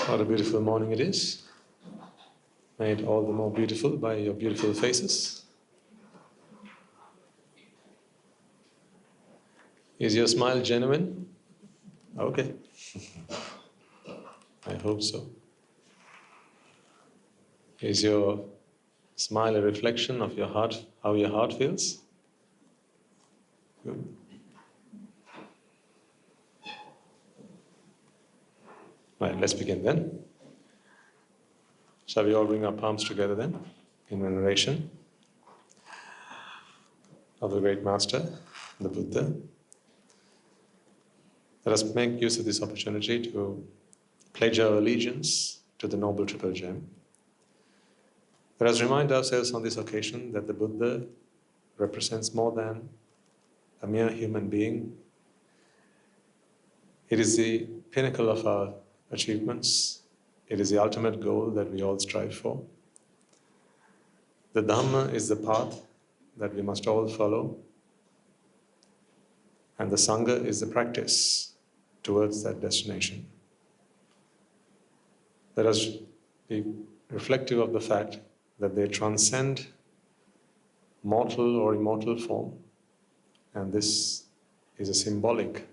What a beautiful morning it is, made all the more beautiful by your beautiful faces. Is your smile genuine? Okay. I hope so. Is your smile a reflection of your heart, how your heart feels? Good. Right, let's begin then. Shall we all bring our palms together then, in veneration of the great Master, the Buddha? Let us make use of this opportunity to pledge our allegiance to the Noble Triple Gem. Let us remind ourselves on this occasion that the Buddha represents more than a mere human being. It is the pinnacle of our achievements. It is the ultimate goal that we all strive for. The Dhamma is the path that we must all follow, and the Sangha is the practice towards that destination. Let us be reflective of the fact that they transcend mortal or immortal form, and this is a symbolic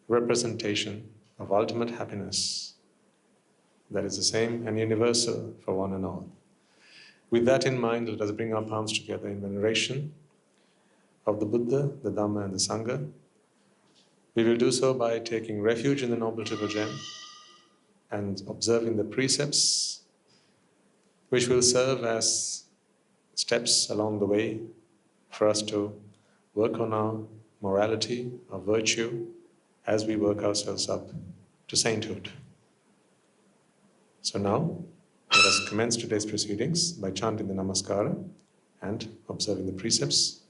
representation of ultimate happiness that is the same and universal for one and all. With that in mind, let us bring our palms together in veneration of the Buddha, the Dhamma and the Sangha. We will do so by taking refuge in the Noble Triple Gem and observing the precepts which will serve as steps along the way for us to work on our morality, our virtue, as we work ourselves up to sainthood. So now, let us commence today's proceedings by chanting the Namaskara and observing the precepts.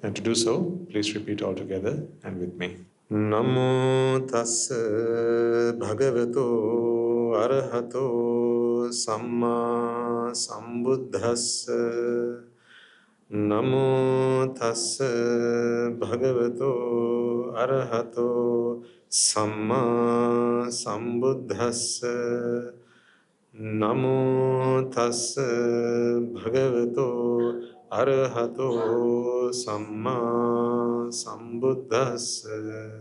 And to do so, please repeat all together and with me. Namo tassa bhagavato arahato samma sambuddhassa. Namo tassa bhagavato arahato samma sambuddhassa. Namo tassa bhagavato arahato samma sambuddhassa.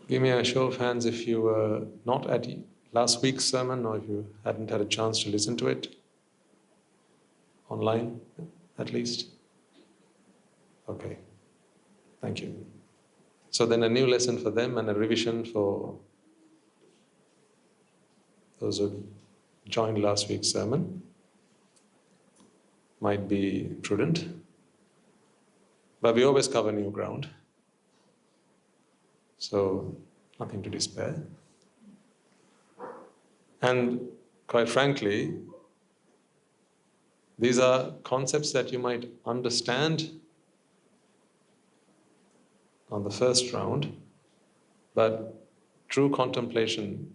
Give me a show of hands if you were not at last week's sermon or if you hadn't had a chance to listen to it. Online, at least? Okay, thank you. So then a new lesson for them and a revision for those who joined last week's sermon might be prudent, but we always cover new ground, so nothing to despair. And quite frankly, these are concepts that you might understand on the first round, but true contemplation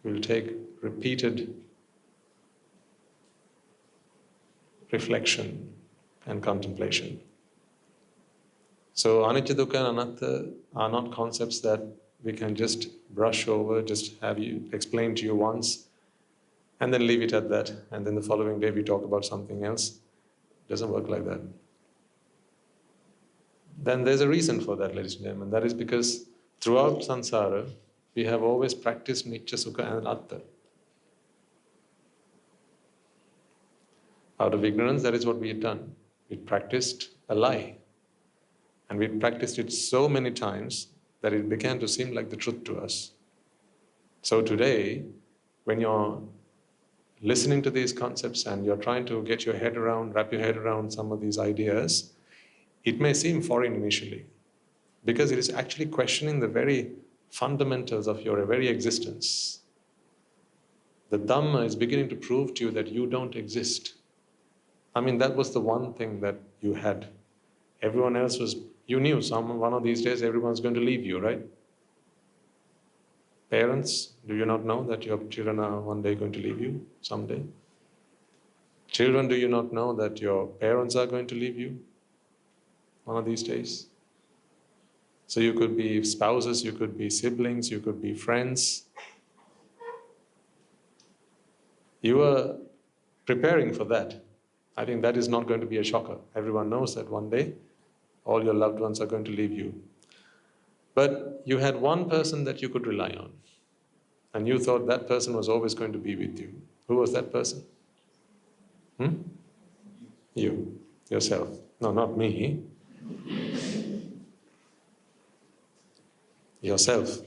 will take repeated reflection and contemplation. So anicca, dukkha and anatta are not concepts that we can just brush over, just have you explain to you once, and then leave it at that, and then the following day we talk about something else. It doesn't work like that. Then there's a reason for that, ladies and gentlemen. That is because throughout samsara, we have always practiced nicca, sukha and atta. Out of ignorance, that is what we had done. We practiced a lie. And we practiced it so many times that it began to seem like the truth to us. So today, when you're listening to these concepts and you're trying to get your head around, wrap your head around some of these ideas, it may seem foreign initially, because it is actually questioning the very fundamentals of your very existence. The Dhamma is beginning to prove to you that you don't exist. I mean, that was the one thing that you had. Everyone else was, you knew one of these days everyone's going to leave you, right? Parents, do you not know that your children are one day going to leave you, someday? Children, do you not know that your parents are going to leave you? one of these days? So you could be spouses, you could be siblings, you could be friends. You are preparing for that. I think that is not going to be a shocker. Everyone knows that one day all your loved ones are going to leave you. But you had one person that you could rely on. And you thought that person was always going to be with you. Who was that person? You, yourself. No, not me. Yourself.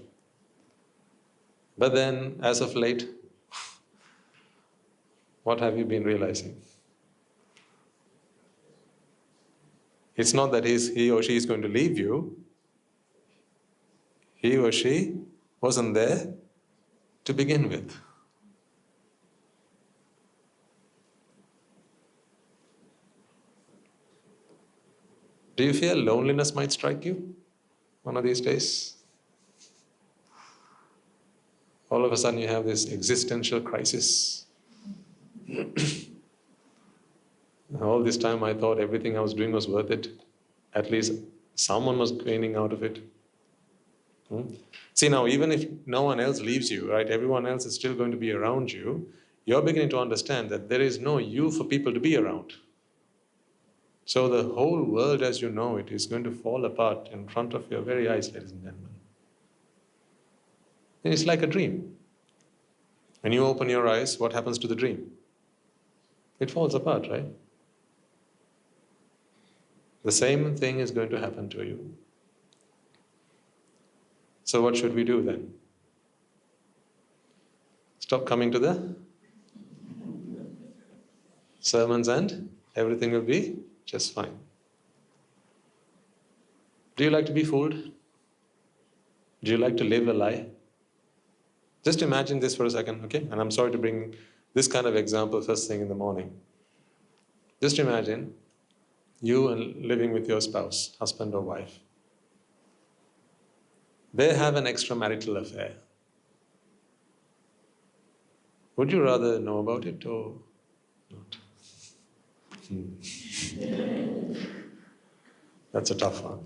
But then, as of late, what have you been realizing? It's not that he or she is going to leave you. He or she wasn't there to begin with. Do you feel loneliness might strike you one of these days? All of a sudden you have this existential crisis. All this time I thought everything I was doing was worth it. At least someone was gaining out of it. See, now even if no one else leaves you, right, everyone else is still going to be around you, you're beginning to understand that there is no you for people to be around. So the whole world as you know it is going to fall apart in front of your very eyes, ladies and gentlemen. And it's like a dream. When you open your eyes, what happens to the dream? It falls apart, right? The same thing is going to happen to you. So what should we do then? Stop coming to the sermons and everything will be just fine. Do you like to be fooled? Do you like to live a lie? Just imagine this for a second, okay? And I'm sorry to bring this kind of example first thing in the morning. Just imagine you and living with your spouse, husband or wife. They have an extramarital affair. Would you rather know about it or not? That's a tough one.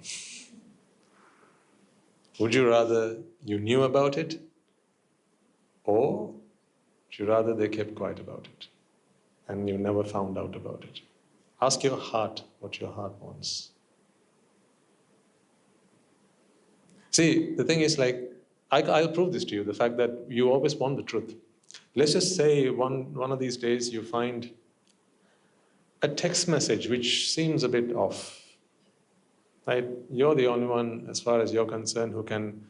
Would you rather you knew about it or would you rather they kept quiet about it and you never found out about it? Ask your heart what your heart wants. See, the thing is like, I'll prove this to you, the fact that you always want the truth. Let's just say one of these days you find a text message which seems a bit off. Right? You're the only one, as far as you're concerned, who can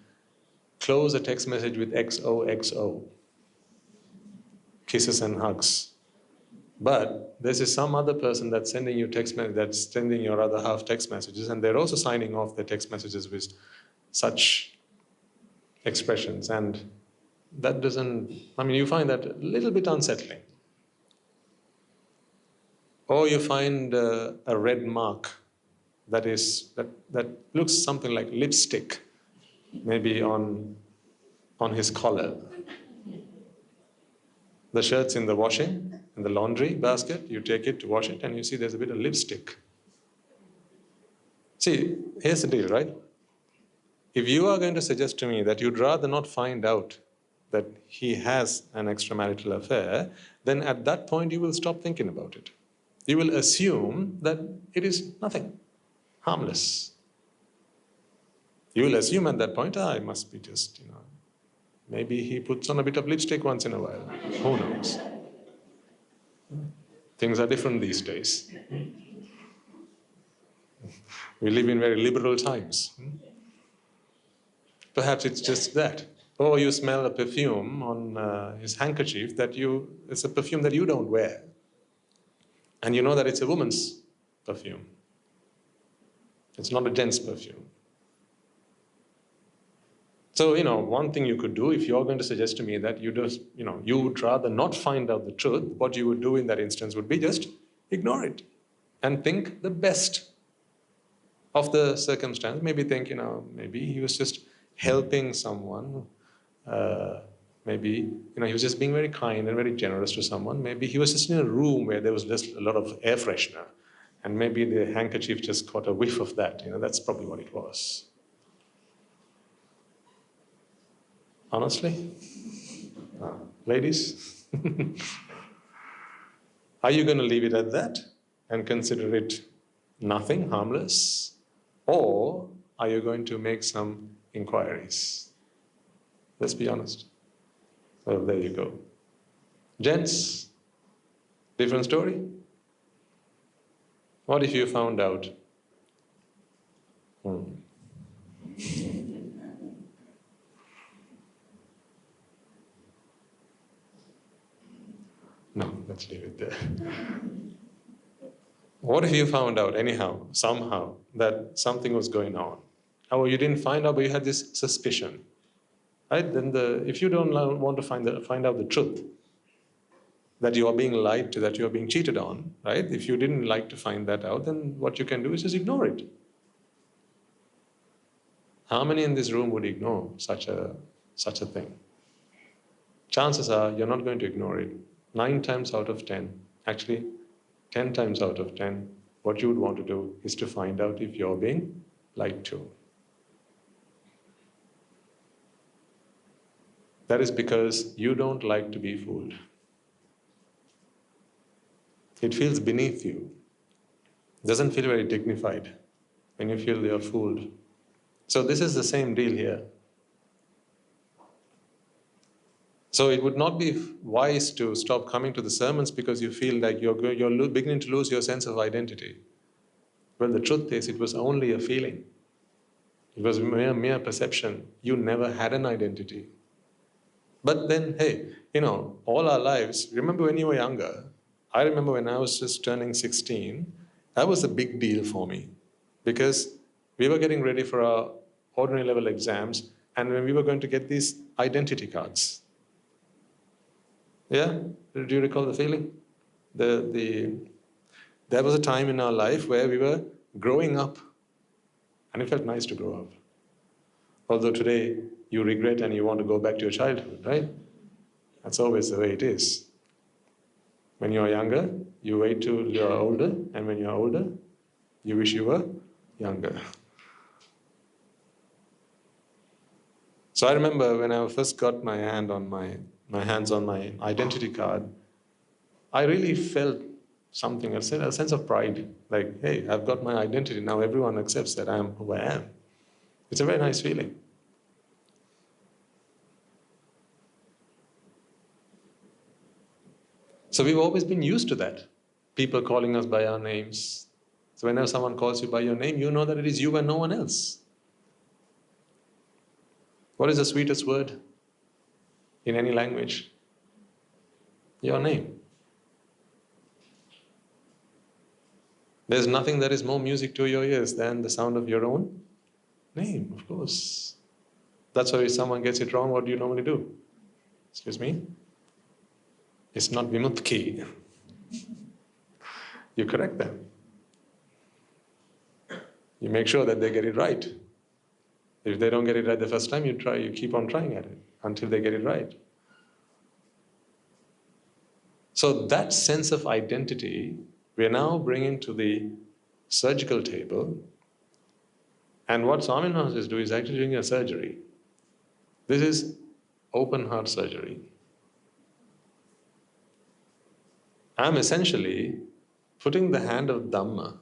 close a text message with XOXO. Kisses and hugs. But there's some other person that's sending you text message, that's sending your other half text messages, and they're also signing off their text messages with such expressions. And that doesn't, you find that a little bit unsettling. Or you find a red mark that looks something like lipstick, maybe on his collar. The shirt's in the washing, in the laundry basket, you take it to wash it and you see there's a bit of lipstick. See, here's the deal, right? If you are going to suggest to me that you'd rather not find out that he has an extramarital affair, then at that point you will stop thinking about it. You will assume that it is nothing, harmless. You will assume at that point, it must be just, maybe he puts on a bit of lipstick once in a while. Who knows? Things are different these days. We live in very liberal times. Perhaps it's just that. Or you smell a perfume on his handkerchief it's a perfume that you don't wear. And you know that it's a woman's perfume. It's not a gent's perfume. So, one thing you could do, if you're going to suggest to me that you would rather not find out the truth, what you would do in that instance would be just ignore it and think the best of the circumstance. Maybe think, maybe he was just helping someone. Maybe, he was just being very kind and very generous to someone. Maybe he was just in a room where there was just a lot of air freshener And maybe the handkerchief just caught a whiff of that. That's probably what it was. Honestly? Ladies? Are you going to leave it at that and consider it nothing, harmless? Or are you going to make some inquiries? Let's be honest. Well, there you go. Gents, different story? What if you found out? No, let's leave it there. What if you found out anyhow, somehow, that something was going on? Oh, you didn't find out, but you had this suspicion. Right? Then if you don't want to find out the truth, that you are being lied to, that you are being cheated on, right? If you didn't like to find that out, then what you can do is just ignore it. How many in this room would ignore such a thing? Chances are you're not going to ignore it. 9 times out of 10, actually 10 times out of 10, what you would want to do is to find out if you're being lied to. That is because you don't like to be fooled. It feels beneath you. It doesn't feel very dignified when you feel you're fooled. So this is the same deal here. So it would not be wise to stop coming to the sermons because you feel like you're beginning to lose your sense of identity. Well, the truth is, it was only a feeling. It was mere perception. You never had an identity. But then, hey, all our lives, remember when you were younger, I remember when I was just turning 16, that was a big deal for me because we were getting ready for our ordinary level exams and when we were going to get these identity cards. Yeah? Do you recall the feeling? There was a time in our life where we were growing up and it felt nice to grow up. Although today you regret and you want to go back to your childhood, right? That's always the way it is. When you're younger, you wait till you're older, and when you're older, you wish you were younger. So I remember when I first got my hands on my identity card, I really felt something, a sense of pride. Like, hey, I've got my identity, now everyone accepts that I am who I am. It's a very nice feeling. So we've always been used to that. People calling us by our names. So whenever someone calls you by your name, you know that it is you and no one else. What is the sweetest word in any language? Your name. There's nothing that is more music to your ears than the sound of your own name, of course. That's why if someone gets it wrong, what do you normally do? Excuse me? It's not vimutki. You correct them. You make sure that they get it right. If they don't get it right the first time, you keep on trying at it until they get it right. So that sense of identity, we are now bringing to the surgical table. And what Swami Maharaj is doing is actually doing a surgery. This is open heart surgery. I'm essentially putting the hand of Dhamma,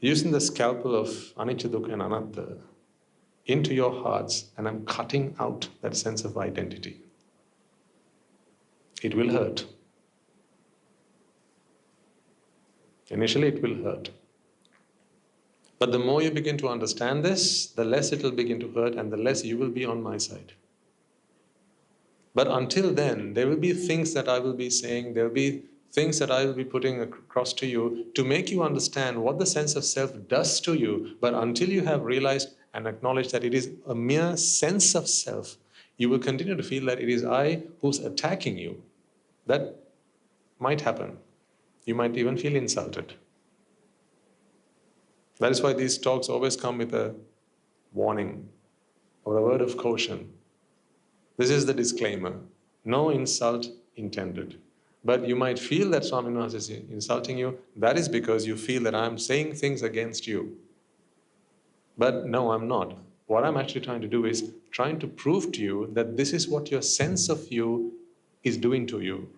using the scalpel of anicca, dukkha and anatta into your hearts, and I'm cutting out that sense of identity. It will hurt. Initially it will hurt. But the more you begin to understand this, the less it will begin to hurt and the less you will be on my side. But until then, there will be things that I will be saying, there will be things that I will be putting across to you to make you understand what the sense of self does to you. But until you have realized and acknowledged that it is a mere sense of self, you will continue to feel that it is I who's attacking you. That might happen. You might even feel insulted. That is why these talks always come with a warning or a word of caution. This is the disclaimer. No insult intended. But you might feel that Swami Maharaj is insulting you. That is because you feel that I'm saying things against you. But no, I'm not. What I'm actually trying to do is trying to prove to you that this is what your sense of you is doing to you.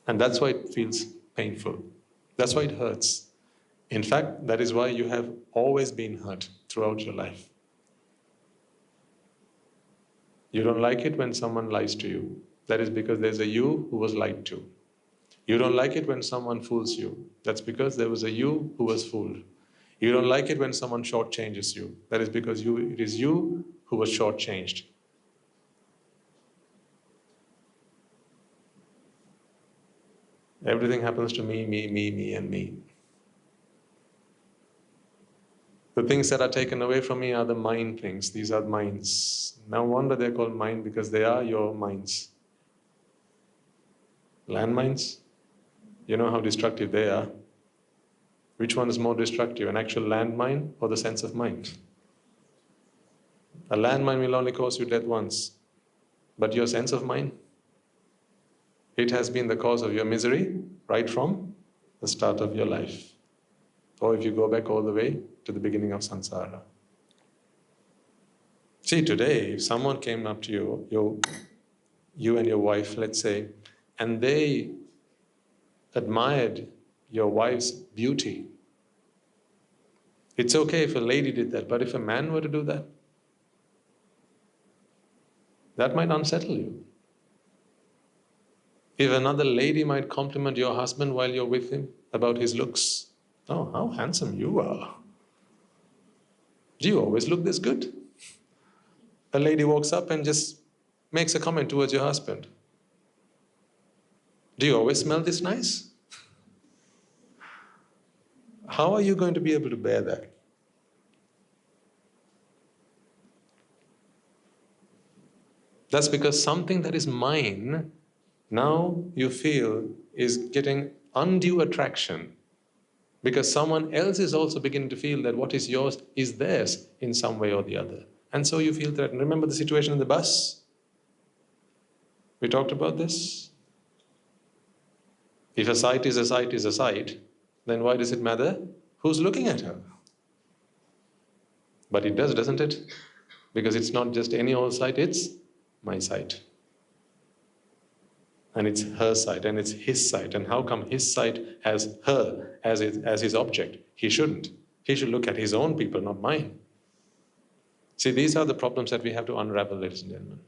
And that's why it feels painful. That's why it hurts. In fact, that is why you have always been hurt throughout your life. You don't like it when someone lies to you. That is because there's a you who was lied to. You don't like it when someone fools you. That's because there was a you who was fooled. You don't like it when someone shortchanges you. That is because it is you who was shortchanged. Everything happens to me, and me. The things that are taken away from me are the mind things. These are minds. No wonder they're called mind, because they are your minds. Landmines, you know how destructive they are. Which one is more destructive, an actual landmine or the sense of mind? A landmine will only cause you death once. But your sense of mind, it has been the cause of your misery right from the start of your life. Or if you go back all the way to the beginning of samsara. See, today, if someone came up to you and your wife, let's say, and they admired your wife's beauty, it's okay if a lady did that, but if a man were to do that, that might unsettle you. If another lady might compliment your husband while you're with him about his looks, oh, how handsome you are. Do you always look this good? A lady walks up and just makes a comment towards your husband. Do you always smell this nice? How are you going to be able to bear that? That's because something that is mine, now you feel, is getting undue attraction. Because someone else is also beginning to feel that what is yours is theirs in some way or the other. And so you feel threatened. Remember the situation in the bus? We talked about this. If a sight is a sight is a sight, then why does it matter who's looking at her? But it does, doesn't it? Because it's not just any old sight, it's my sight. And it's her sight, and it's his sight. And how come his sight has her as his object? He shouldn't. He should look at his own people, not mine. See, these are the problems that we have to unravel, ladies and gentlemen.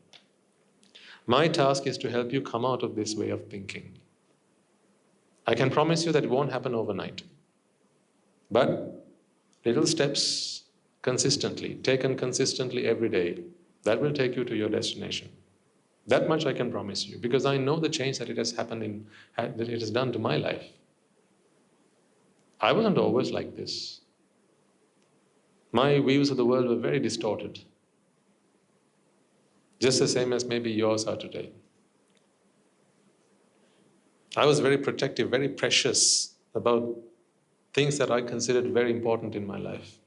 My task is to help you come out of this way of thinking. I can promise you that it won't happen overnight. But little steps consistently, taken consistently every day, that will take you to your destination. That much I can promise you, because I know the change that it has happened that it has done to my life. I wasn't always like this. My views of the world were very distorted. Just the same as maybe yours are today. I was very protective, very precious about things that I considered very important in my life.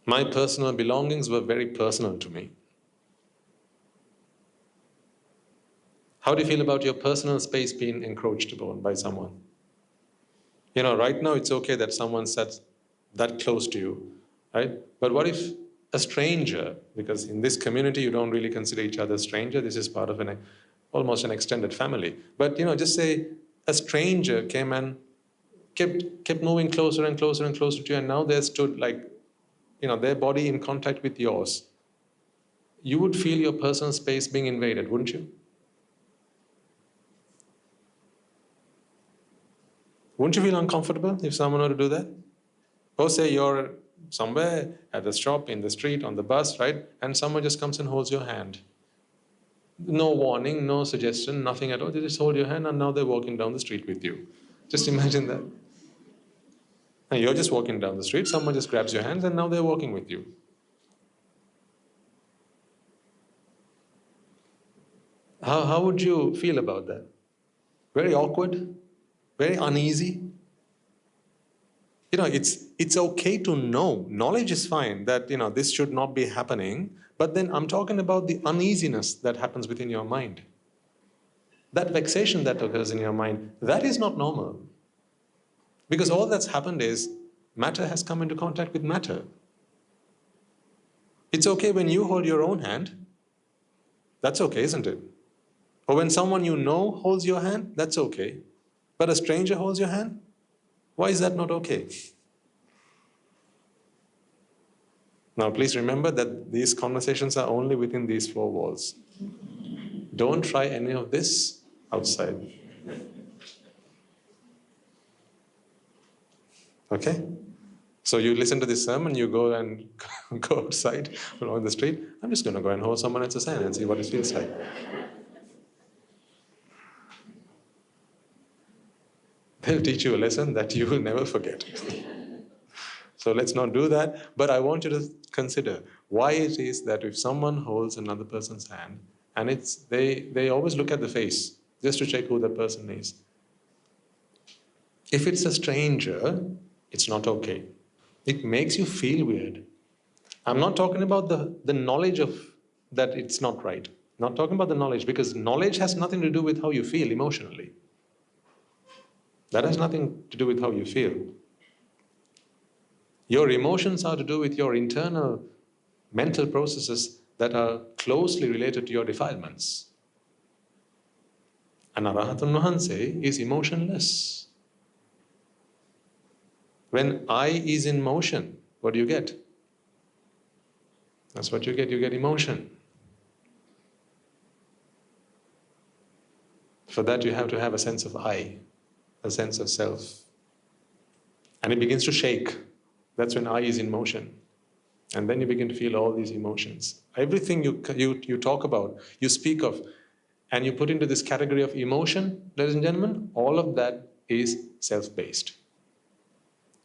My personal belongings were very personal to me. How do you feel about your personal space being encroached upon by someone? You know, right now it's okay that someone sits that close to you, right? But what if a stranger, because in this community you don't really consider each other a stranger, this is part of almost an extended family. But just say a stranger came and kept moving closer and closer and closer to you, and now they stood like, their body in contact with yours. You would feel your personal space being invaded, wouldn't you? Wouldn't you feel uncomfortable if someone were to do that? Or say you're somewhere at the shop, in the street, on the bus, right? And someone just comes and holds your hand. No warning, no suggestion, nothing at all. They just hold your hand and now they're walking down the street with you. Just imagine that. And you're just walking down the street, someone just grabs your hands and now they're walking with you. How would you feel about that? Very awkward? Very uneasy? It's okay to know. Knowledge is fine that, this should not be happening, But then I'm talking about the uneasiness that happens within your mind. That vexation that occurs in your mind, that is not normal. Because all that's happened is matter has come into contact with matter. It's okay when you hold your own hand. That's okay, isn't it? Or when someone you know holds your hand, that's okay. But a stranger holds your hand? Why is that not okay? Now, please remember that these conversations are only within these four walls. Don't try any of this outside. Okay? So you listen to this sermon, you go and go outside along the street. I'm just going to go and hold someone else's hand and see what it feels like. They'll teach you a lesson that you will never forget. So let's not do that. But I want you to consider why it is that if someone holds another person's hand, and they always look at the face just to check who the person is. If it's a stranger, it's not okay. It makes you feel weird. I'm not talking about the knowledge of that it's not right. Not talking about the knowledge, because knowledge has nothing to do with how you feel emotionally. That has nothing to do with how you feel. Your emotions are to do with your internal mental processes that are closely related to your defilements. An Arahatun Vahanse is emotionless. When I is in motion, what do you get? That's what you get emotion. For that you have to have a sense of I, a sense of self. And it begins to shake. That's when I is in motion. And then you begin to feel all these emotions. Everything you talk about, you speak of, and you put into this category of emotion, ladies and gentlemen, all of that is self-based.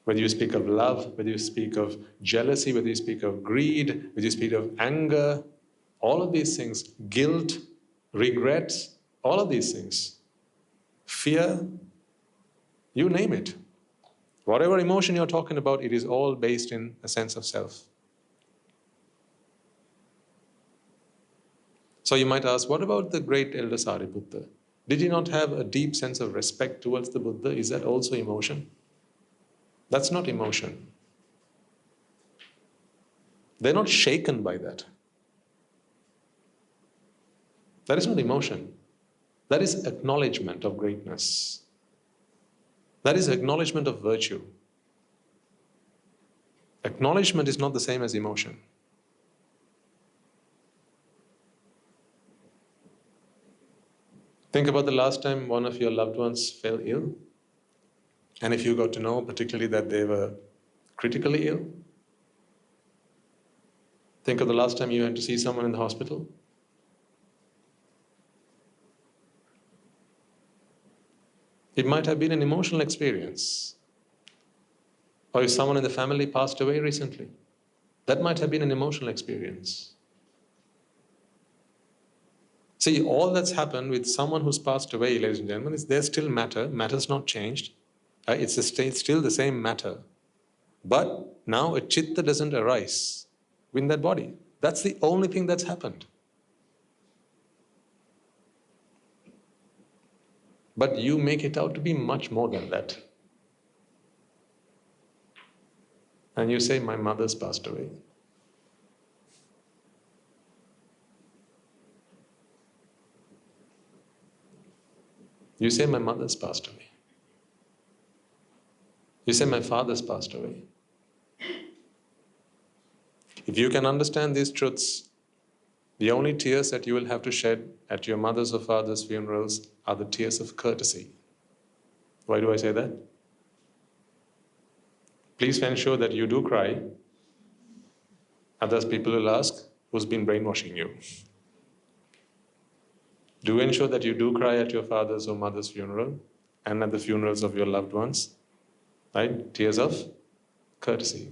Whether you speak of love, whether you speak of jealousy, whether you speak of greed, whether you speak of anger, all of these things, guilt, regrets, all of these things, fear, you name it. Whatever emotion you're talking about, it is all based in a sense of self. So you might ask, what about the great elder Sariputta? Did he not have a deep sense of respect towards the Buddha? Is that also emotion? That's not emotion. They're not shaken by that. That is not emotion. That is acknowledgement of greatness. That is acknowledgement of virtue. Acknowledgement is not the same as emotion. Think about the last time one of your loved ones fell ill, and if you got to know particularly that they were critically ill. Think of the last time you went to see someone in the hospital. It might have been an emotional experience. Or if someone in the family passed away recently, that might have been an emotional experience. See, all that's happened with someone who's passed away, ladies and gentlemen, is there's still matter. Matter's not changed. It's still the same matter. But now a chitta doesn't arise in that body. That's the only thing that's happened. But you make it out to be much more than that. And you say, my mother's passed away. You say, my mother's passed away. You say, my father's passed away. If you can understand these truths, the only tears that you will have to shed at your mother's or father's funerals are the tears of courtesy. Why do I say that? Please ensure that you do cry. Others people will ask, who's been brainwashing you? Do ensure that you do cry at your father's or mother's funeral and at the funerals of your loved ones. Right? Tears of courtesy.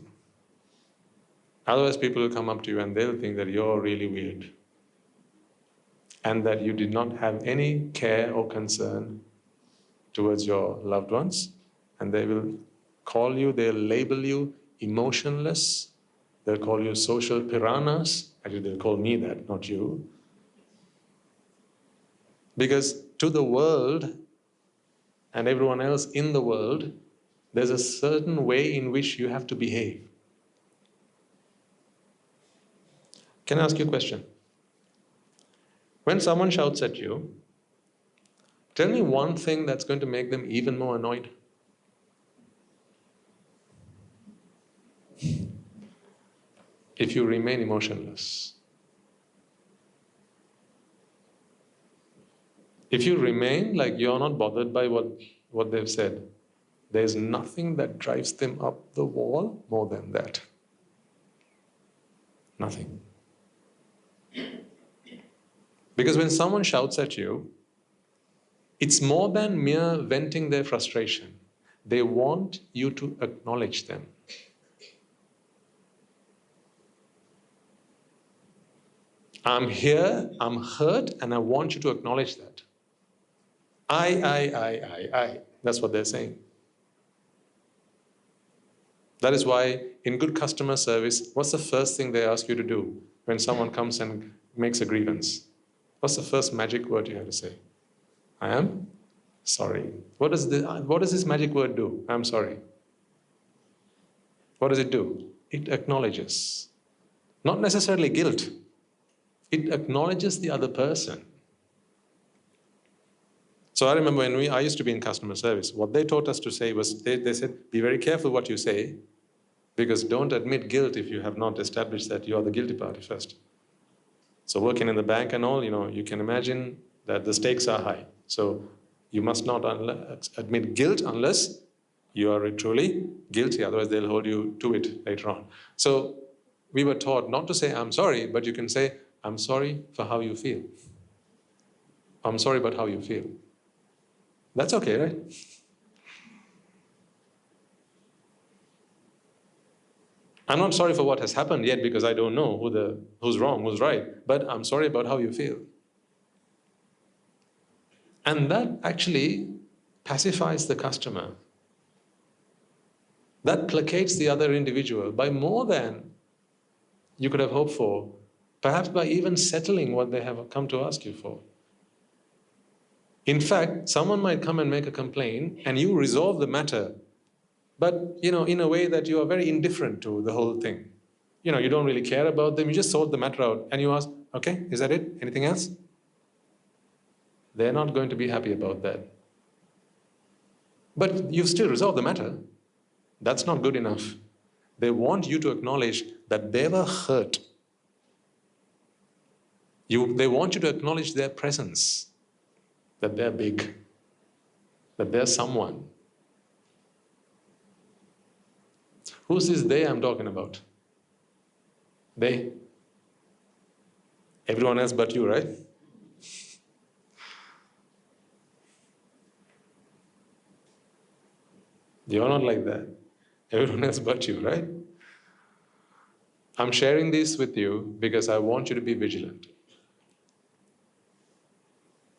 Otherwise people will come up to you and they'll think that you're really weird and that you did not have any care or concern towards your loved ones, and they will call you, they'll label you emotionless, They'll call you social piranhas. Actually, they'll call me that, not you. Because to the world and everyone else in the world, there's a certain way in which you have to behave. Can I ask you a question? When someone shouts at you, tell me one thing that's going to make them even more annoyed. If you remain emotionless. If you remain like you're not bothered by what they've said, there's nothing that drives them up the wall more than that. Nothing. Because when someone shouts at you, it's more than mere venting their frustration. They want you to acknowledge them. I'm here, I'm hurt, and I want you to acknowledge that. I. That's what they're saying. That is why in good customer service, what's the first thing they ask you to do when someone comes and makes a grievance? What's the first magic word you have to say? I am sorry. What does this magic word do? I'm sorry. What does it do? It acknowledges. Not necessarily guilt. It acknowledges the other person. So I remember when I used to be in customer service, what they taught us to say was, they said, be very careful what you say, because don't admit guilt if you have not established that you are the guilty party first. So working in the bank and all, you can imagine that the stakes are high. So you must not admit guilt unless you are truly guilty, otherwise they'll hold you to it later on. So we were taught not to say, I'm sorry, but you can say, I'm sorry for how you feel. I'm sorry about how you feel. That's okay, right? I'm not sorry for what has happened yet because I don't know who's wrong, who's right, but I'm sorry about how you feel. And that actually pacifies the customer. That placates the other individual by more than you could have hoped for, perhaps by even settling what they have come to ask you for. In fact, someone might come and make a complaint and you resolve the matter, but in a way that you are very indifferent to the whole thing. You don't really care about them, you just sort the matter out and you ask, okay, is that it? Anything else? They're not going to be happy about that. But you've still resolved the matter. That's not good enough. They want you to acknowledge that they were hurt. They want you to acknowledge their presence, that they're big, that they're someone. Who's this they I'm talking about? They? Everyone else but you, right? You're not like that. Everyone else but you, right? I'm sharing this with you because I want you to be vigilant.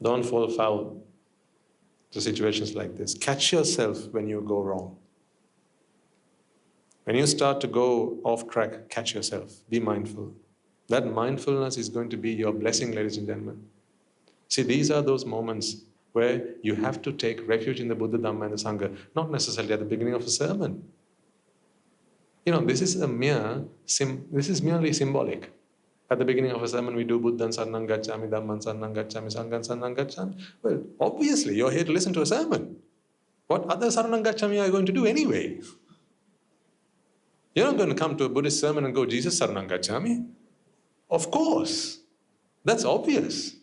Don't fall foul to situations like this. Catch yourself when you go wrong. When you start to go off track, catch yourself. Be mindful. That mindfulness is going to be your blessing, ladies and gentlemen. See, these are those moments where you have to take refuge in the Buddha, Dhamma and the Sangha, not necessarily at the beginning of a sermon. This is merely symbolic. At the beginning of a sermon, we do Buddhan Saranang Gacchami, Dhamman Saranang Gacchami, Sanghan Saranang Gacchami. Well, obviously, you're here to listen to a sermon. What other Saranang Gacchami are you going to do anyway? You're not going to come to a Buddhist sermon and go, Jesus Saranang Gacchami. Of course. That's obvious.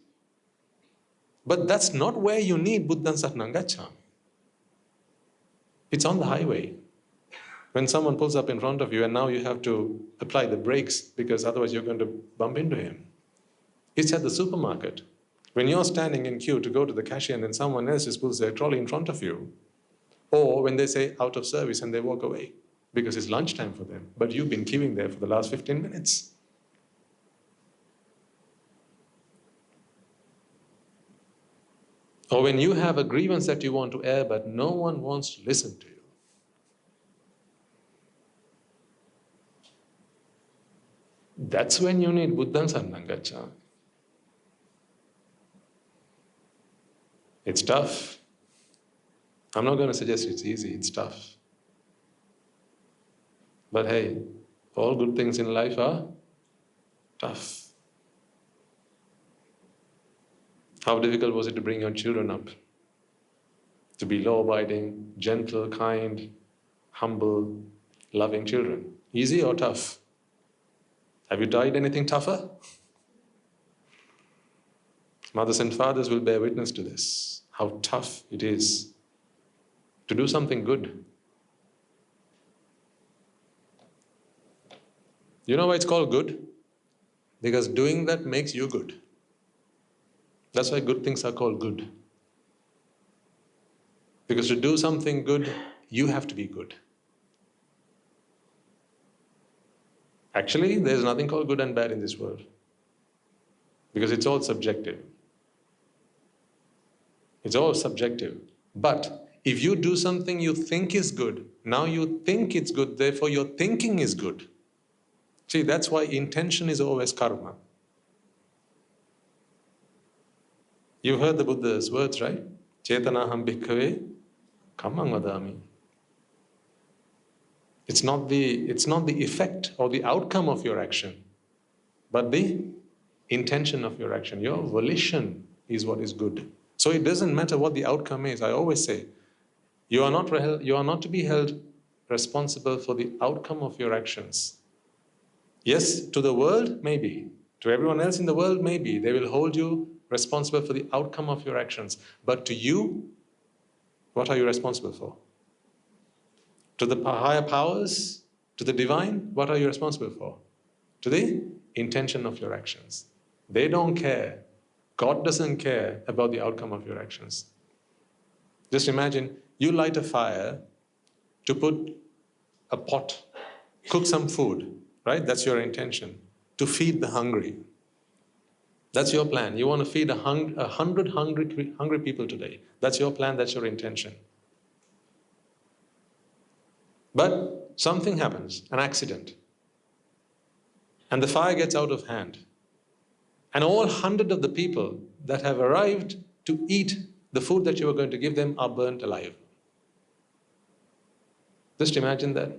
But that's not where you need Buddhan Saranang Gacchami. It's on the highway. When someone pulls up in front of you and now you have to apply the brakes because otherwise you're going to bump into him. It's at the supermarket. When you're standing in queue to go to the cashier and then someone else just pulls their trolley in front of you. Or when they say out of service and they walk away because it's lunchtime for them, but you've been queuing there for the last 15 minutes. Or when you have a grievance that you want to air but no one wants to listen to you. That's when you need Buddhaṃ Saranam Gacchāmi. It's tough. I'm not going to suggest it's easy, it's tough. But hey, all good things in life are tough. How difficult was it to bring your children up? To be law-abiding, gentle, kind, humble, loving children. Easy or tough? Have you tried anything tougher? Mothers and fathers will bear witness to this, how tough it is to do something good. You know why it's called good? Because doing that makes you good. That's why good things are called good. Because to do something good, you have to be good. Actually, there's nothing called good and bad in this world. Because it's all subjective. It's all subjective. But if you do something you think is good, now you think it's good, therefore your thinking is good. See, that's why intention is always karma. You've heard the Buddha's words, right? Chetanaham bhikkhave kammam vadami. It's not the effect or the outcome of your action, but the intention of your action. Your volition is what is good. So it doesn't matter what the outcome is. I always say, you are not to be held responsible for the outcome of your actions. Yes, to the world, maybe. To everyone else in the world, maybe. They will hold you responsible for the outcome of your actions. But to you, what are you responsible for? To the higher powers, to the divine, what are you responsible for? To the intention of your actions. They don't care. God doesn't care about the outcome of your actions. Just imagine, you light a fire to put a pot, cook some food, right? That's your intention. To feed the hungry. That's your plan. You want to feed 100 hungry people today. That's your plan, that's your intention. But something happens, an accident, and the fire gets out of hand. And all 100 of the people that have arrived to eat the food that you were going to give them are burnt alive. Just imagine that.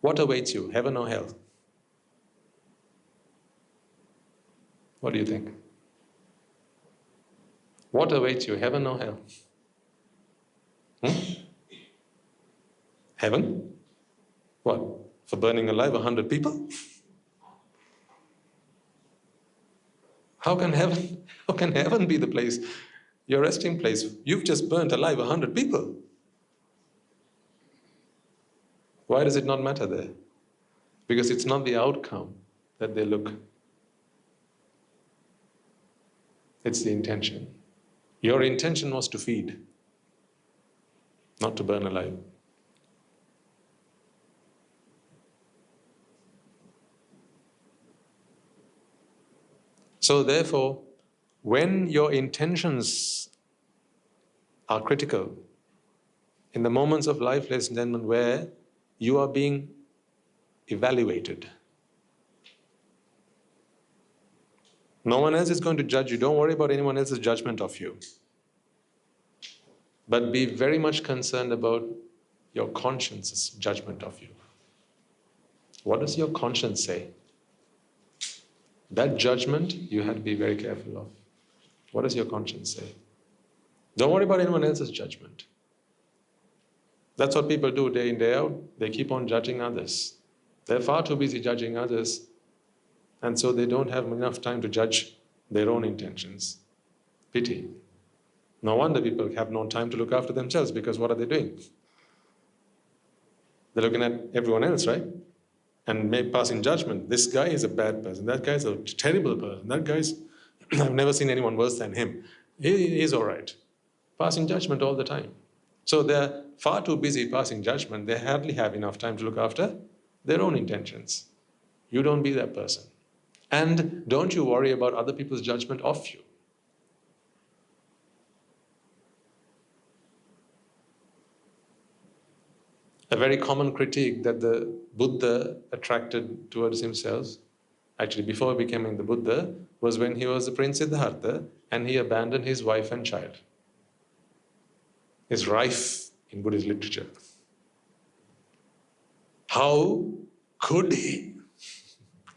What awaits you, heaven or hell? What do you think? What awaits you, heaven or hell? Heaven? What? For burning alive 100 people? How can heaven be the place, your resting place? You've just burnt alive 100 people. Why does it not matter there? Because it's not the outcome that they look. It's the intention. Your intention was to feed, not to burn alive. So therefore, when your intentions are critical, in the moments of life, ladies and gentlemen, where you are being evaluated, no one else is going to judge you. Don't worry about anyone else's judgment of you. But be very much concerned about your conscience's judgment of you. What does your conscience say? That judgment you have to be very careful of. What does your conscience say? Don't worry about anyone else's judgment. That's what people do day in, day out. They keep on judging others. They're far too busy judging others, and so they don't have enough time to judge their own intentions. Pity. No wonder people have no time to look after themselves, because what are they doing? They're looking at everyone else, right? And may pass in judgment. This guy is a bad person. That guy's a terrible person. That guy's, I've never seen anyone worse than him. He's all right. Passing judgment all the time. So they're far too busy passing judgment. They hardly have enough time to look after their own intentions. You don't be that person. And don't you worry about other people's judgment of you. A very common critique that the Buddha attracted towards himself actually before becoming the Buddha, was when he was the Prince Siddhartha and he abandoned his wife and child. It's rife in Buddhist literature. How could he?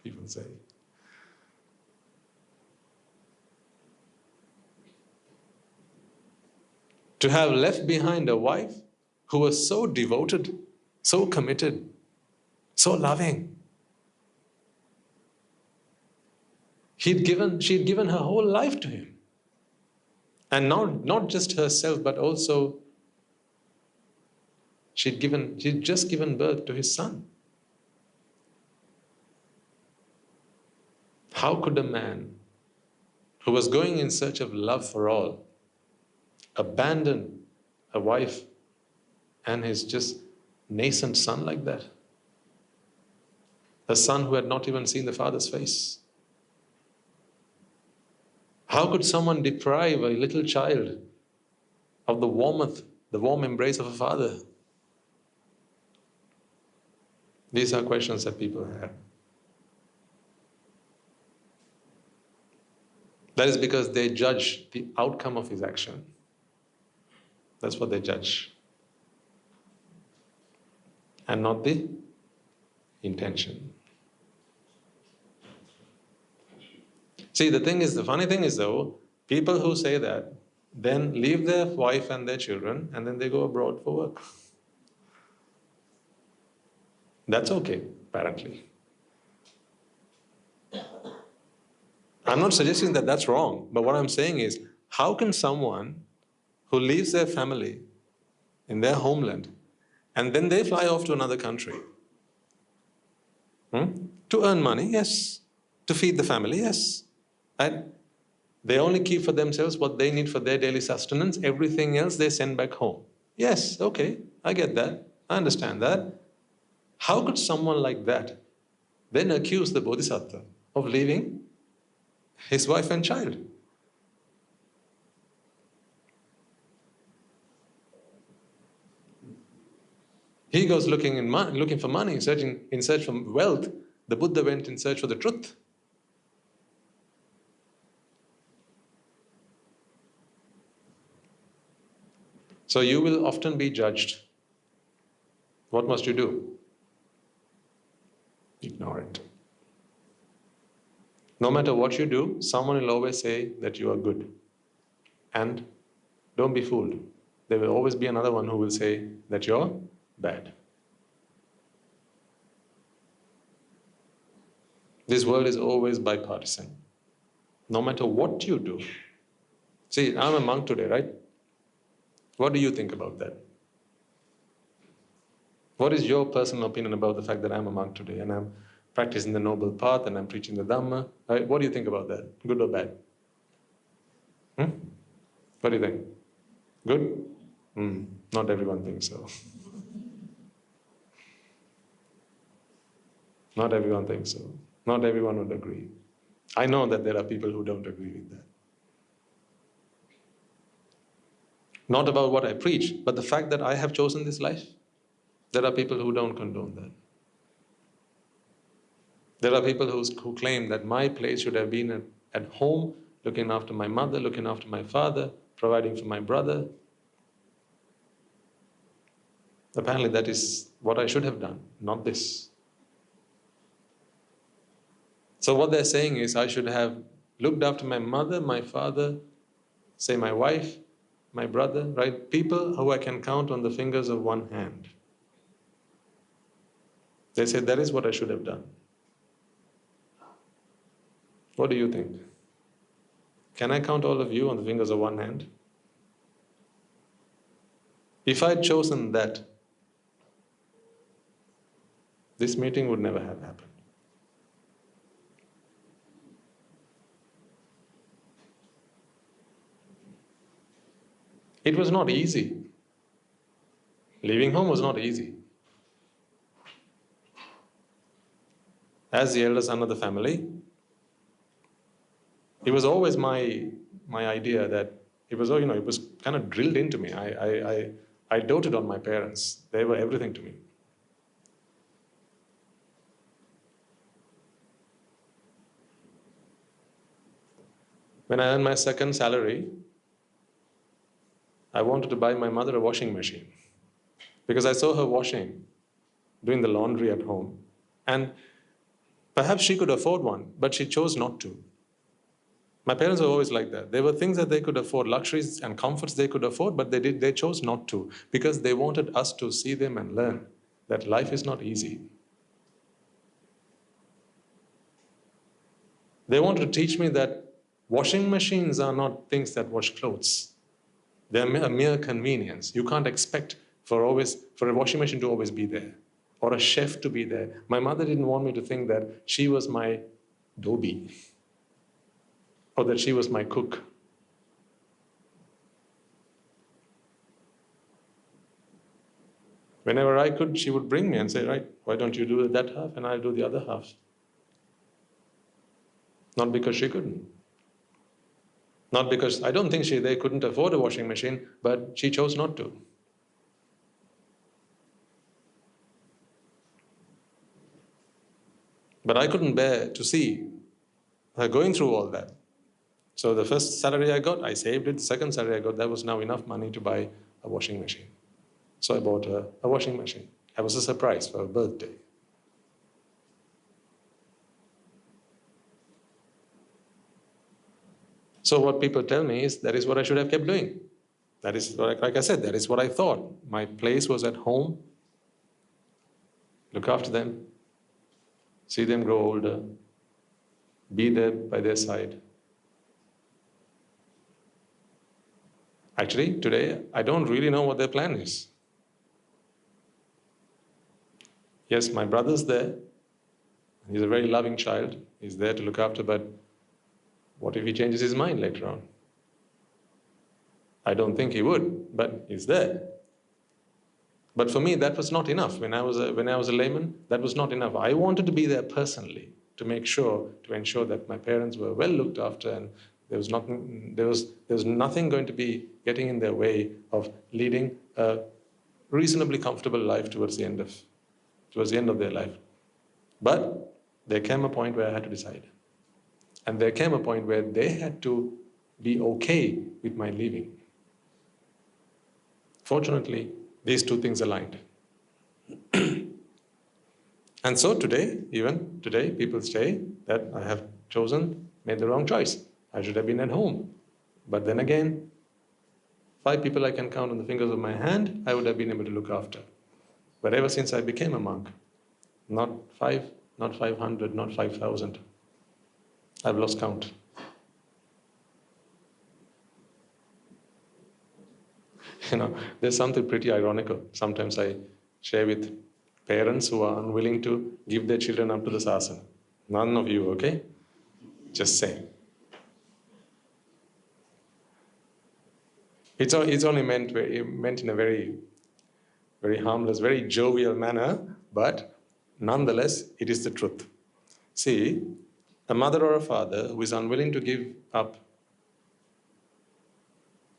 People say. To have left behind a wife who was so devoted, so committed, so loving. She'd given her whole life to him. And not just herself, but also she'd just given birth to his son. How could a man who was going in search of love for all abandon a wife and his just nascent son like that? A son who had not even seen the father's face. How could someone deprive a little child of the warmth, the warm embrace of a father? These are questions that people have. That is because they judge the outcome of his action. That's what they judge. And not the intention. See, the funny thing is though, people who say that then leave their wife and their children and then they go abroad for work. That's okay, apparently. I'm not suggesting that that's wrong, but what I'm saying is, how can someone who leaves their family in their homeland and then they fly off to another country to earn money, yes, to feed the family, yes, and they only keep for themselves what they need for their daily sustenance, everything else they send back home. Yes, okay, I get that, I understand that. How could someone like that then accuse the Bodhisattva of leaving his wife and child? He goes looking for money, in search for wealth. The Buddha went in search for the truth. So you will often be judged. What must you do? Ignore it. No matter what you do, someone will always say that you are good. And don't be fooled. There will always be another one who will say that you're bad. This world is always bipartisan. No matter what you do. See, I'm a monk today, right? What do you think about that? What is your personal opinion about the fact that I'm a monk today and I'm practicing the noble path and I'm preaching the Dhamma? Right? What do you think about that? Good or bad? What do you think? Good? Not everyone thinks so. Not everyone thinks so. Not everyone would agree. I know that there are people who don't agree with that. Not about what I preach, but the fact that I have chosen this life. There are people who don't condone that. There are people who claim that my place should have been at home, looking after my mother, looking after my father, providing for my brother. Apparently that is what I should have done, not this. So what they're saying is I should have looked after my mother, my father, say my wife, my brother, right? People who I can count on the fingers of one hand. They say that is what I should have done. What do you think? Can I count all of you on the fingers of one hand? If I'd chosen that, this meeting would never have happened. It was not easy. Leaving home was not easy. As the elder son of the family, it was always my idea that it was kind of drilled into me. I doted on my parents. They were everything to me. When I earned my second salary, I wanted to buy my mother a washing machine because I saw her washing, doing the laundry at home. And perhaps she could afford one, but she chose not to. My parents were always like that. There were things that they could afford, luxuries and comforts they could afford, but they chose not to because they wanted us to see them and learn that life is not easy. They wanted to teach me that washing machines are not things that wash clothes. They're a mere convenience. You can't expect for a washing machine to always be there or a chef to be there. My mother didn't want me to think that she was my dhobi or that she was my cook. Whenever I could, she would bring me and say, right, why don't you do that half and I'll do the other half? Not because she couldn't. Not because, I don't think they couldn't afford a washing machine, but she chose not to. But I couldn't bear to see her going through all that. So the first salary I got, I saved it. The second salary I got, that was now enough money to buy a washing machine. So I bought her a washing machine. That was a surprise for her birthday. So what people tell me is that is what I should have kept doing. That is, like I said, that is what I thought. My place was at home. Look after them. See them grow older. Be there by their side. Actually, today, I don't really know what their plan is. Yes, my brother's there. He's a very loving child. He's there to look after, but what if he changes his mind later on? I don't think he would, but he's there. But for me, that was not enough. When I was a layman, that was not enough. I wanted to be there personally to ensure that my parents were well looked after, and there was nothing going to be getting in their way of leading a reasonably comfortable life towards the end of their life. But there came a point where I had to decide. And there came a point where they had to be okay with my leaving. Fortunately, these two things aligned. And so even today, people say that I have made the wrong choice. I should have been at home. But then again, 5 people I can count on the fingers of my hand, I would have been able to look after. But ever since I became a monk, not 5, not 500, not 5,000, I've lost count. There's something pretty ironical. Sometimes I share with parents who are unwilling to give their children up to the sasana. None of you, okay? Just saying. It's only meant in a very, very harmless, very jovial manner, but nonetheless, it is the truth. See, a mother or a father who is unwilling to give up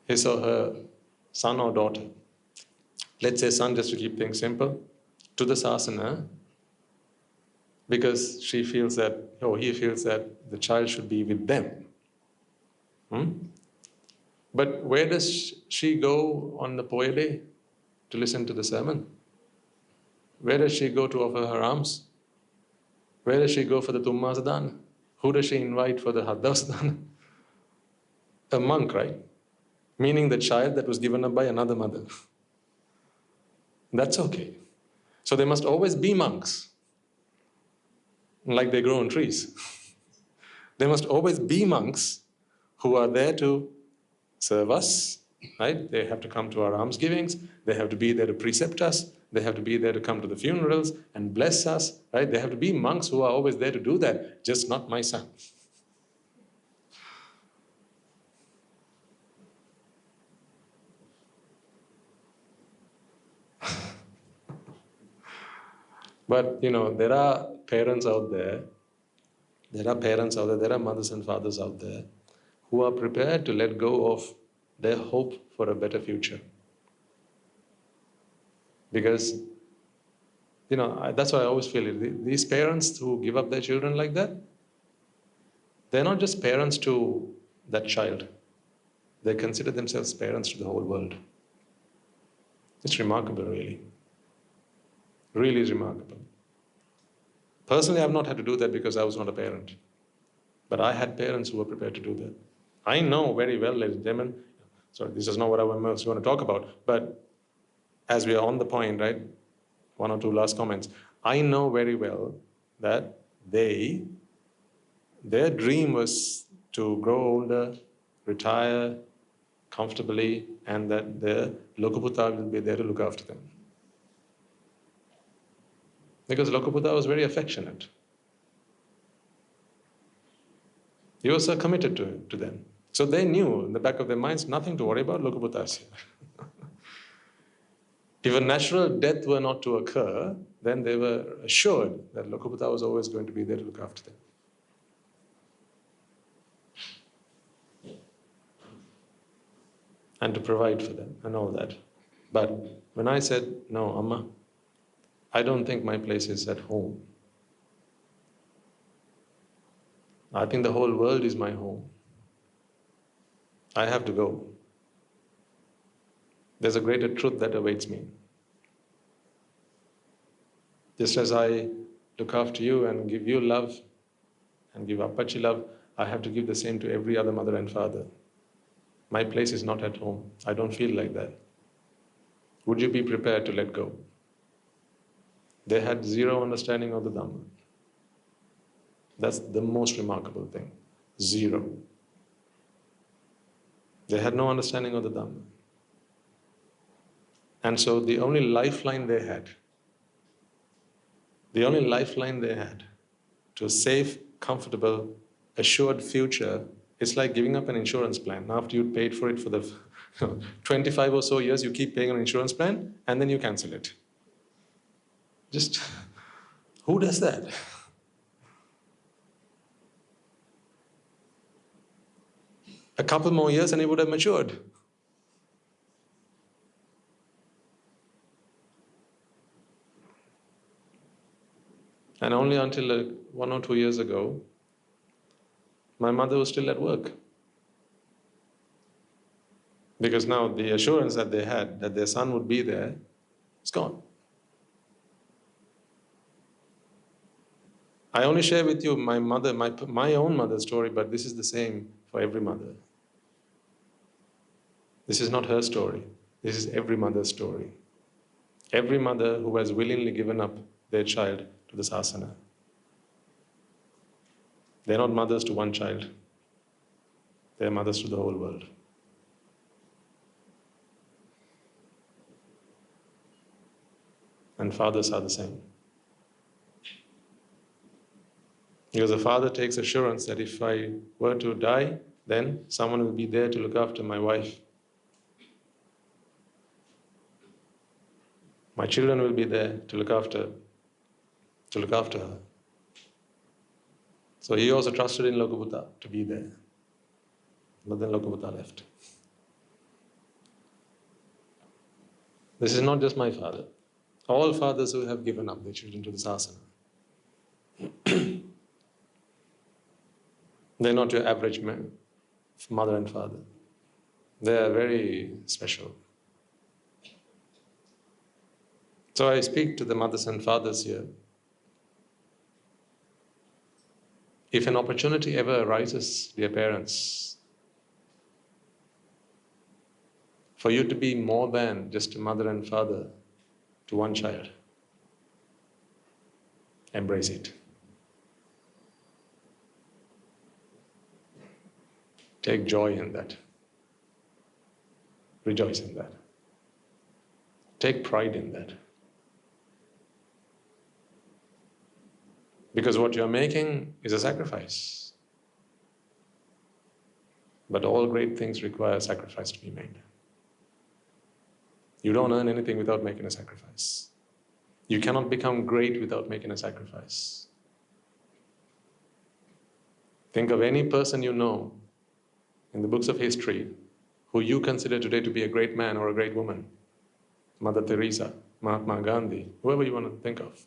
his or her son or daughter, let's say son just to keep things simple, to the sasana, because he feels that the child should be with them. But where does she go on the Poya day to listen to the sermon? Where does she go to offer her alms? Where does she go for the Tummasadana? Who does she invite for the Haddavasadana? A monk, right? Meaning the child that was given up by another mother. That's okay. So there must always be monks, like they grow on trees. There must always be monks who are there to serve us, right? They have to come to our almsgivings. They have to be there to precept us. They have to be there to come to the funerals and bless us, right? They have to be monks who are always there to do that, just not my son. But, there are parents out there, there are mothers and fathers out there who are prepared to let go of their hope for a better future. Because, that's why I always feel it. These parents who give up their children like that, they're not just parents to that child. They consider themselves parents to the whole world. It's remarkable, really. Really is remarkable. Personally, I've not had to do that because I was not a parent. But I had parents who were prepared to do that. I know very well, ladies and gentlemen, sorry, this is not what I was going to talk about, but as we are on the point, right, one or two last comments, I know very well that their dream was to grow older, retire comfortably, and that their Lokaputta will be there to look after them. Because Lokaputta was very affectionate. He was so committed to them. So they knew in the back of their minds, nothing to worry about, Lokaputta is here. If a natural death were not to occur, then they were assured that Lokaputta was always going to be there to look after them. And to provide for them and all that. But when I said, no, Amma, I don't think my place is at home. I think the whole world is my home. I have to go. There's a greater truth that awaits me. Just as I look after you and give you love and give Appachi love, I have to give the same to every other mother and father. My place is not at home. I don't feel like that. Would you be prepared to let go? They had zero understanding of the Dhamma. That's the most remarkable thing. Zero. They had no understanding of the Dhamma. And so the only lifeline they had to a safe, comfortable, assured future, it's like giving up an insurance plan. After you'd paid for it for the 25 or so years, you keep paying an insurance plan and then you cancel it. Just, who does that? A couple more years and it would have matured. And only until 1 or 2 years ago, my mother was still at work. Because now the assurance that they had that their son would be there is gone. I only share with you my own mother's story, but this is the same for every mother. This is not her story. This is every mother's story. Every mother who has willingly given up their child to the sasana. They're not mothers to one child. They're mothers to the whole world. And fathers are the same. Because a father takes assurance that if I were to die, then someone will be there to look after my wife. My children will be there to look after her. So he also trusted in Lokaputta to be there. But then Lokaputta left. This is not just my father. All fathers who have given up their children to the sasana. They're not your average mother and father. They are very special. So I speak to the mothers and fathers here. If an opportunity ever arises, dear parents, for you to be more than just a mother and father to one child, embrace it. Take joy in that. Rejoice in that. Take pride in that. Because what you're making is a sacrifice. But all great things require a sacrifice to be made. You don't earn anything without making a sacrifice. You cannot become great without making a sacrifice. Think of any person you know in the books of history who you consider today to be a great man or a great woman. Mother Teresa, Mahatma Gandhi, whoever you want to think of.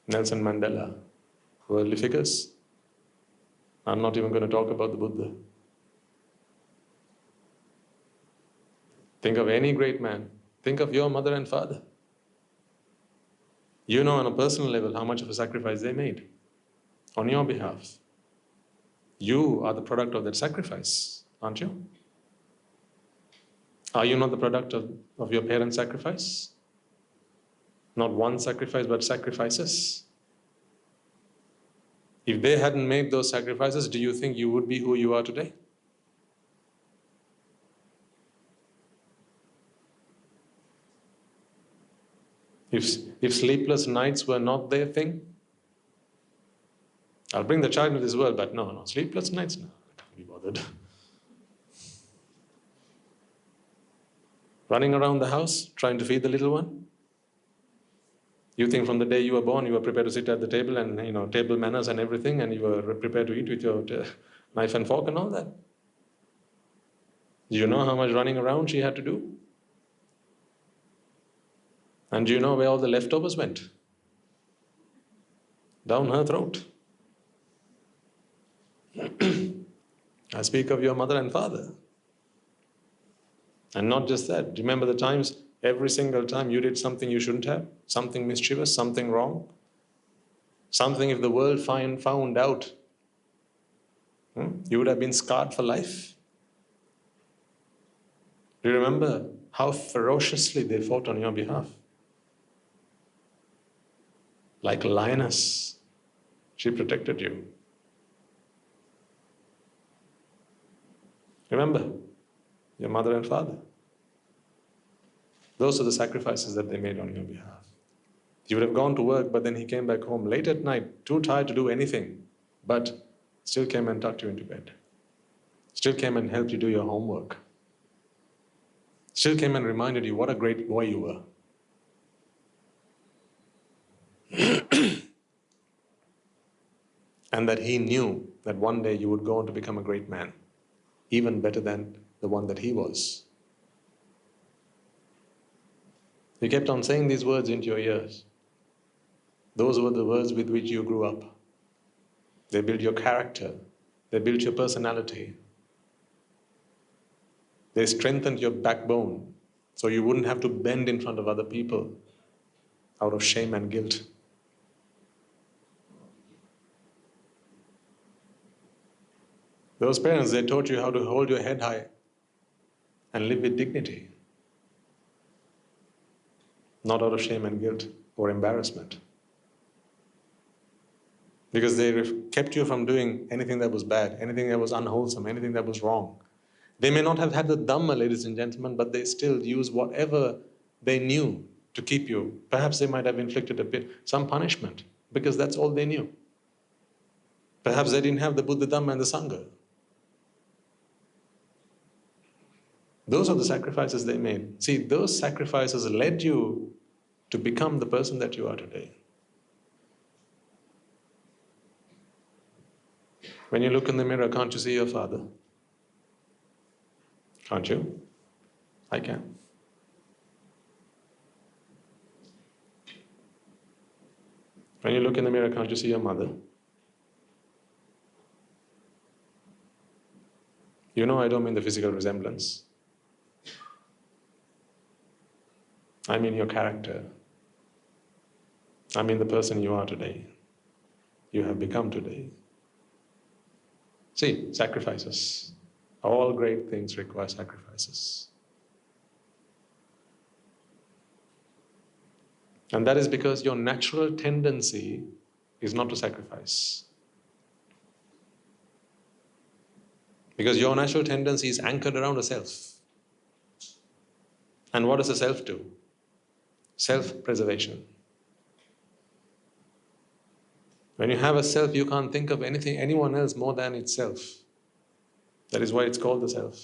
Nelson Mandela, worldly figures. I'm not even going to talk about the Buddha. Think of any great man. Think of your mother and father. You know on a personal level how much of a sacrifice they made on your behalf. You are the product of that sacrifice, aren't you? Are you not the product of your parents' sacrifice? Not one sacrifice, but sacrifices. If they hadn't made those sacrifices, do you think you would be who you are today? If sleepless nights were not their thing, I'll bring the child into this world, but no, sleepless nights, no, I can't be bothered. Running around the house, trying to feed the little one. You think from the day you were born, you were prepared to sit at the table and, table manners and everything, and you were prepared to eat with your knife and fork and all that. Do you know how much running around she had to do? And do you know where all the leftovers went? Down her throat. I speak of your mother and father. And not just that. Remember the times, every single time you did something you shouldn't have, something mischievous, something wrong, something if the world found out, you would have been scarred for life. Do you remember how ferociously they fought on your behalf? Like a lioness, she protected you. Remember, your mother and father. Those are the sacrifices that they made on your behalf. You would have gone to work, but then he came back home late at night, too tired to do anything, but still came and tucked you into bed. Still came and helped you do your homework. Still came and reminded you what a great boy you were. And that he knew that one day you would go on to become a great man, even better than the one that he was. He kept on saying these words into your ears. Those were the words with which you grew up. They built your character. They built your personality. They strengthened your backbone so you wouldn't have to bend in front of other people out of shame and guilt. Those parents, they taught you how to hold your head high and live with dignity, not out of shame and guilt or embarrassment. Because they kept you from doing anything that was bad, anything that was unwholesome, anything that was wrong. They may not have had the Dhamma, ladies and gentlemen, but they still used whatever they knew to keep you. Perhaps they might have inflicted some punishment, because that's all they knew. Perhaps they didn't have the Buddha, Dhamma and the Sangha. Those are the sacrifices they made. See, those sacrifices led you to become the person that you are today. When you look in the mirror, can't you see your father? Can't you? I can. When you look in the mirror, can't you see your mother? You know I don't mean the physical resemblance. I mean your character. I mean the person you are today. You have become today. See, sacrifices. All great things require sacrifices. And that is because your natural tendency is not to sacrifice. Because your natural tendency is anchored around a self. And what does a self do? Self-preservation. When you have a self, you can't think of anyone else more than itself. That is why it's called the self.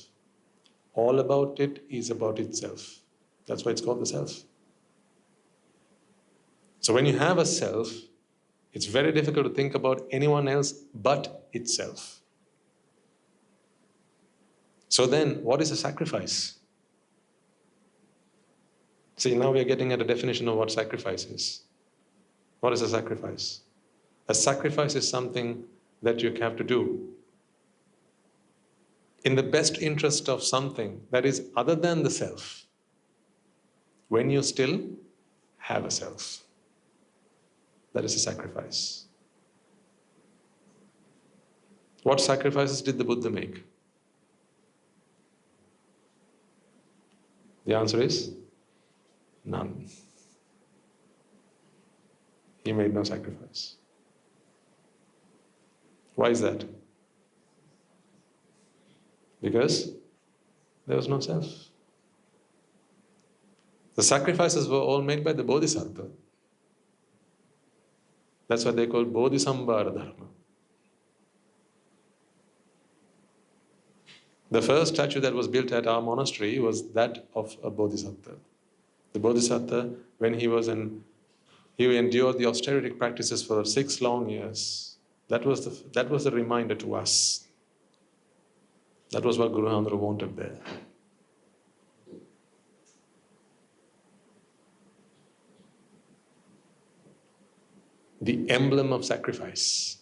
All about it is about itself. That's why it's called the self. So when you have a self, it's very difficult to think about anyone else but itself. So then, what is a sacrifice? See, now we are getting at a definition of what sacrifice is. What is a sacrifice? A sacrifice is something that you have to do in the best interest of something that is other than the self, when you still have a self. That is a sacrifice. What sacrifices did the Buddha make? The answer is none. He made no sacrifice. Why is that? Because there was no self. The sacrifices were all made by the Bodhisattva. That's what they call Bodhisambhara Dharma. The first statue that was built at our monastery was that of a Bodhisattva. The Bodhisattva, when he endured the austerity practices for 6 long years. That was the reminder to us. That was what Guru Andhra wanted there. The emblem of sacrifice,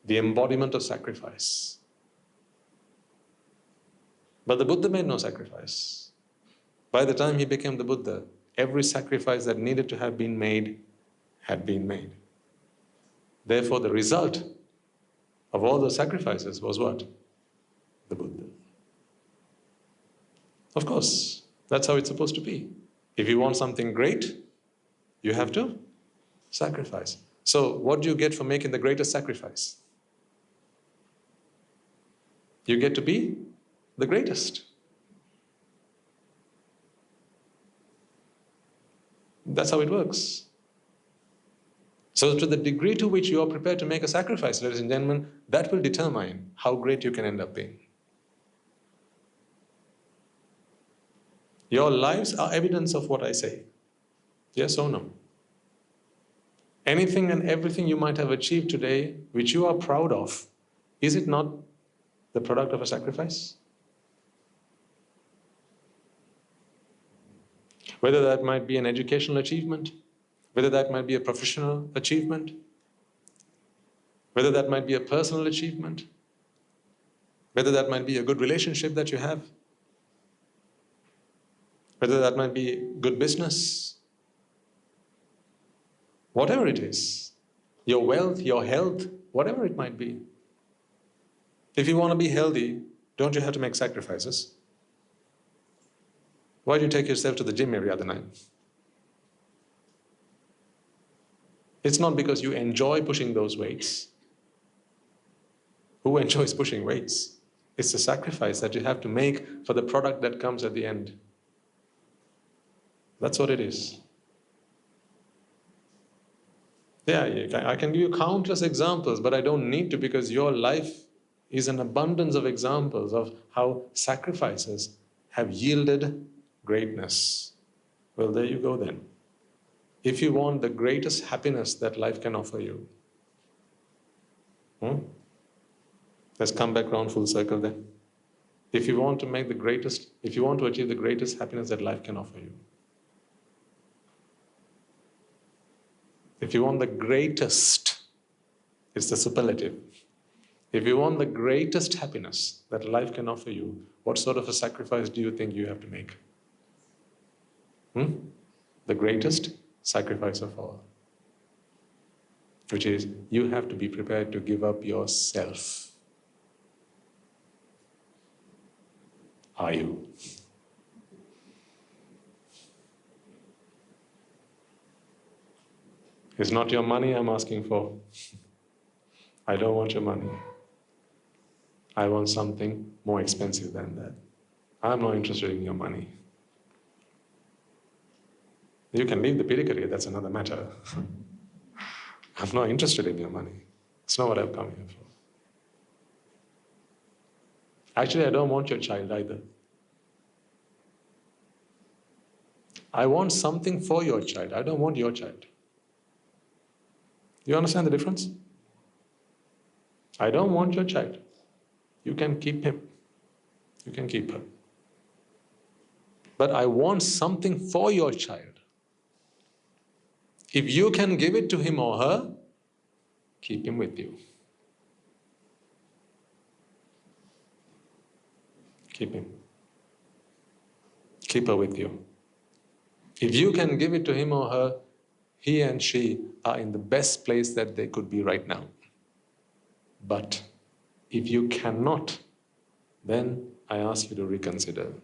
the embodiment of sacrifice. But the Buddha made no sacrifice. By the time he became the Buddha, every sacrifice that needed to have been made had been made. Therefore, the result of all those sacrifices was what? The Buddha. Of course, that's how it's supposed to be. If you want something great, you have to sacrifice. So, what do you get for making the greatest sacrifice? You get to be the greatest. That's how it works. So to the degree to which you are prepared to make a sacrifice, ladies and gentlemen, that will determine how great you can end up being. Your lives are evidence of what I say. Yes or no? Anything and everything you might have achieved today, which you are proud of, is it not the product of a sacrifice? Whether that might be an educational achievement, whether that might be a professional achievement, whether that might be a personal achievement, whether that might be a good relationship that you have, whether that might be good business, whatever it is, your wealth, your health, whatever it might be. If you want to be healthy, don't you have to make sacrifices? Why do you take yourself to the gym every other night? It's not because you enjoy pushing those weights. Who enjoys pushing weights? It's a sacrifice that you have to make for the product that comes at the end. That's what it is. Yeah, I can give you countless examples, but I don't need to, because your life is an abundance of examples of how sacrifices have yielded greatness. Well, there you go then. If you want the greatest happiness that life can offer you, let's come back around full circle then. If you want to achieve the greatest happiness that life can offer you, if you want the greatest, it's the superlative. If you want the greatest happiness that life can offer you, what sort of a sacrifice do you think you have to make? The greatest sacrifice of all, which is you have to be prepared to give up yourself. Are you? It's not your money I'm asking for. I don't want your money. I want something more expensive than that. I'm not interested in your money. You can leave the Pirikariya, that's another matter. I'm not interested in your money. It's not what I've come here for. Actually, I don't want your child either. I want something for your child. I don't want your child. You understand the difference? I don't want your child. You can keep him. You can keep her. But I want something for your child. If you can give it to him or her, keep him with you. Keep him. Keep her with you. If you can give it to him or her, he and she are in the best place that they could be right now. But if you cannot, then I ask you to reconsider.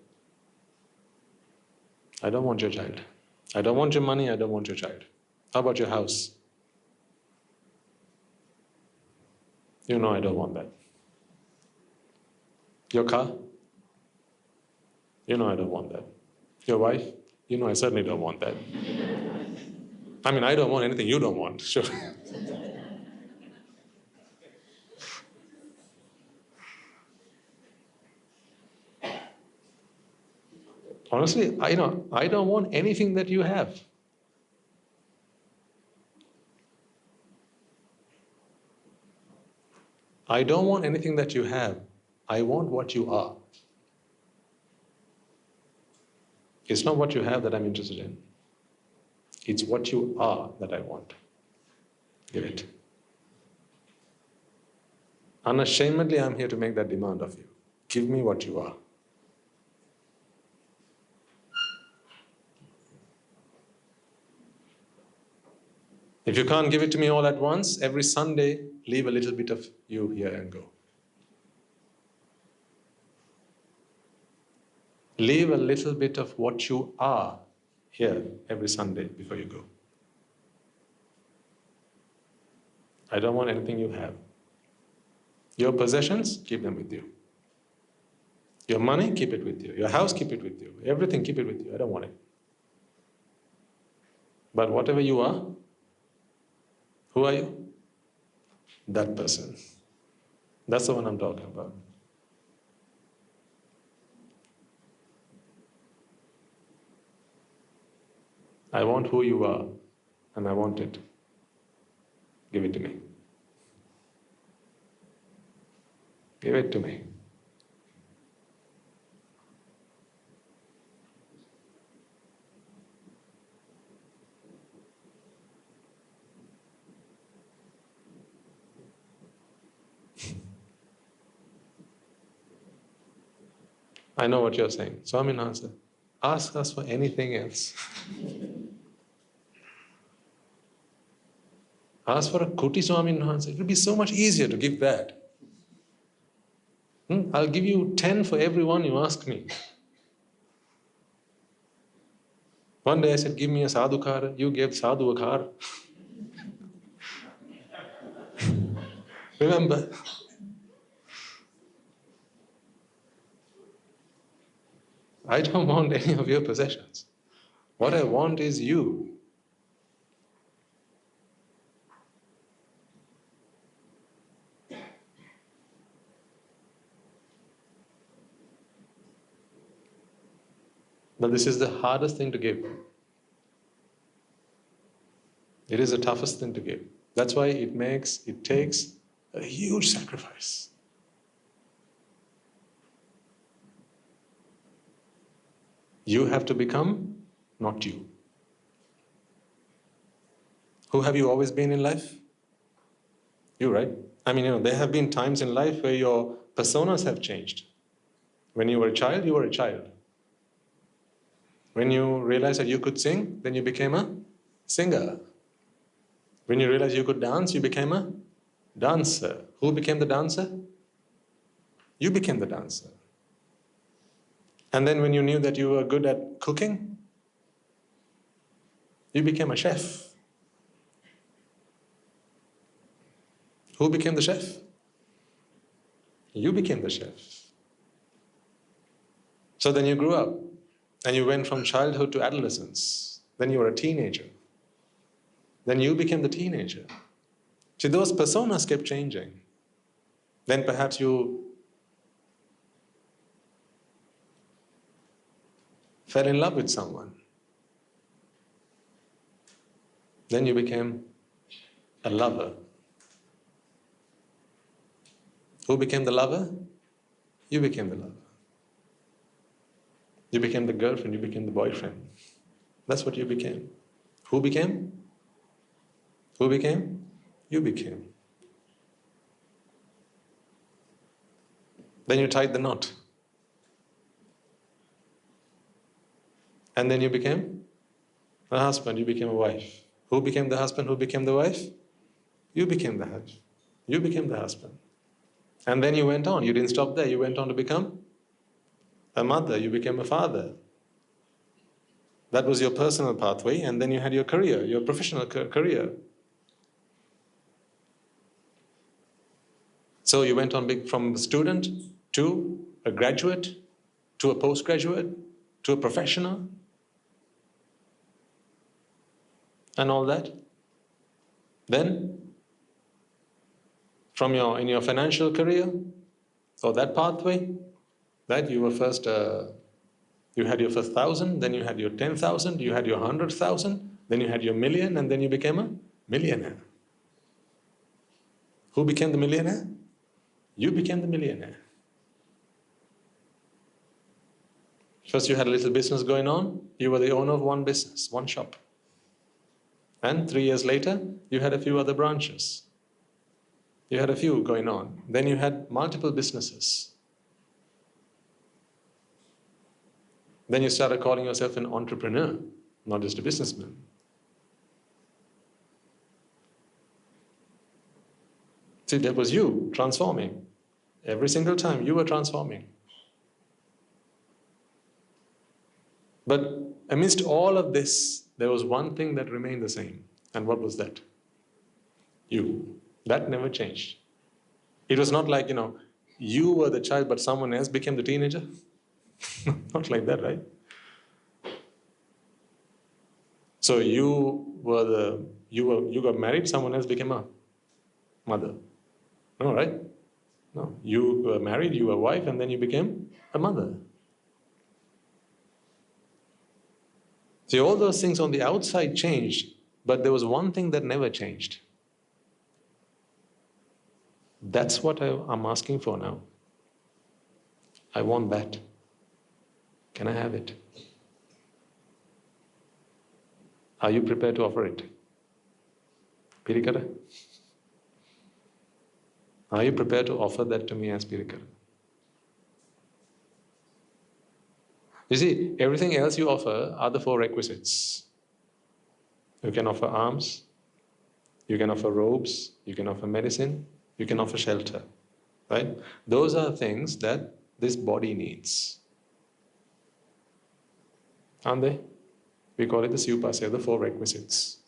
I don't want your child. I don't want your money, I don't want your child. How about your house? You know I don't want that. Your car? You know I don't want that. Your wife? You know I certainly don't want that. I mean, I don't want anything you don't want, sure. Honestly, I don't want anything that you have. I don't want anything that you have. I want what you are. It's not what you have that I'm interested in. It's what you are that I want. Give it. Unashamedly, I'm here to make that demand of you. Give me what you are. If you can't give it to me all at once, every Sunday, leave a little bit of you here and go. Leave a little bit of what you are here every Sunday before you go. I don't want anything you have. Your possessions, keep them with you. Your money, keep it with you. Your house, keep it with you. Everything, keep it with you. I don't want it. But whatever you are, who are you? That person. That's the one I'm talking about. I want who you are, and I want it. Give it to me. Give it to me. I know what you're saying. Swaminatha, ask us for anything else. Ask for a kuti, Swaminatha. It will be so much easier to give that. I'll give you 10 for every one you ask me. One day I said, give me a sadhukara. You gave sadhu a car. Remember? I don't want any of your possessions. What I want is you. But this is the hardest thing to give. It is the toughest thing to give. That's why it takes a huge sacrifice. You have to become not you. Who have you always been in life? You, right? I mean, there have been times in life where your personas have changed. When you were a child, you were a child. When you realized that you could sing, then you became a singer. When you realized you could dance, you became a dancer. Who became the dancer? You became the dancer. And then when you knew that you were good at cooking, you became a chef. Who became the chef? You became the chef. So then you grew up, and you went from childhood to adolescence. Then you were a teenager. Then you became the teenager. See, those personas kept changing. Then perhaps you fell in love with someone. Then you became a lover. Who became the lover? You became the lover. You became the girlfriend, you became the boyfriend. That's what you became. Who became? Who became? You became. Then you tied the knot. And then you became a husband, you became a wife. Who became the husband, who became the wife? You became the husband. You became the husband. And then you went on. You didn't stop there. You went on to become a mother. You became a father. That was your personal pathway. And then you had your career, your professional career. So you went on from student to a graduate, to a postgraduate, to a professional, and all that. Then, in your financial career, or that pathway, that you were first, you had your first 1,000, then you had your 10,000, you had your 100,000, then you had your million, and then you became a millionaire. Who became the millionaire? You became the millionaire. First you had a little business going on, you were the owner of one business, one shop. And 3 years later, you had a few other branches. You had a few going on. Then you had multiple businesses. Then you started calling yourself an entrepreneur, not just a businessman. See, that was you transforming. Every single time you were transforming. But amidst all of this, there was one thing that remained the same. And what was that? You. That never changed. It was not like, you were the child but someone else became the teenager. Not like that, right? So you got married, someone else became a mother. No, right? No. You were married, you were a wife, and then you became a mother. See, all those things on the outside changed, but there was one thing that never changed. That's what I'm asking for now. I want that. Can I have it? Are you prepared to offer it? Pirikara? Are you prepared to offer that to me as Pirikara? You see, everything else you offer are the 4 requisites. You can offer alms, you can offer robes, you can offer medicine, you can offer shelter, right? Those are things that this body needs. Aren't they? We call it the Siupasaya, the 4 requisites.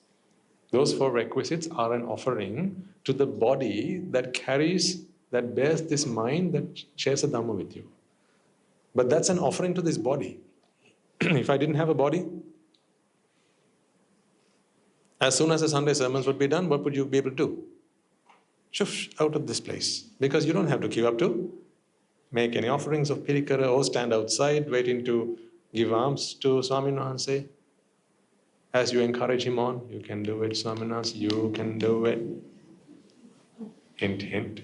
Those 4 requisites are an offering to the body that bears this mind that shares a Dhamma with you. But that's an offering to this body. If I didn't have a body, as soon as the Sunday sermons would be done, what would you be able to do? Shush, out of this place. Because you don't have to queue up to make any offerings of Pirikara or stand outside waiting to give alms to Swamin Wahanse. As you encourage him on, you can do it, Swamin Wahanse, you can do it. Hint, hint.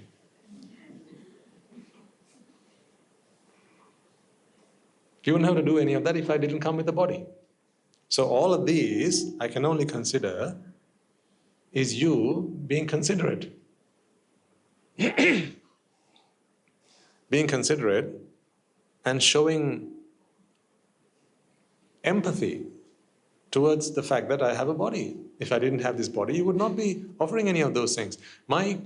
You wouldn't have to do any of that if I didn't come with the body. So all of these, I can only consider is you being considerate. Being considerate and showing empathy towards the fact that I have a body. If I didn't have this body, you would not be offering any of those things. My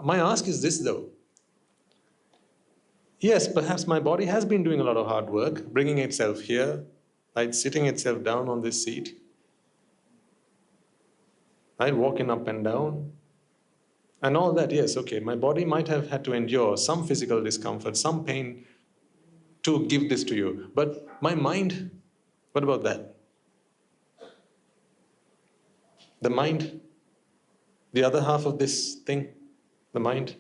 ask is this though. Yes, perhaps my body has been doing a lot of hard work, bringing itself here, right, sitting itself down on this seat, right, walking up and down, and all that. Yes, okay, my body might have had to endure some physical discomfort, some pain to give this to you. But my mind, what about that? The mind, the other half of this thing, the mind.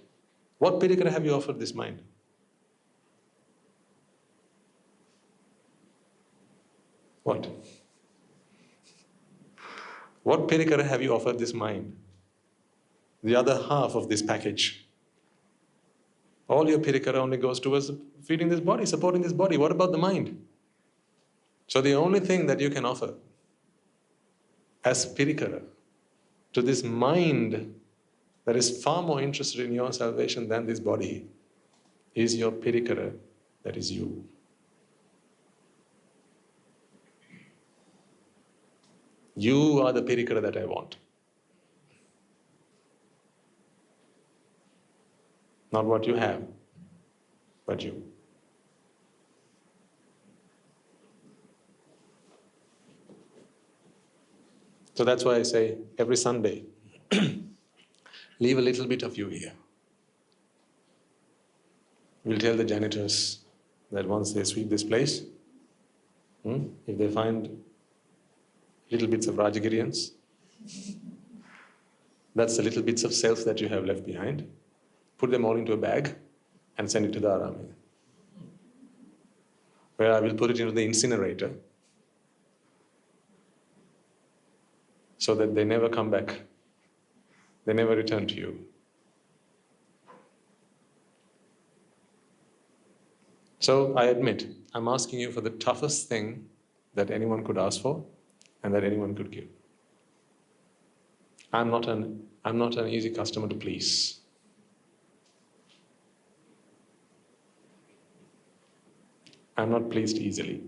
What Pirikara have you offered this mind? What? What Pirikara have you offered this mind? The other half of this package. All your Pirikara only goes towards feeding this body, supporting this body. What about the mind? So the only thing that you can offer as Pirikara to this mind that is far more interested in your salvation than this body is your Pirikara, that is you. You are the pirikara that I want. Not what you have, but you. So that's why I say every Sunday, leave a little bit of you here. We'll tell the janitors that once they sweep this place, if they find little bits of Rajagiriyans, that's the little bits of self that you have left behind. Put them all into a bag and send it to the Arami, where I will put it into the incinerator so that they never come back. They never return to you. So I admit, I'm asking you for the toughest thing that anyone could ask for and that anyone could give. I'm not an easy customer to please. I'm not pleased easily.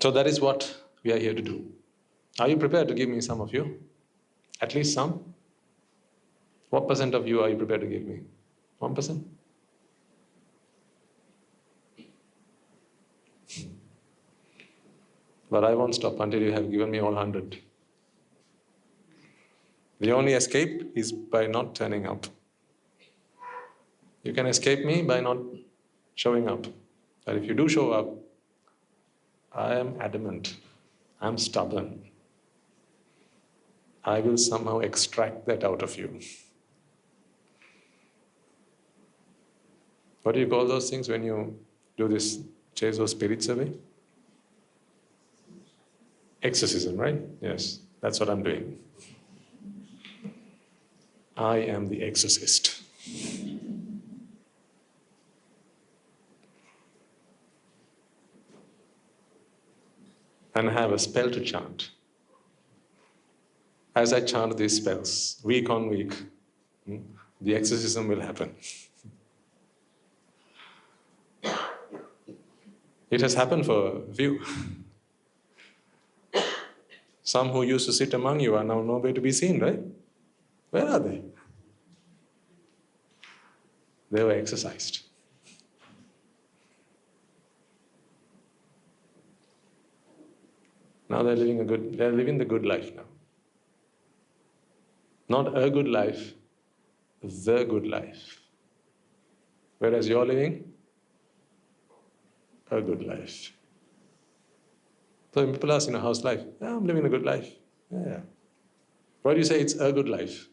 So that is what we are here to do. Are you prepared to give me some of you? At least some? What percent of you are you prepared to give me? 1%? But I won't stop until you have given me all 100. The only escape is by not turning up. You can escape me by not showing up. But if you do show up, I am adamant, I'm stubborn. I will somehow extract that out of you. What do you call those things when you do this chase those spirits away? Exorcism, right? Yes, that's what I'm doing. I am the exorcist. And I have a spell to chant. As I chant these spells, week on week, the exorcism will happen. It has happened for a few. Some who used to sit among you are now nowhere to be seen, right? Where are they? They were exorcised. Now they're living the good life now. Not a good life, the good life. Whereas you're living a good life. So when people ask, how's life? Yeah, I'm living a good life. Yeah. Why do you say it's a good life?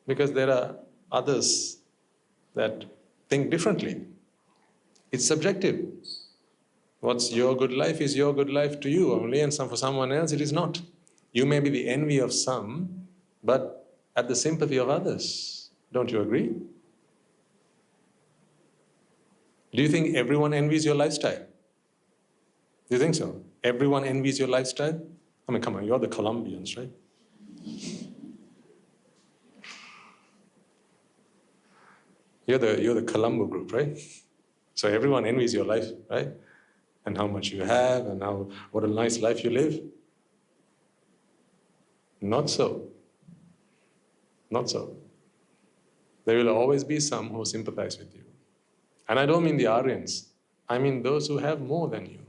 Because there are others that think differently. It's subjective. What's your good life is your good life to you only, and for someone else it is not. You may be the envy of some, but at the sympathy of others. Don't you agree? Do you think everyone envies your lifestyle? Do you think so? Everyone envies your lifestyle? I mean, come on, you're the Colombians, right? You're the Colombo group, right? So everyone envies your life, right? And how much you have, and what a nice life you live. Not so. Not so. There will always be some who sympathize with you. And I don't mean the Aryans. I mean those who have more than you.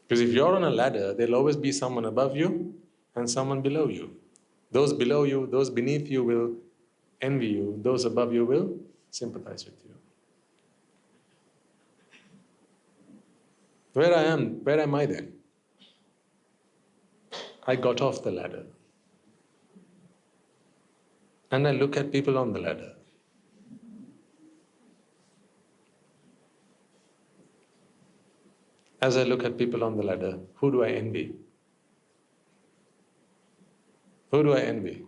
Because if you're on a ladder, there'll always be someone above you and someone below you. Those below you, those beneath you will envy you. Those above you will sympathize with you. Where am I then? I got off the ladder. And I look at people on the ladder. As I look at people on the ladder, who do I envy? Who do I envy?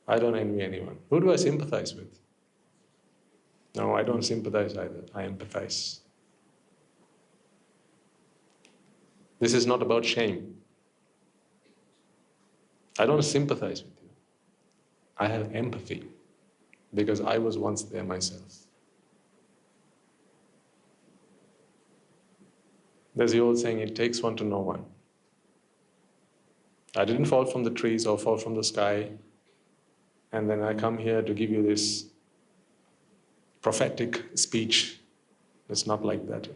I don't envy anyone. Who do I sympathize with? No, I don't sympathize either. I empathize. This is not about shame. I don't sympathize with you. I have empathy because I was once there myself. There's the old saying, it takes one to know one. I didn't fall from the trees or fall from the sky, and then I come here to give you this prophetic speech. It's not like that.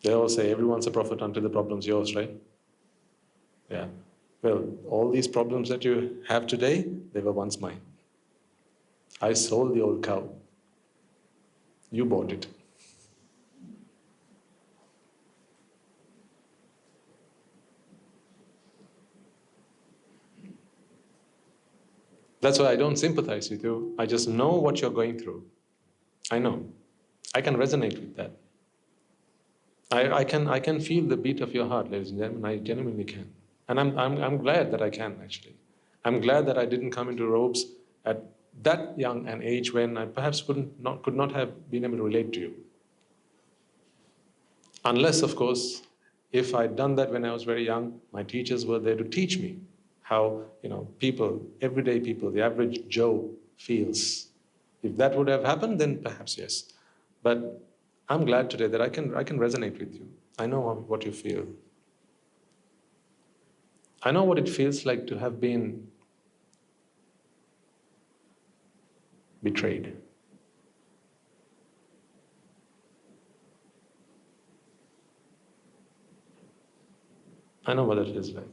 They all say, everyone's a prophet until the problem's yours, right? Yeah. Well, all these problems that you have today, they were once mine. I sold the old cow. You bought it. That's why I don't sympathize with you. I just know what you're going through. I know. I can resonate with that. I can feel the beat of your heart, ladies and gentlemen. I genuinely can. And I'm glad that I can, actually. I'm glad that I didn't come into robes at that young an age when I perhaps could not have been able to relate to you. Unless, of course, if I'd done that when I was very young, my teachers were there to teach me how, people, everyday people, the average Joe feels. If that would have happened, then perhaps yes. But I'm glad today that I can resonate with you. I know what you feel. I know what it feels like to have been betrayed. I know what that feels like.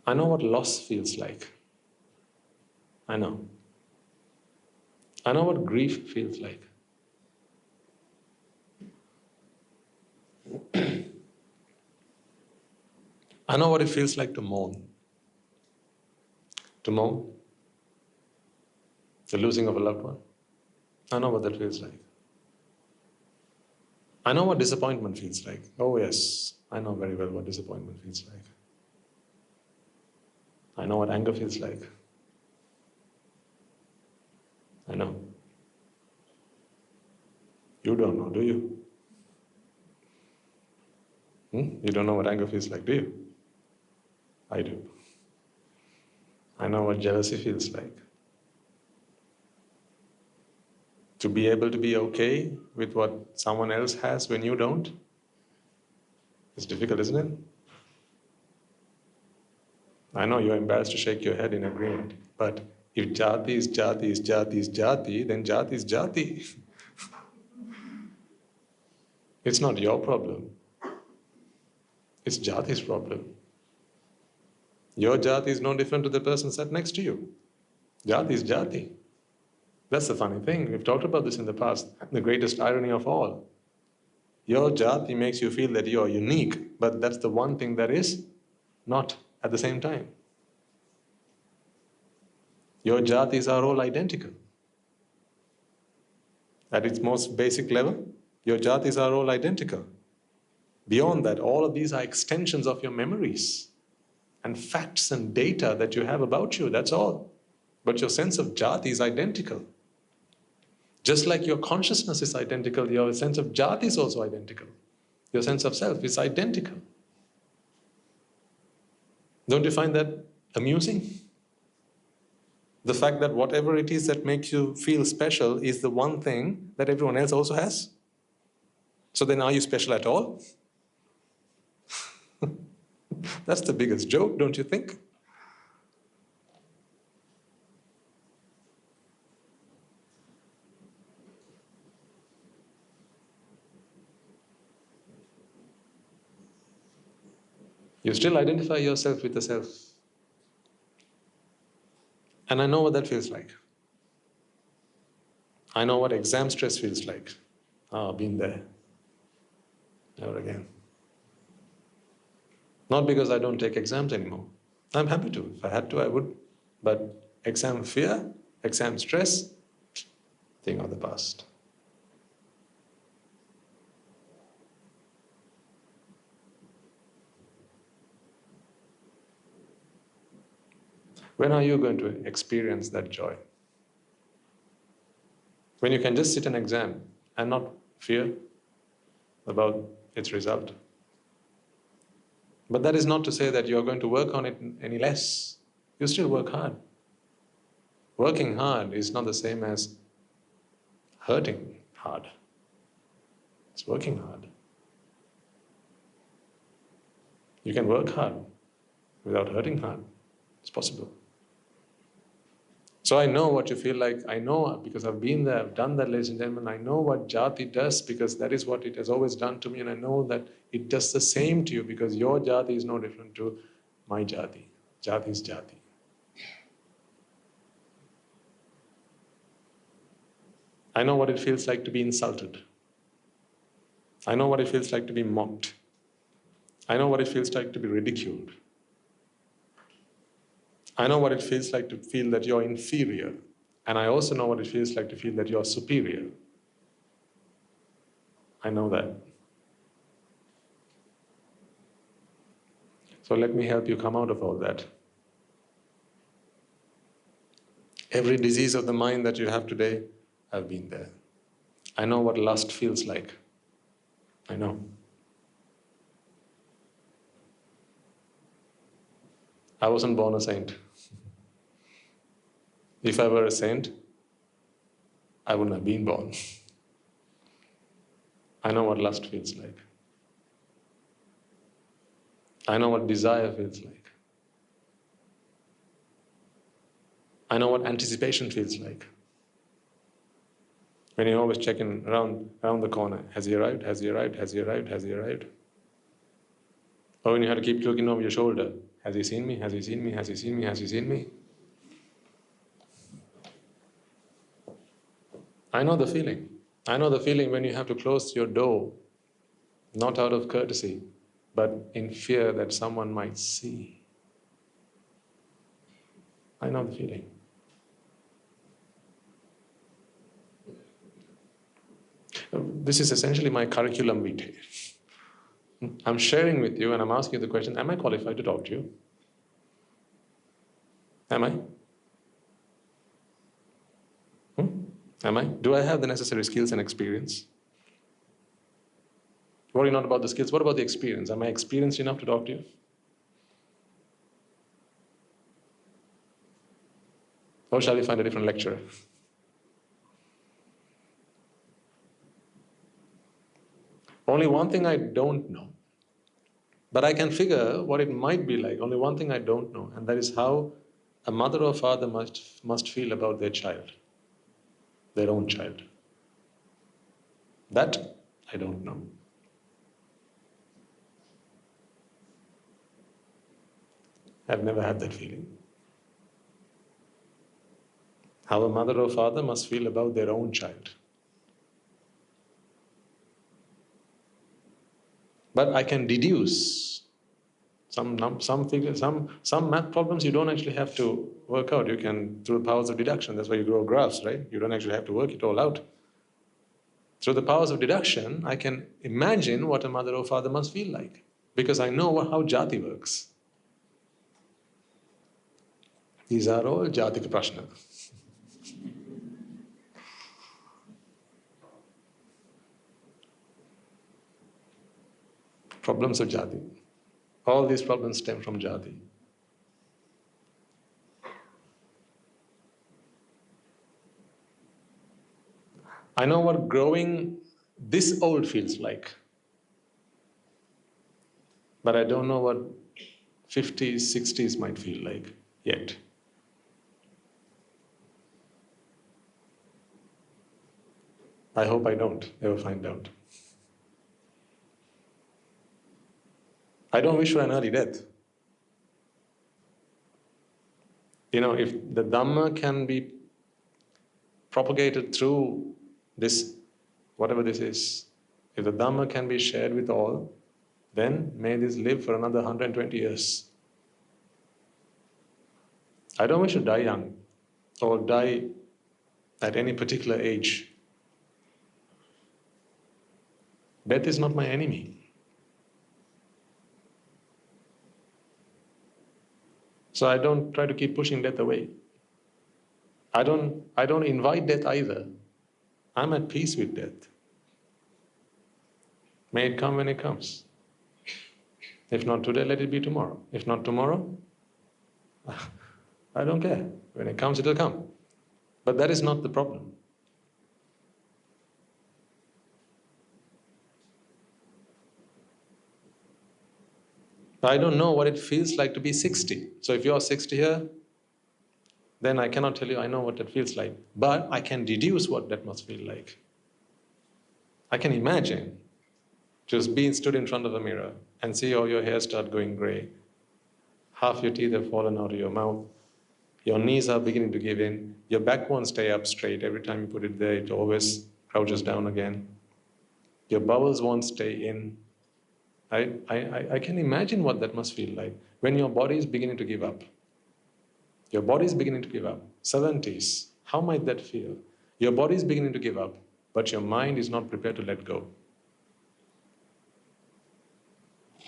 I know what loss feels like. I know. I know what grief feels like. I know what it feels like to mourn. To mourn the losing of a loved one. I know what that feels like. I know what disappointment feels like. Oh yes, I know very well what disappointment feels like. I know what anger feels like. I know. You don't know, do you? You don't know what anger feels like, do you? I do. I know what jealousy feels like. To be able to be okay with what someone else has when you don't, it's difficult, isn't it? I know you're embarrassed to shake your head in agreement, but if Játi is Játi is Játi is Játi, then Játi is Játi. It's not your problem. It's Játi's problem. Your Játi is no different to the person sat next to you. Játi is Játi. That's the funny thing. We've talked about this in the past. The greatest irony of all. Your Játi makes you feel that you are unique, but that's the one thing that is not at the same time. Your Játis are all identical. At its most basic level, your Játis are all identical. Beyond that, all of these are extensions of your memories and facts and data that you have about you, that's all. But your sense of Játi is identical. Just like your consciousness is identical, your sense of Játi is also identical. Your sense of self is identical. Don't you find that amusing? The fact that whatever it is that makes you feel special is the one thing that everyone else also has? So then are you special at all? That's the biggest joke, don't you think? You still identify yourself with the self. And I know what that feels like. I know what exam stress feels like. Been there. Never again. Not because I don't take exams anymore. I'm happy to. If I had to, I would. But exam fear, exam stress, thing of the past. When are you going to experience that joy? When you can just sit an exam and not fear about its result. But that is not to say that you're going to work on it any less. You still work hard. Working hard is not the same as hurting hard. It's working hard. You can work hard without hurting hard. It's possible. So I know what you feel like. I know because I've been there, I've done that, ladies and gentlemen. I know what Játi does because that is what it has always done to me, and I know that it does the same to you because your Játi is no different to my Játi. Játi is Játi. I know what it feels like to be insulted. I know what it feels like to be mocked. I know what it feels like to be ridiculed. I know what it feels like to feel that you're inferior. And I also know what it feels like to feel that you're superior. I know that. So let me help you come out of all that. Every disease of the mind that you have today, I've been there. I know what lust feels like. I know. I wasn't born a saint. If I were a saint, I wouldn't have been born. I know what lust feels like. I know what desire feels like. I know what anticipation feels like. When you're always checking around the corner, has he arrived, has he arrived, has he arrived, has he arrived? Or when you have to keep looking over your shoulder, has he seen me, has he seen me, has he seen me, has he seen me? I know the feeling. I know the feeling when you have to close your door, not out of courtesy, but in fear that someone might see. I know the feeling. This is essentially my curriculum vitae. I'm sharing with you and I'm asking you the question, am I qualified to talk to you? Am I? Am I? Do I have the necessary skills and experience? Worry not about the skills, what about the experience? Am I experienced enough to talk to you? Or shall we find a different lecturer? Only one thing I don't know, but I can figure what it might be like. Only one thing I don't know, and that is how a mother or father must feel about their child, their own child. That I don't know. I've never had that feeling. How a mother or father must feel about their own child. But I can deduce some figures, some math problems you don't actually have to work out. You can, through the powers of deduction, that's why you grow graphs, right? You don't actually have to work it all out. Through the powers of deduction, I can imagine what a mother or father must feel like, because I know how Játi works. These are all Játika Prashna. Problems of Játi. All these problems stem from Játi. I know what growing this old feels like, but I don't know what 50s, 60s might feel like yet. I hope I don't ever find out. I don't wish for an early death. You know, if the Dhamma can be propagated through this, whatever this is, if the Dhamma can be shared with all, then may this live for another 120 years. I don't wish to die young or die at any particular age. Death is not my enemy. So I don't try to keep pushing death away. I don't invite death either. I'm at peace with death. May it come when it comes. If not today, let it be tomorrow. If not tomorrow, I don't care. When it comes, it'll come. But that is not the problem. I don't know what it feels like to be 60. So if you're 60 here, then I cannot tell you I know what that feels like. But I can deduce what that must feel like. I can imagine just being stood in front of a mirror and see all your hair start going grey. Half your teeth have fallen out of your mouth. Your knees are beginning to give in. Your back won't stay up straight. Every time you put it there, it always crouches down again. Your bowels won't stay in. I can imagine what that must feel like when your body is beginning to give up. Your body is beginning to give up. 70s, how might that feel? Your body is beginning to give up, but your mind is not prepared to let go.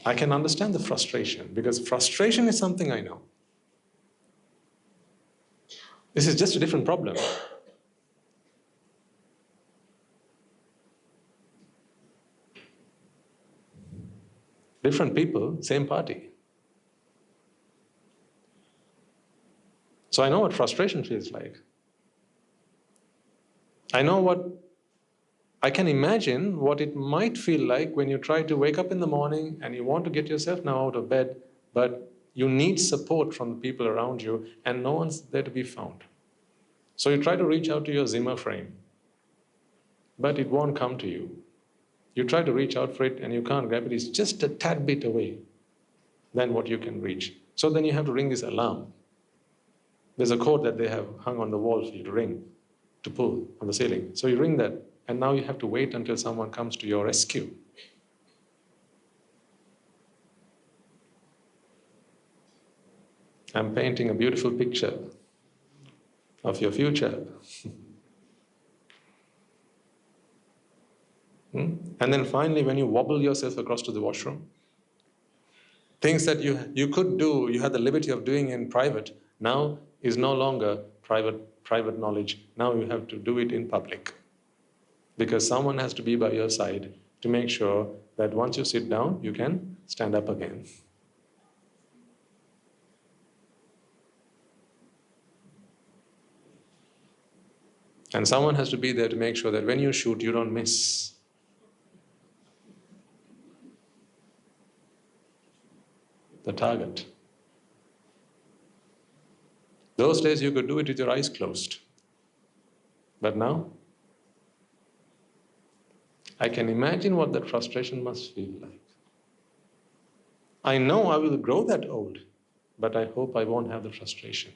I can understand the frustration, because frustration is something I know. This is just a different problem. Different people, same party. So I know what frustration feels like. I can imagine what it might feel like when you try to wake up in the morning and you want to get yourself now out of bed, but you need support from the people around you and no one's there to be found. So you try to reach out to your Zimmer frame, but it won't come to you. You try to reach out for it and you can't grab it. It's just a tad bit away than what you can reach. So then you have to ring this alarm. There's a cord that they have hung on the wall for you to ring, to pull on the ceiling. So you ring that, and now you have to wait until someone comes to your rescue. I'm painting a beautiful picture of your future. And then finally, when you wobble yourself across to the washroom, things that you could do, you had the liberty of doing in private, now is no longer private knowledge. Now you have to do it in public. Because someone has to be by your side to make sure that once you sit down, you can stand up again. And someone has to be there to make sure that when you shoot, you don't miss. The target. Those days you could do it with your eyes closed. But now, I can imagine what that frustration must feel like. I know I will grow that old, but I hope I won't have the frustration.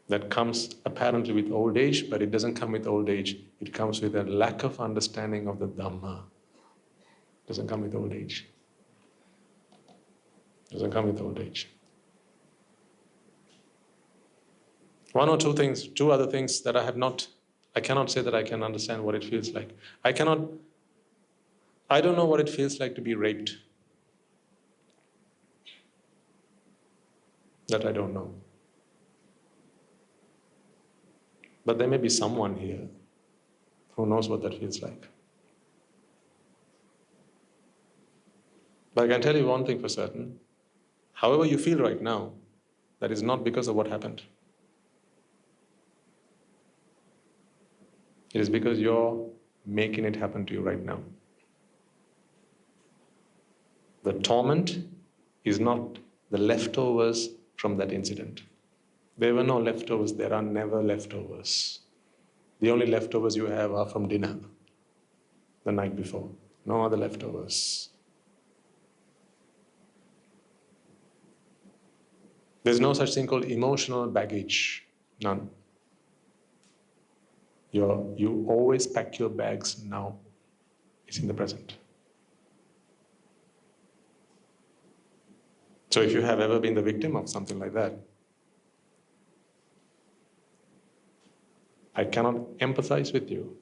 That comes apparently with old age, but it doesn't come with old age. It comes with a lack of understanding of the Dhamma. It doesn't come with old age. It doesn't come with old age. One or two other things that I cannot say that I can understand what it feels like. I don't know what it feels like to be raped. That I don't know. But there may be someone here who knows what that feels like. But I can tell you one thing for certain. However you feel right now, that is not because of what happened. It is because you're making it happen to you right now. The torment is not the leftovers from that incident. There were no leftovers, there are never leftovers. The only leftovers you have are from dinner the night before. No other leftovers. There's no such thing called emotional baggage. None. You always pack your bags now. It's in the present. So if you have ever been the victim of something like that, I cannot empathize with you.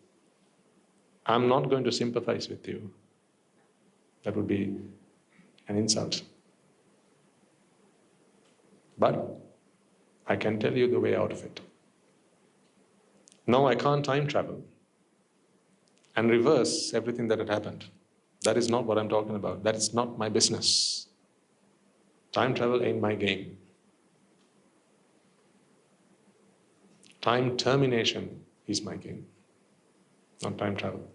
I'm not going to sympathize with you. That would be an insult. But I can tell you the way out of it. No, I can't time travel and reverse everything that had happened. That is not what I'm talking about. That is not my business. Time travel ain't my game. Time termination is my game, not time travel.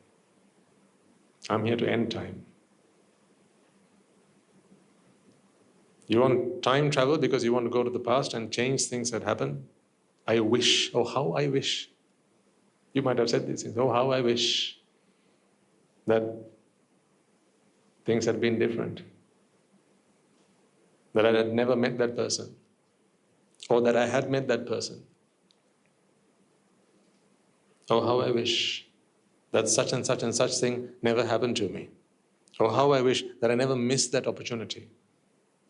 I'm here to end time. You want time travel because you want to go to the past and change things that happen? I wish, oh how I wish. You might have said these things, oh how I wish that things had been different. That I had never met that person. Or that I had met that person. Oh how I wish that such and such thing never happened to me. Oh how I wish that I never missed that opportunity.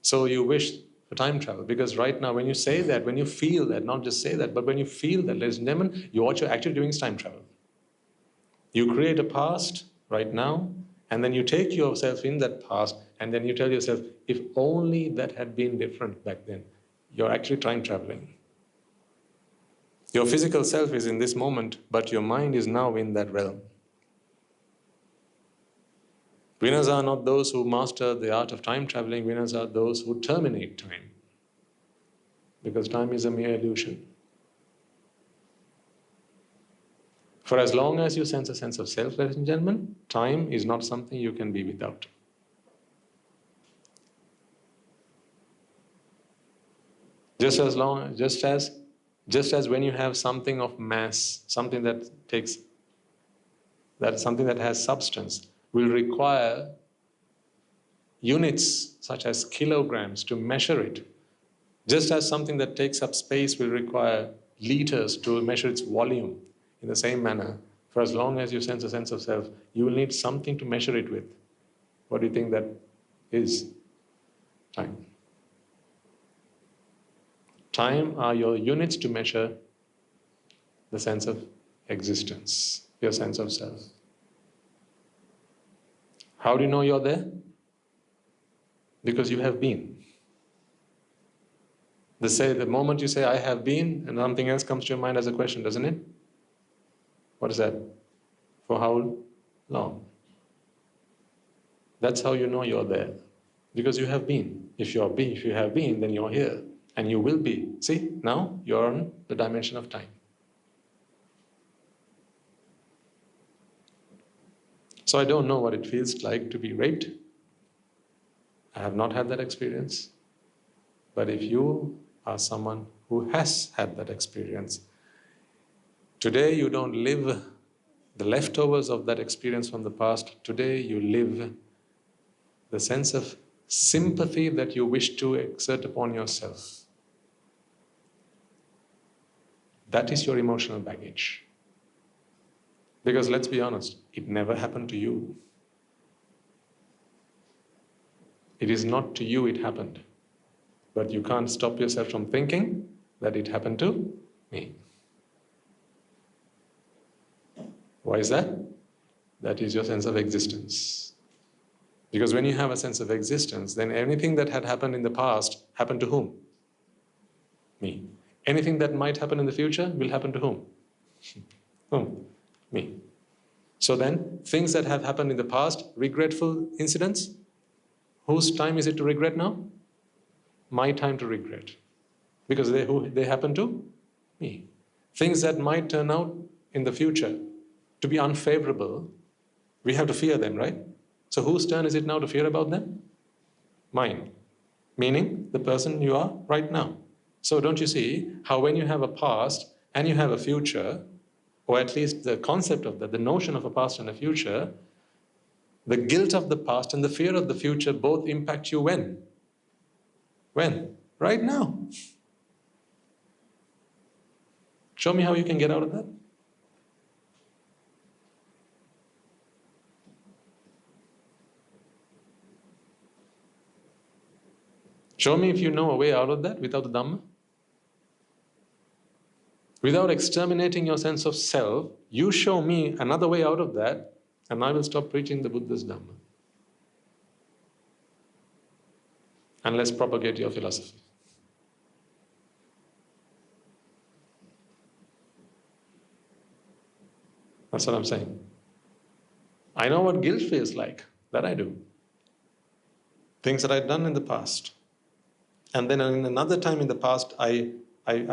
So you wish for time travel, because right now when you say that, when you feel that, not just say that, but when you feel that, ladies and gentlemen, what you're actually doing is time travel. You create a past right now, and then you take yourself in that past, and then you tell yourself, if only that had been different back then. You're actually time traveling. Your physical self is in this moment, but your mind is now in that realm. Winners are not those who master the art of time traveling, winners are those who terminate time. Because time is a mere illusion. For as long as you sense a sense of self, ladies and gentlemen, time is not something you can be without. Just as when you have something of mass, something that has substance, will require units such as kilograms to measure it. Just as something that takes up space will require liters to measure its volume. In the same manner, for as long as you sense a sense of self, you will need something to measure it with. What do you think that is? Time. Time are your units to measure the sense of existence, your sense of self. How do you know you're there? Because you have been. The moment you say, I have been, and something else comes to your mind as a question, doesn't it? What is that? For how long? That's how you know you're there. Because you have been. If you have been, then you're here. And you will be. See, now you're on the dimension of time. So I don't know what it feels like to be raped. I have not had that experience. But if you are someone who has had that experience, today you don't live the leftovers of that experience from the past. Today you live the sense of sympathy that you wish to exert upon yourself. That is your emotional baggage. Because let's be honest, it never happened to you. It is not to you it happened. But you can't stop yourself from thinking that it happened to me. Why is that? That is your sense of existence. Because when you have a sense of existence, then anything that had happened in the past happened to whom? Me. Anything that might happen in the future will happen to whom? Whom? Me. So then, things that have happened in the past, regretful incidents, whose time is it to regret now? My time to regret. Because they happen to me. Things that might turn out in the future to be unfavorable, we have to fear them, right? So whose turn is it now to fear about them? Mine. Meaning the person you are right now. So don't you see how when you have a past and you have a future, or at least the concept of that, the notion of a past and a future, the guilt of the past and the fear of the future both impact you when? When? Right now. Show me how you can get out of that. Show me if you know a way out of that without the Dhamma. Without exterminating your sense of self, you show me another way out of that, and I will stop preaching the Buddha's Dhamma. And let's propagate your philosophy. That's what I'm saying. I know what guilt feels like. That I do. Things that I've done in the past. And then in another time in the past, I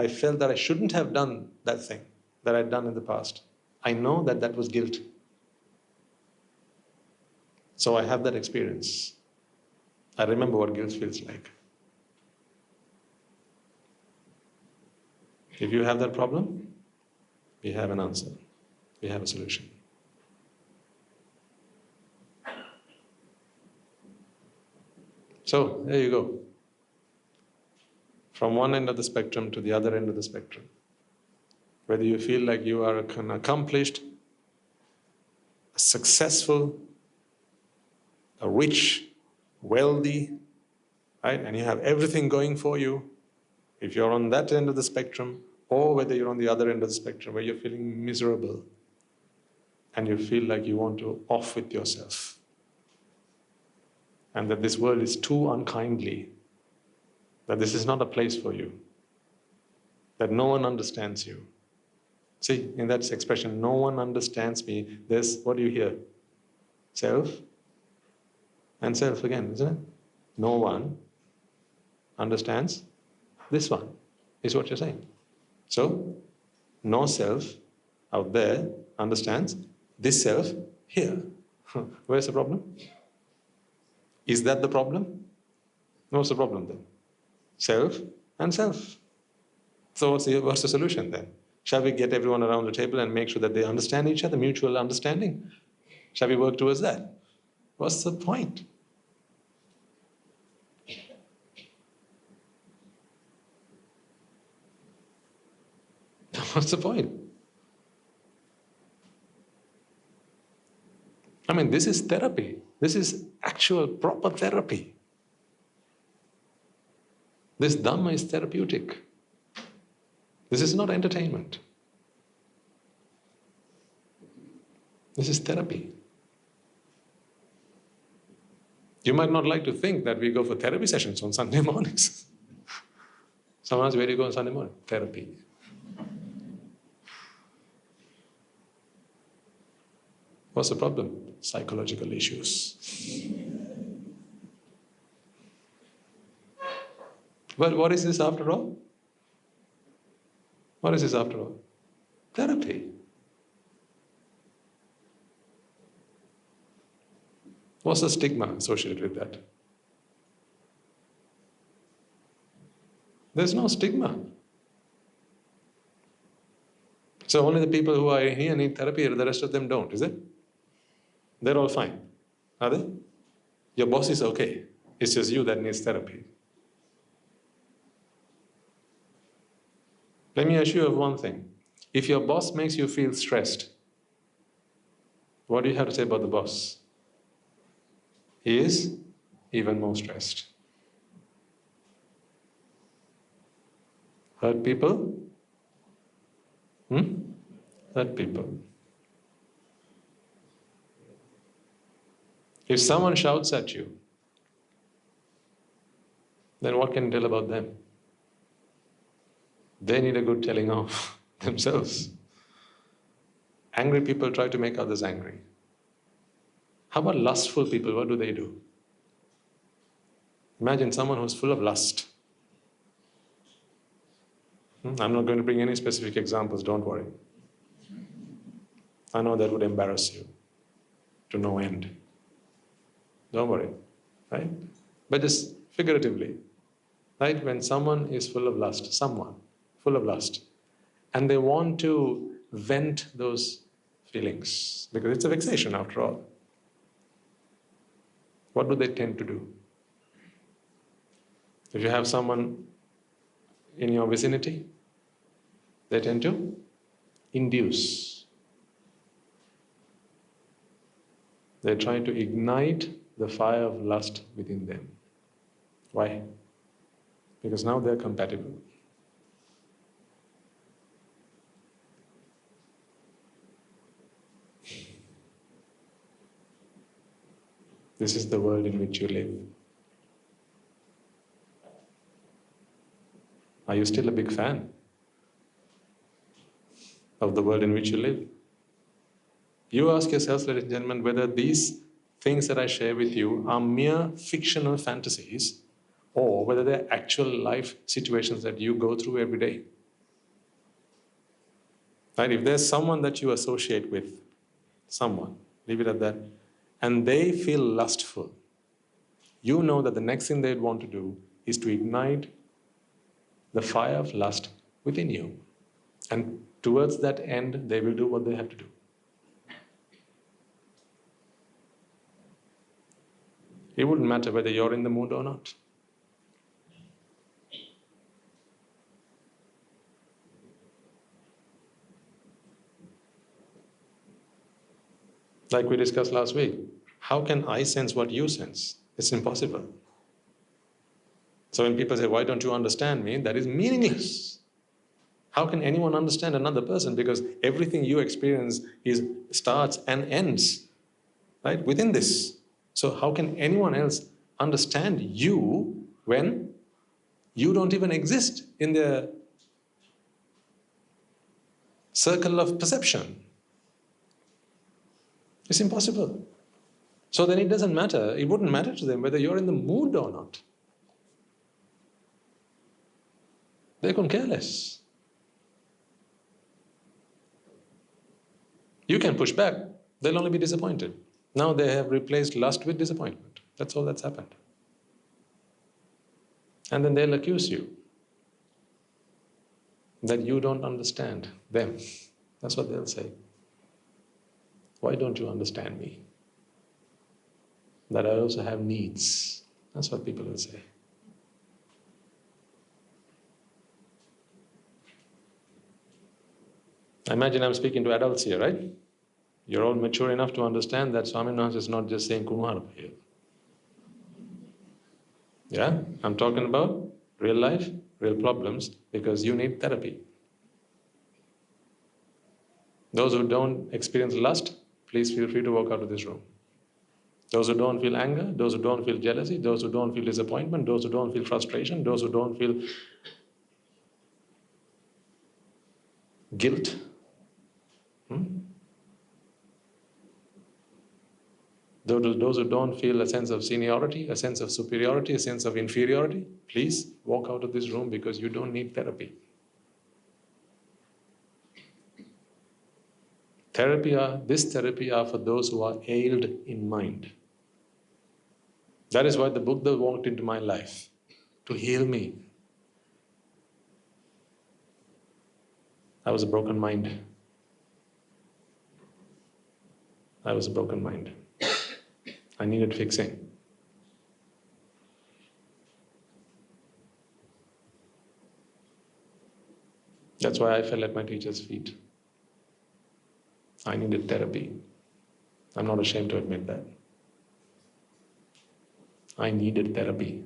felt that I shouldn't have done that thing that I'd done in the past. I know that that was guilt. So I have that experience. I remember what guilt feels like. If you have that problem, we have an answer. We have a solution. So, there you go. From one end of the spectrum to the other end of the spectrum. Whether you feel like you are an accomplished, a successful, a rich, wealthy, right? And you have everything going for you. If you're on that end of the spectrum, or whether you're on the other end of the spectrum where you're feeling miserable and you feel like you want to off with yourself and that this world is too unkindly, that this is not a place for you, that no one understands you. See, in that expression, no one understands me, there's, what do you hear? Self and self again, isn't it? No one understands this one, is what you're saying. So, no self out there understands this self here. Where's the problem? Is that the problem? What's the problem then? Self and self. So what's the solution then? Shall we get everyone around the table and make sure that they understand each other, mutual understanding? Shall we work towards that? What's the point? What's the point? I mean, this is therapy. This is actual proper therapy. This Dhamma is therapeutic. This is not entertainment. This is therapy. You might not like to think that we go for therapy sessions on Sunday mornings. Someone asks, where do you go on Sunday morning? Therapy. What's the problem? Psychological issues. But what is this after all? What is this after all? Therapy. What's the stigma associated with that? There's no stigma. So only the people who are here need therapy, the rest of them don't, is it? They're all fine, are they? Your boss is okay. It's just you that needs therapy. Let me assure you of one thing. If your boss makes you feel stressed, what do you have to say about the boss? He is even more stressed. Hurt people? Hurt people. If someone shouts at you, then what can you tell about them? They need a good telling off themselves. Angry people try to make others angry. How about lustful people? What do? Imagine someone who's full of lust. I'm not going to bring any specific examples, don't worry. I know that would embarrass you to no end. Don't worry, right? But just figuratively, right? When someone is full of lust, and they want to vent those feelings, because it's a vexation after all. What do they tend to do? If you have someone in your vicinity, they tend to induce. They try to ignite the fire of lust within them. Why? Because now they're compatible. This is the world in which you live. Are you still a big fan of the world in which you live? You ask yourselves, ladies and gentlemen, whether these things that I share with you are mere fictional fantasies or whether they're actual life situations that you go through every day. Right? If there's someone that you associate with, someone, leave it at that, and they feel lustful, you know that the next thing they'd want to do is to ignite the fire of lust within you. And towards that end, they will do what they have to do. It wouldn't matter whether you're in the mood or not. Like we discussed last week, how can I sense what you sense? It's impossible. So when people say, why don't you understand me? That is meaningless. How can anyone understand another person? Because everything you experience starts and ends, right, within this. So how can anyone else understand you when you don't even exist in their circle of perception? It's impossible. So then it doesn't matter, it wouldn't matter to them whether you're in the mood or not. They couldn't care less. You can push back, they'll only be disappointed. Now they have replaced lust with disappointment. That's all that's happened. And then they'll accuse you that you don't understand them. That's what they'll say. Why don't you understand me? That I also have needs. That's what people will say. I imagine I'm speaking to adults here, right? You're all mature enough to understand that Swaminathan is not just saying Kunuharapa here. Yeah? I'm talking about real life, real problems, because you need therapy. Those who don't experience lust, please feel free to walk out of this room. Those who don't feel anger, those who don't feel jealousy, those who don't feel disappointment, those who don't feel frustration, those who don't feel guilt. Those who don't feel a sense of seniority, a sense of superiority, a sense of inferiority, please walk out of this room because you don't need therapy. This therapy are for those who are ailed in mind. That is why the Buddha walked into my life, to heal me. I was a broken mind. I was a broken mind. I needed fixing. That's why I fell at my teacher's feet. I needed therapy. I'm not ashamed to admit that. I needed therapy.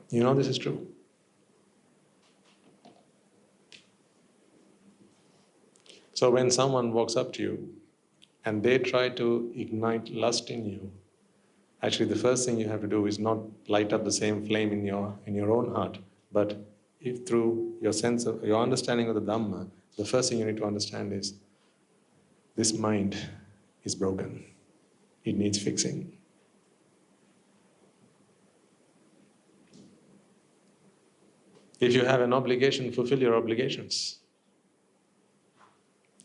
You know this is true. So when someone walks up to you and they try to ignite lust in you, actually the first thing you have to do is not light up the same flame in your own heart, but if through your sense of your understanding of the Dhamma, the first thing you need to understand is this mind is broken. It needs fixing. If you have an obligation, fulfill your obligations.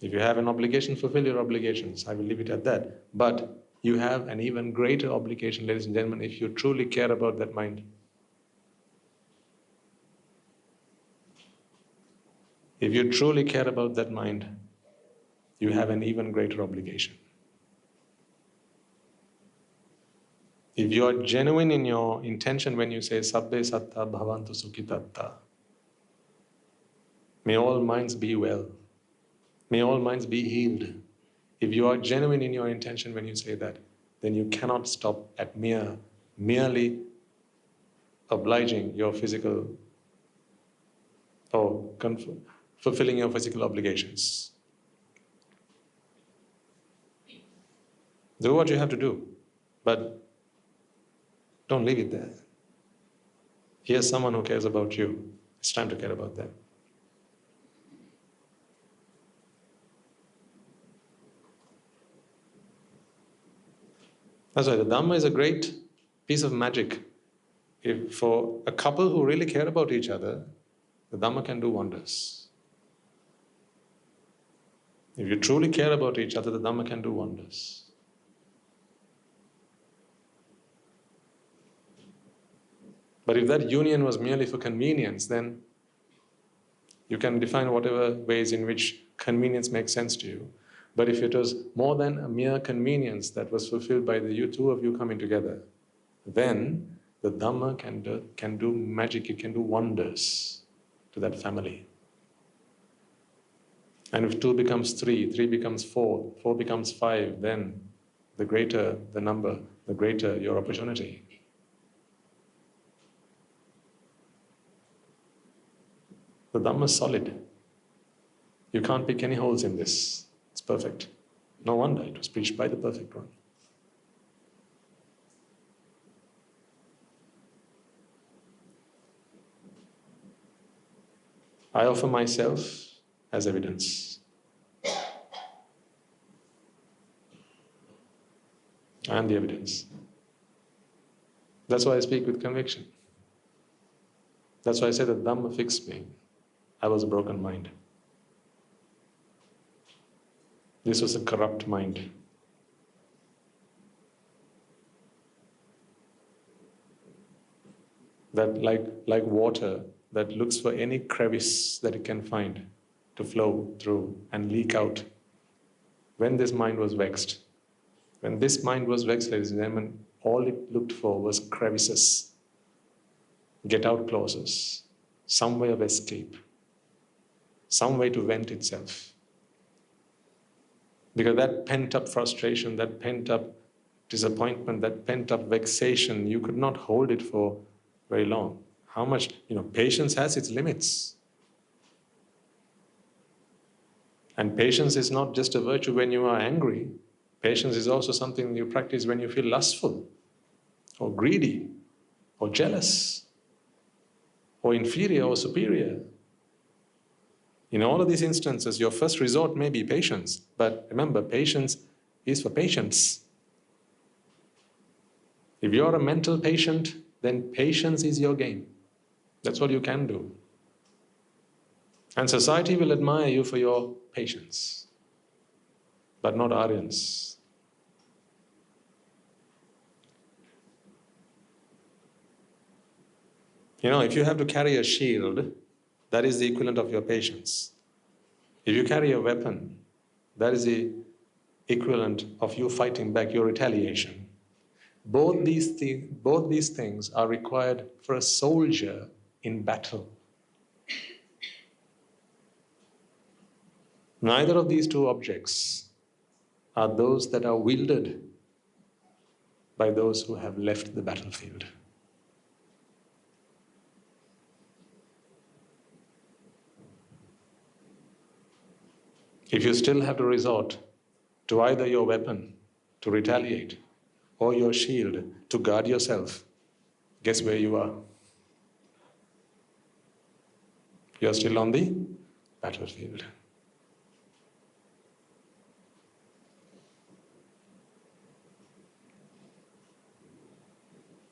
If you have an obligation, fulfill your obligations. I will leave it at that. But you have an even greater obligation, ladies and gentlemen, if you truly care about that mind. If you truly care about that mind, you have an even greater obligation. If you are genuine in your intention when you say Sabbe Satta Bhavantu Sukhitatta, may all minds be well, may all minds be healed. If you are genuine in your intention when you say that, then you cannot stop at merely obliging your physical or fulfilling your physical obligations. Do what you have to do, but don't leave it there. Here's someone who cares about you. It's time to care about them. That's why the Dhamma is a great piece of magic. If for a couple who really care about each other, the Dhamma can do wonders. If you truly care about each other, the Dhamma can do wonders. But if that union was merely for convenience, then you can define whatever ways in which convenience makes sense to you. But if it was more than a mere convenience that was fulfilled by the two of you coming together, then the Dhamma can do magic, it can do wonders to that family. And if 2 becomes 3, 3 becomes 4, 4 becomes 5, then the greater the number, the greater your opportunity. The Dhamma is solid. You can't pick any holes in this. It's perfect. No wonder it was preached by the perfect one. I offer myself as evidence. I am the evidence. That's why I speak with conviction. That's why I say that Dhamma fixed me. I was a broken mind. This was a corrupt mind. That like water that looks for any crevice that it can find to flow through and leak out. When this mind was vexed, ladies and gentlemen, all it looked for was crevices, get out clauses, some way of escape, some way to vent itself. Because that pent-up frustration, that pent-up disappointment, that pent-up vexation, you could not hold it for very long. How much, patience has its limits. And patience is not just a virtue when you are angry. Patience is also something you practice when you feel lustful, or greedy, or jealous, or inferior or superior. In all of these instances, your first resort may be patience. But remember, patience is for patients. If you're a mental patient, then patience is your game. That's all you can do. And society will admire you for your patience, but not Aryans. If you have to carry a shield, that is the equivalent of your patience. If you carry a weapon, that is the equivalent of you fighting back, your retaliation. Both these things are required for a soldier in battle. Neither of these two objects are those that are wielded by those who have left the battlefield. If you still have to resort to either your weapon to retaliate or your shield to guard yourself, guess where you are? You're still on the battlefield.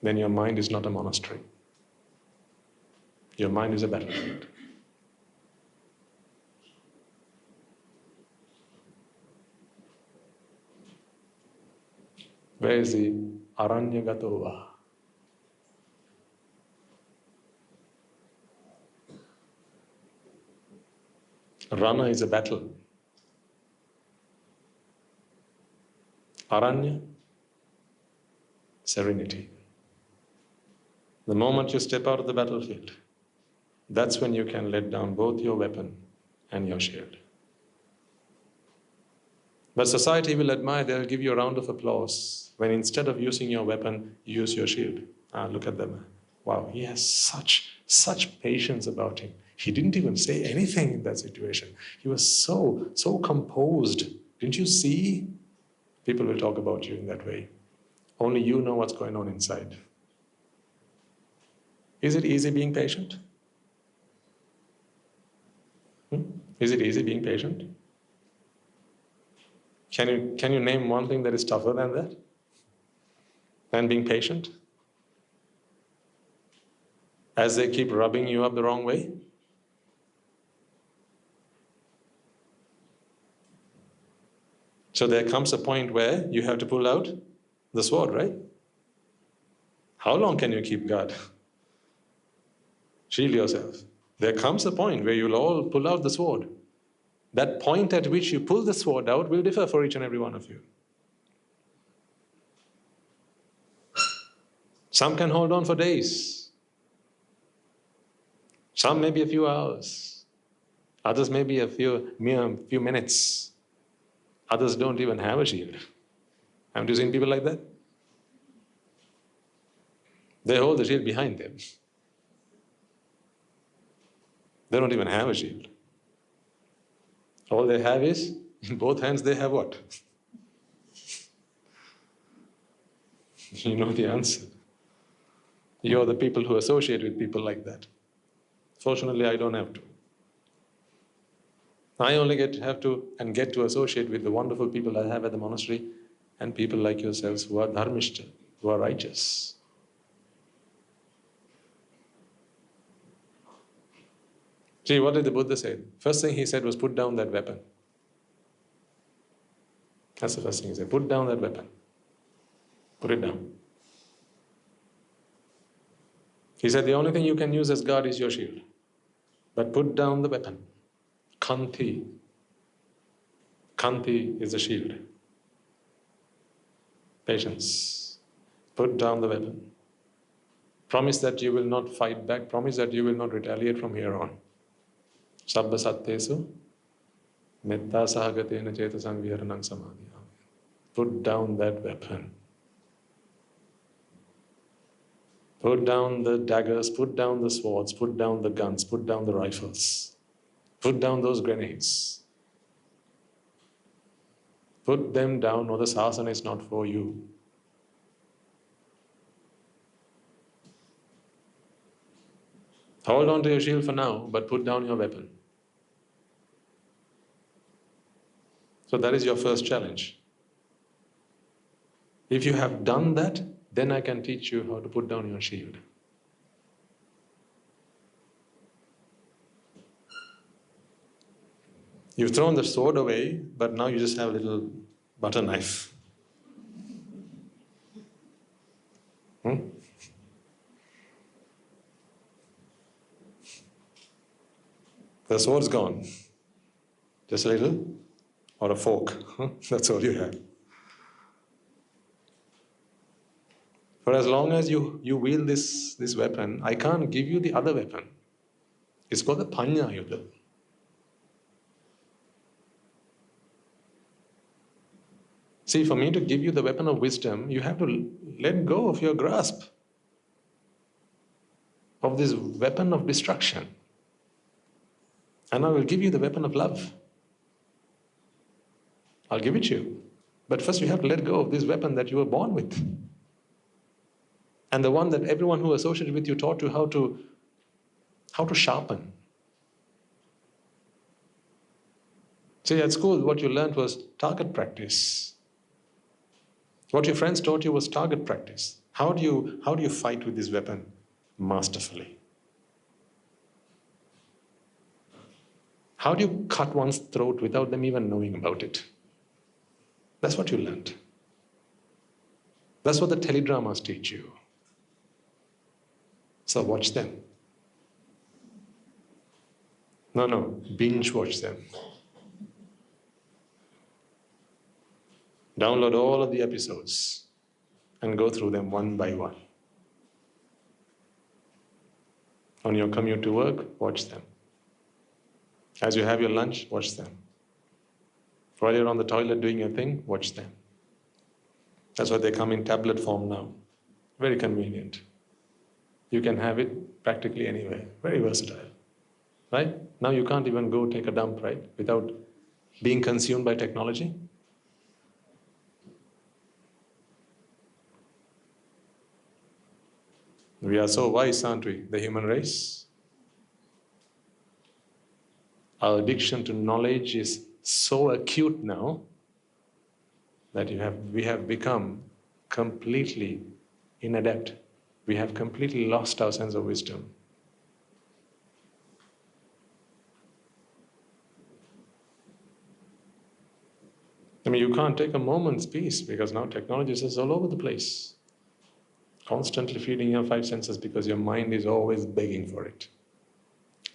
Then your mind is not a monastery. Your mind is a battlefield. Where is the Aranyagatova? Rana is a battle. Aranya, serenity. The moment you step out of the battlefield, that's when you can let down both your weapon and your shield. But society will admire, they'll give you a round of applause when instead of using your weapon, you use your shield. Look at them. Wow, he has such patience about him. He didn't even say anything in that situation. He was so composed. Didn't you see? People will talk about you in that way. Only you know what's going on inside. Is it easy being patient? Is it easy being patient? Can you name one thing that is tougher than that? Than being patient? As they keep rubbing you up the wrong way? So there comes a point where you have to pull out the sword, right? How long can you keep guard? Shield yourself. There comes a point where you'll all pull out the sword. That point at which you pull the sword out will differ for each and every one of you. Some can hold on for days. Some maybe a few hours. Others maybe a few minutes. Others don't even have a shield. Haven't you seen people like that? They hold the shield behind them. They don't even have a shield. All they have is, in both hands they have what? You know the answer. You're the people who associate with people like that. Fortunately, I don't have to. I only get to associate with the wonderful people I have at the monastery and people like yourselves who are dharmishta, who are righteous. See, what did the Buddha say? First thing he said was, put down that weapon. That's the first thing he said. Put down that weapon. Put it down. He said, the only thing you can use as guard is your shield. But put down the weapon. Kanti. Kanti is the shield. Patience. Put down the weapon. Promise that you will not fight back. Promise that you will not retaliate from here on. Sabba sattesu metta sahagatena cetasang viharanang samadhiyam. Put down that weapon. Put down the daggers, put down the swords, put down the guns, put down the rifles. Put down those grenades. Put them down, or the sasana is not for you. Hold on to your shield for now, but put down your weapon. So that is your first challenge. If you have done that, then I can teach you how to put down your shield. You've thrown the sword away, but now you just have a little butter knife. The sword's gone. Just a little, or a fork. That's all you have. For as long as you wield this weapon, I can't give you the other weapon. It's called the Panya Yuddha. See, for me to give you the weapon of wisdom, you have to let go of your grasp of this weapon of destruction. And I will give you the weapon of love. I'll give it to you. But first you have to let go of this weapon that you were born with. And the one that everyone who associated with you taught you how to sharpen. See, at school what you learned was target practice. What your friends taught you was target practice. How do you fight with this weapon? Masterfully. How do you cut one's throat without them even knowing about it? That's what you learned. That's what the teledramas teach you. So watch them. No, binge watch them. Download all of the episodes and go through them one by one. On your commute to work, watch them. As you have your lunch, watch them. While you're on the toilet doing your thing, watch them. That's why they come in tablet form now. Very convenient. You can have it practically anywhere. Very versatile. Right? Now you can't even go take a dump, right? Without being consumed by technology. We are so wise, aren't we, the human race? Our addiction to knowledge is so acute now that we have become completely inadept. We have completely lost our sense of wisdom. I mean, you can't take a moment's peace because now technology is all over the place. Constantly feeding your five senses because your mind is always begging for it.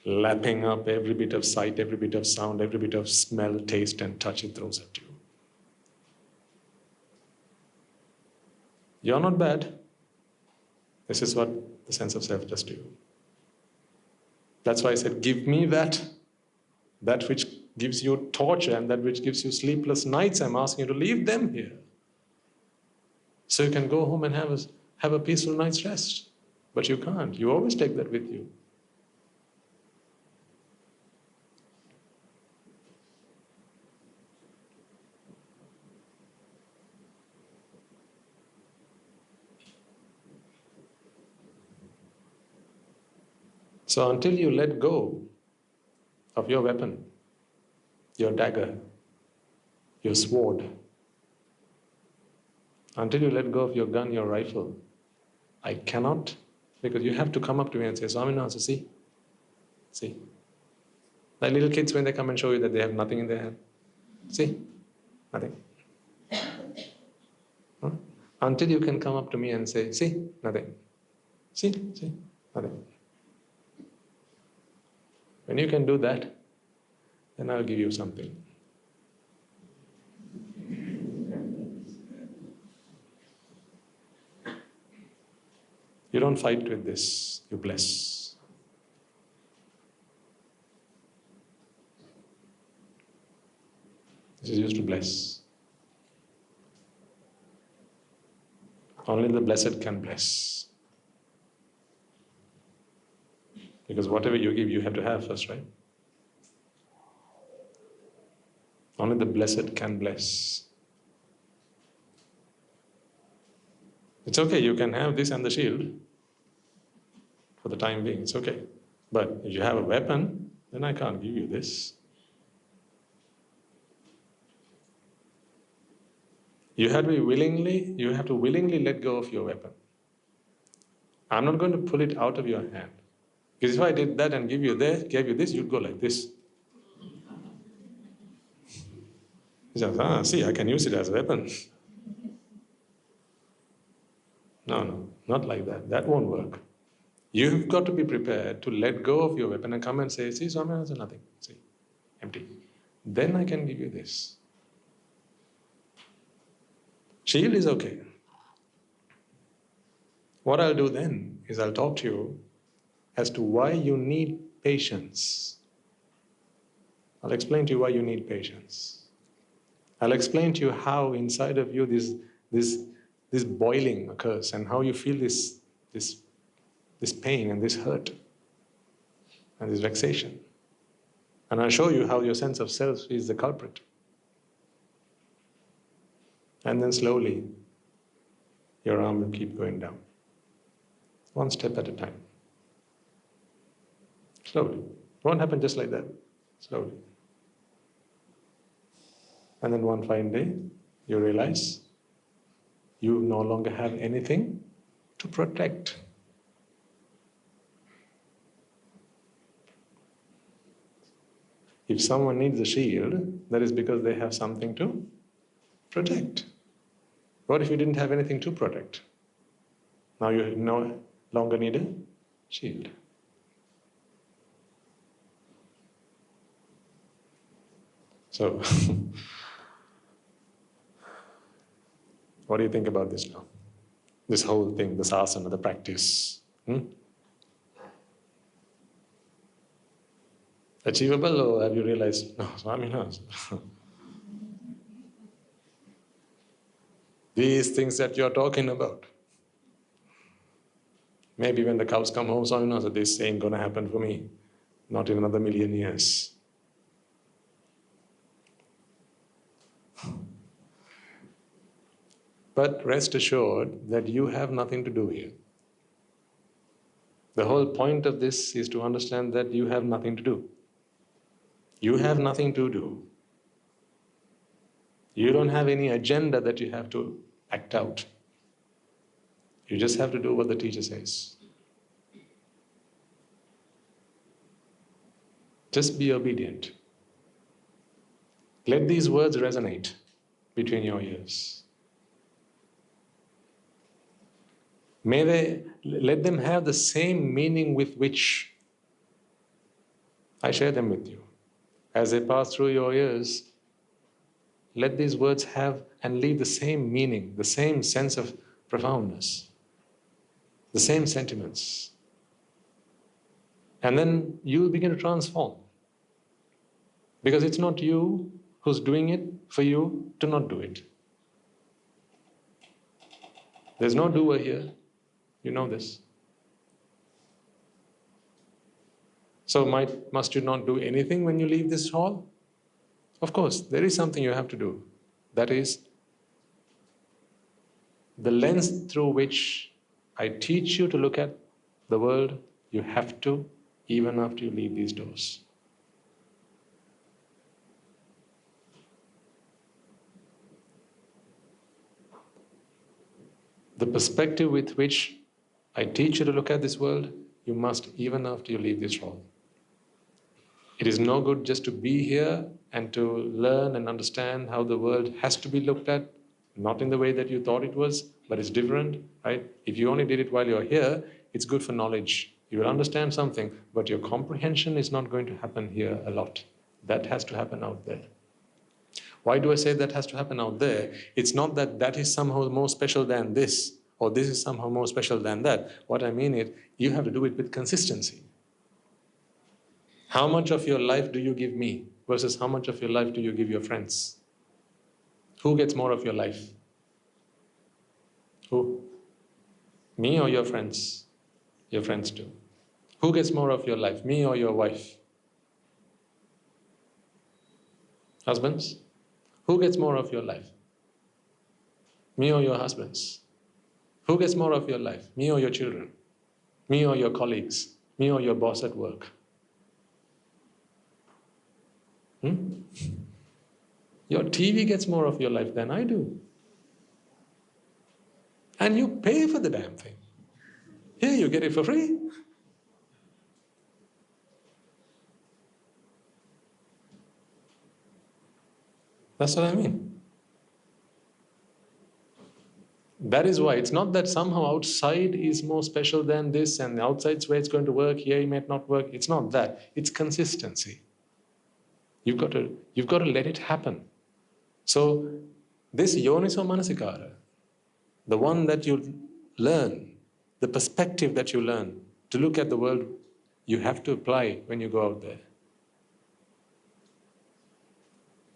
lapping up every bit of sight, every bit of sound, every bit of smell, taste and touch it throws at you. You're not bad. This is what the sense of self does to you. That's why I said, give me that which gives you torture and that which gives you sleepless nights. I'm asking you to leave them here. So you can go home and have a peaceful night's rest. But you can't. You always take that with you. So until you let go of your weapon, your dagger, your sword, until you let go of your gun, your rifle, I cannot, because you have to come up to me and say, Swaminatha, see. Like little kids when they come and show you that they have nothing in their hand. See, nothing. Huh? Until you can come up to me and say, see, nothing. See, nothing. When you can do that, then I'll give you something. You don't fight with this, you bless. This is used to bless. Only the blessed can bless. Because whatever you give, you have to have first, right? Only the blessed can bless. It's okay, you can have this and the shield for the time being, it's okay. But if you have a weapon, then I can't give you this. You have to willingly let go of your weapon. I'm not going to pull it out of your hand. Because if I did that and gave you this, you'd go like this. He says, see, I can use it as a weapon. No, not like that. That won't work. You've got to be prepared to let go of your weapon and come and say, see, Swami, there's nothing. See, empty. Then I can give you this. Shield is okay. What I'll do then is I'll talk to you as to why you need patience. I'll explain to you why you need patience. I'll explain to you how inside of you this boiling occurs and how you feel this pain and this hurt and this vexation. And I'll show you how your sense of self is the culprit. And then slowly, your arm will keep going down. One step at a time. Slowly. It won't happen just like that. Slowly. And then one fine day, you realize you no longer have anything to protect. If someone needs a shield, that is because they have something to protect. What if you didn't have anything to protect? Now you no longer need a shield. So, what do you think about this now? This whole thing, this asana, the practice. Achievable, or have you realized, no, Swami knows. These things that you're talking about. Maybe when the cows come home, Swami knows that this ain't going to happen for me. Not in another 1,000,000 years. But rest assured that you have nothing to do here. The whole point of this is to understand that you have nothing to do. You have nothing to do. You don't have any agenda that you have to act out. You just have to do what the teacher says. Just be obedient. Let these words resonate between your ears. Let them have the same meaning with which I share them with you. As they pass through your ears, let these words have and leave the same meaning, the same sense of profoundness, the same sentiments. And then you will begin to transform. Because it's not you who's doing it for you to not do it. There's no doer here. You know this. So must you not do anything when you leave this hall? Of course, there is something you have to do. That is, the lens through which I teach you to look at the world, you have to, even after you leave these doors. The perspective with which I teach you to look at this world, you must even after you leave this hall. It is no good just to be here and to learn and understand how the world has to be looked at, not in the way that you thought it was, but it's different, right? If you only did it while you're here, it's good for knowledge. You will understand something, but your comprehension is not going to happen here a lot. That has to happen out there. Why do I say that has to happen out there? It's not that that is somehow more special than this, or this is somehow more special than that. What I mean is, you have to do it with consistency. How much of your life do you give me versus how much of your life do you give your friends? Who gets more of your life? Who? Me or your friends? Your friends do. Who gets more of your life? Me or your wife? Husbands? Who gets more of your life? Me or your husbands? Who gets more of your life? Me or your children? Me or your colleagues? Me or your boss at work? Your TV gets more of your life than I do. And you pay for the damn thing. Here you get it for free. That's what I mean. That is why it's not that somehow outside is more special than this and the outside's way it's going to work, here it might not work. It's not that. It's consistency. You've got to let it happen. So this yoniso manasikara, the one that you learn, the perspective that you learn to look at the world, you have to apply when you go out there.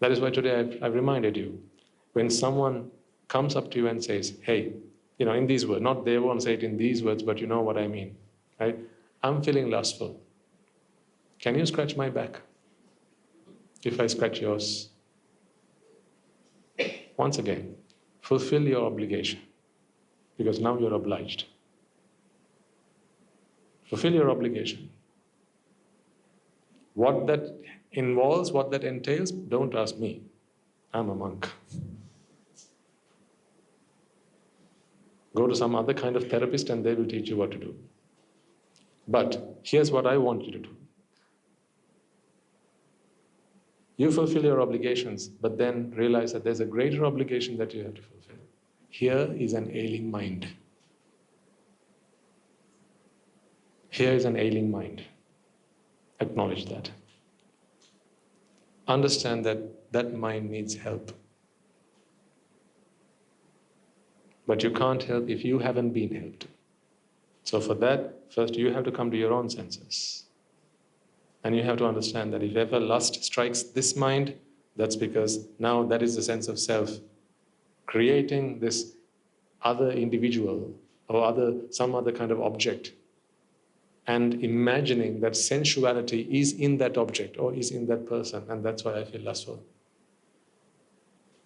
That is why today I've reminded you, when someone comes up to you and says, hey, in these words, not they won't say it in these words, but you know what I mean, right? I'm feeling lustful. Can you scratch my back? If I scratch yours, once again, fulfill your obligation, because now you're obliged. Fulfill your obligation. What that involves, what that entails, don't ask me. I'm a monk. Go to some other kind of therapist and they will teach you what to do. But here's what I want you to do. You fulfill your obligations, but then realize that there's a greater obligation that you have to fulfill. Here is an ailing mind. Here is an ailing mind. Acknowledge that. Understand that that mind needs help. But you can't help if you haven't been helped. So for that, first you have to come to your own senses. And you have to understand that if ever lust strikes this mind, that's because now that is the sense of self, creating this other individual or some other kind of object, and imagining that sensuality is in that object or is in that person, and that's why I feel lustful.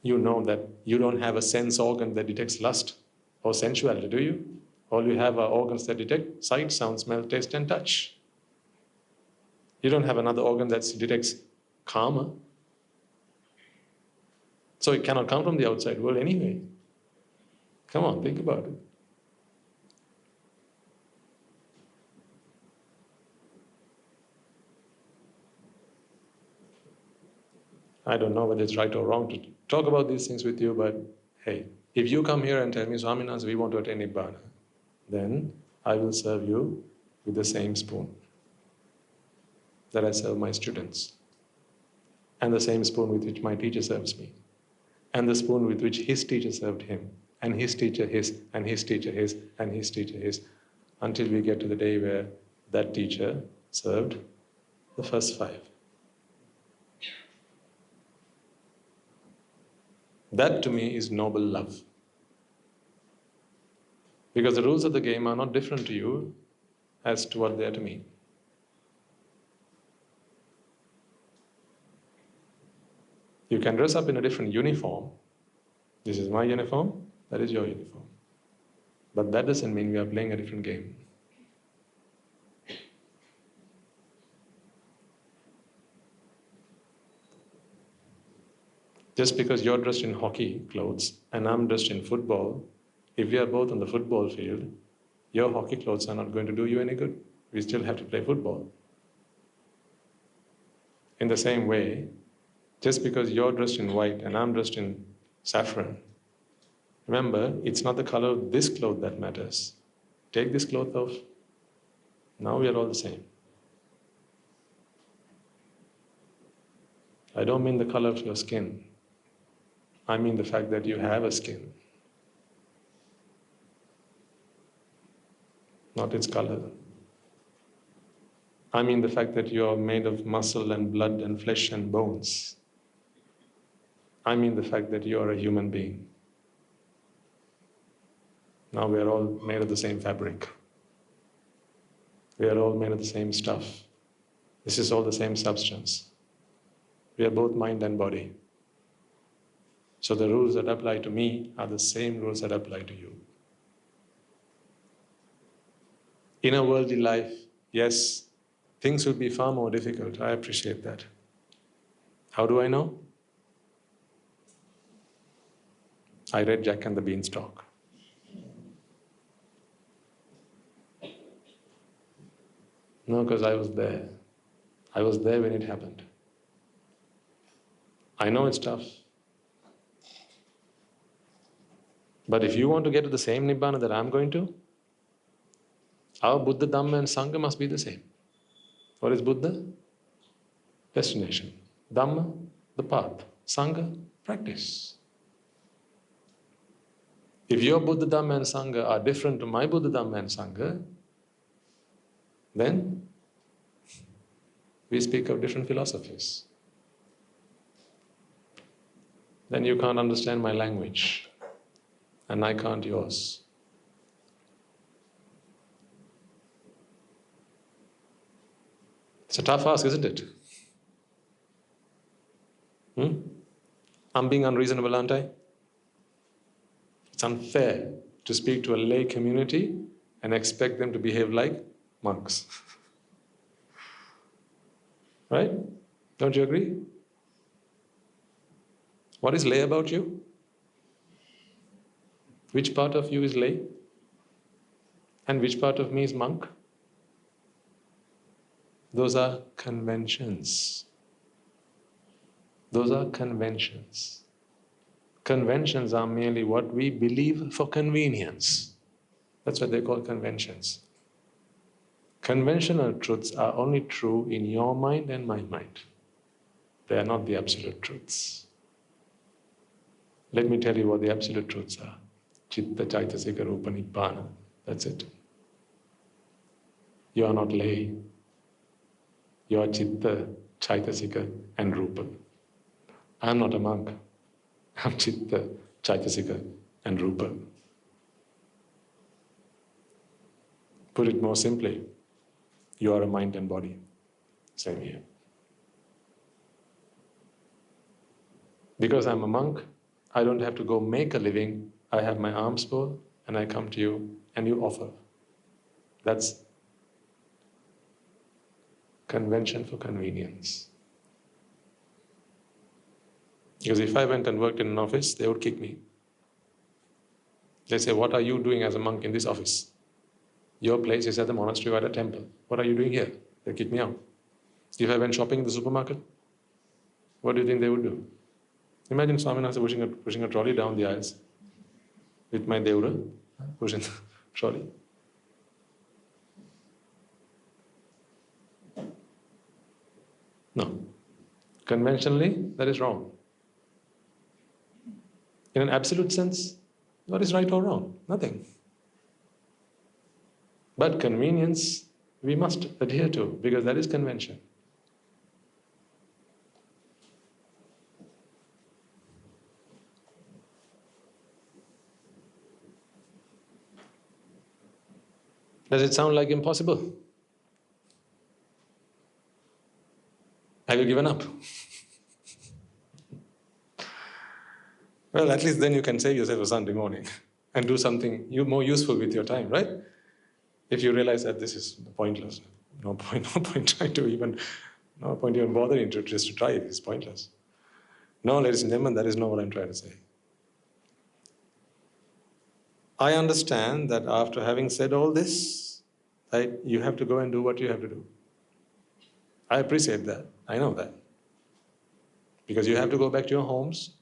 You know that you don't have a sense organ that detects lust or sensuality, do you? All you have are organs that detect sight, sound, smell, taste, and touch. You don't have another organ that detects karma. So it cannot come from the outside world anyway. Come on, think about it. I don't know whether it's right or wrong to talk about these things with you, but hey, if you come here and tell me, Swaminathan, we want to attain Nibbana, then I will serve you with the same spoon. that I serve my students, and the same spoon with which my teacher serves me, and the spoon with which his teacher served him, and his teacher his, and his teacher his, and his teacher his, until we get to the day where that teacher served the first 5. That to me is noble love. Because the rules of the game are not different to you as to what they are to me. You can dress up in a different uniform. This is my uniform, that is your uniform. But that doesn't mean we are playing a different game. Just because you're dressed in hockey clothes and I'm dressed in football, if we are both on the football field, your hockey clothes are not going to do you any good. We still have to play football. In the same way, just because you're dressed in white and I'm dressed in saffron, remember, it's not the color of this cloth that matters. Take this cloth off. Now we are all the same. I don't mean the color of your skin. I mean the fact that you have a skin, not its color. I mean the fact that you are made of muscle and blood and flesh and bones. I mean the fact that you are a human being. Now we are all made of the same fabric. We are all made of the same stuff. This is all the same substance. We are both mind and body. So the rules that apply to me are the same rules that apply to you. In a worldly life, yes, things will be far more difficult. I appreciate that. How do I know? I read Jack and the Beanstalk. No, because I was there. I was there when it happened. I know it's tough. But if you want to get to the same Nibbana that I'm going to, our Buddha, Dhamma and Sangha must be the same. What is Buddha? Destination. Dhamma, the path. Sangha, practice. If your Buddha, Dhamma and Sangha are different to my Buddha, Dhamma and Sangha, then we speak of different philosophies. Then you can't understand my language, and I can't yours. It's a tough ask, isn't it? I'm being unreasonable, aren't I? It's unfair to speak to a lay community and expect them to behave like monks. Right? Don't you agree? What is lay about you? Which part of you is lay? And which part of me is monk? Those are conventions. Those are conventions. Conventions are merely what we believe for convenience. That's what they call conventions. Conventional truths are only true in your mind and my mind. They are not the absolute truths. Let me tell you what the absolute truths are. Chitta, Chaitasika, Rupa, Nibbāna. That's it. You are not lay. You are Chitta, Chaitasika and Rupa. I am not a monk. I am Chitta, Chaitasika and Rupa. Put it more simply, you are a mind and body. Same here. Because I'm a monk, I don't have to go make a living. I have my arms full and I come to you and you offer. That's convention for convenience. Because if I went and worked in an office, they would kick me. They say, what are you doing as a monk in this office? Your place is at the monastery or at a temple. What are you doing here? They kick me out. If I went shopping in the supermarket, what do you think they would do? Imagine Swaminatha pushing a trolley down the aisles with my Devra pushing the trolley. Conventionally, that is wrong. In an absolute sense, what is right or wrong? Nothing. But convenience, we must adhere to, because that is convention. Does it sound like impossible? Have you given up? Well, at least then you can save yourself a Sunday morning and do something more useful with your time, right? If you realize that this is pointless, no point trying to even, no point even bothering to just to try it, it's pointless. No, ladies and gentlemen, that is not what I'm trying to say. I understand that after having said all this, right, you have to go and do what you have to do. I appreciate that. I know that. Because you have to go back to your homes,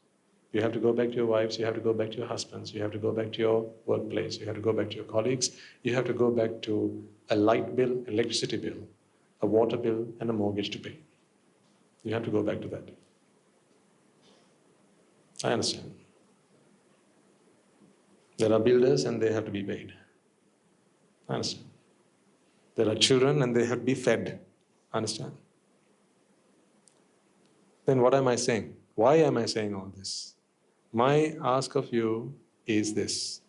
you have to go back to your wives, you have to go back to your husbands, you have to go back to your workplace, you have to go back to your colleagues, you have to go back to a light bill, electricity bill, a water bill, and a mortgage to pay. You have to go back to that. I understand. There are builders and they have to be paid. I understand. There are children and they have to be fed. I understand. Then what am I saying? Why am I saying all this? My ask of you is this.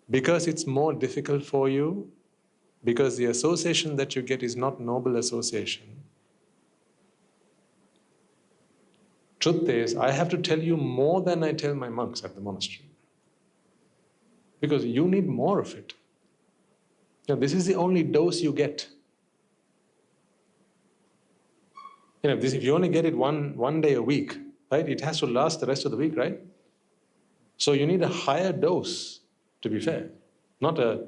Because it's more difficult for you, because the association that you get is not noble association. Truth is, I have to tell you more than I tell my monks at the monastery. Because you need more of it. Now, this is the only dose you get. If you only get it one day a week, right, it has to last the rest of the week, right? So you need a higher dose, to be fair, not a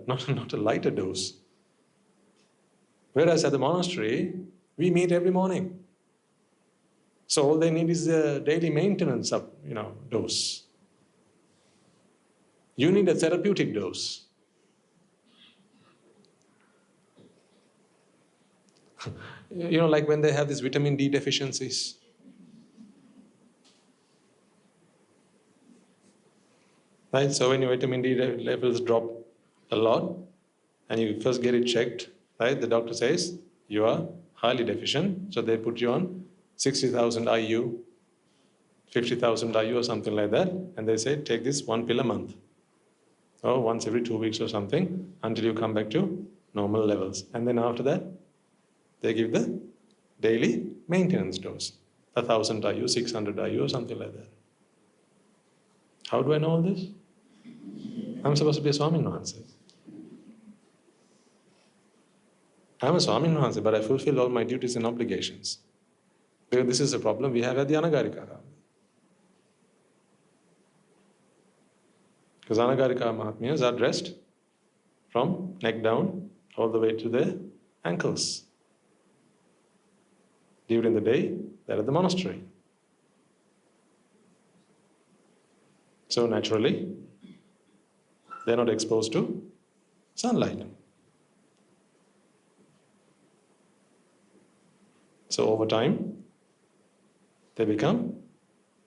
lighter dose. Whereas at the monastery, we meet every morning. So all they need is a daily maintenance of, dose. You need a therapeutic dose. Like when they have these vitamin D deficiencies. Right? So when your vitamin D levels drop a lot, and you first get it checked, right? The doctor says, you are highly deficient, so they put you on 60,000 IU, 50,000 IU or something like that, and they say, take this 1 pill a month, or once every 2 weeks or something, until you come back to normal levels. And then after that, they give the daily maintenance dose, 1,000 IU, 600 IU, or something like that. How do I know all this? I'm supposed to be a Swaminwahanse. I'm a Swaminwahanse, but I fulfill all my duties and obligations. Because this is a problem we have at the Anagarika. Because Anagarika Mahatmyas are dressed from neck down all the way to their ankles. During the day, they're at the monastery. So naturally, they're not exposed to sunlight. So over time, they become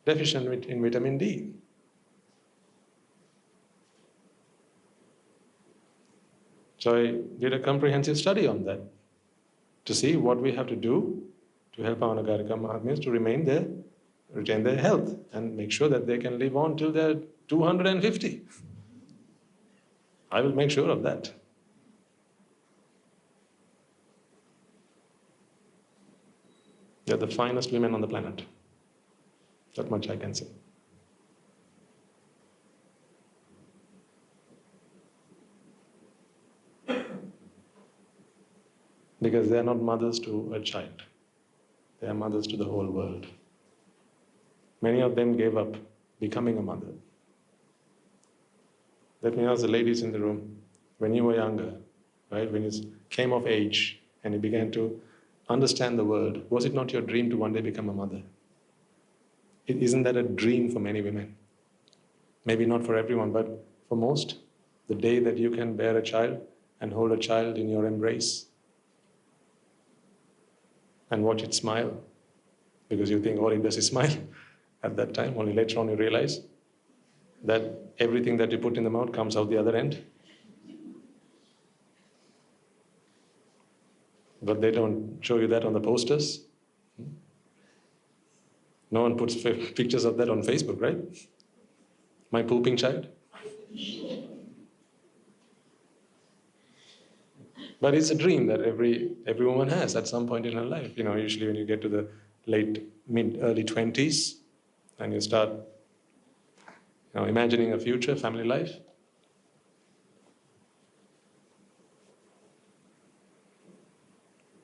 deficient in vitamin D. So I did a comprehensive study on that to see what we have to do to help our Anagarika Mahatmyas to retain their health and make sure that they can live on till they're 250. I will make sure of that. They're the finest women on the planet. That much I can say. Because they are not mothers to a child. They are mothers to the whole world. Many of them gave up becoming a mother. Let me ask the ladies in the room, when you were younger, right, when you came of age and you began to understand the world, was it not your dream to one day become a mother? Isn't that a dream for many women? Maybe not for everyone, but for most, the day that you can bear a child and hold a child in your embrace and watch it smile because you think all he does is smile at that time. Only later on you realize that everything that you put in the mouth comes out the other end. But they don't show you that on the posters. No one puts pictures of that on Facebook, right? My pooping child. But it's a dream that every woman has at some point in her life. Usually when you get to the late, early 20s and you start imagining a future, family life.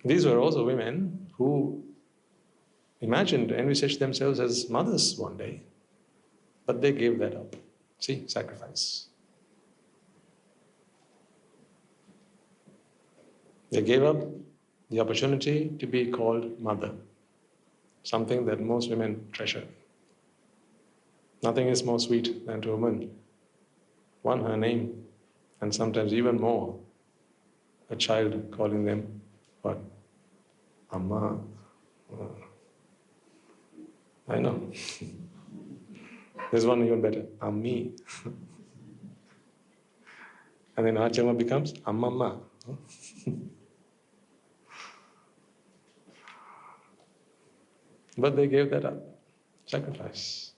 These were also women who imagined, envisaged themselves as mothers one day, but they gave that up. See, sacrifice. They gave up the opportunity to be called mother, something that most women treasure. Nothing is more sweet than to a woman, one, her name, and sometimes even more, a child calling them, what? Amma. I know. There's one even better, Ammi. And then Achama becomes Ammamma. But they gave that up, sacrifice,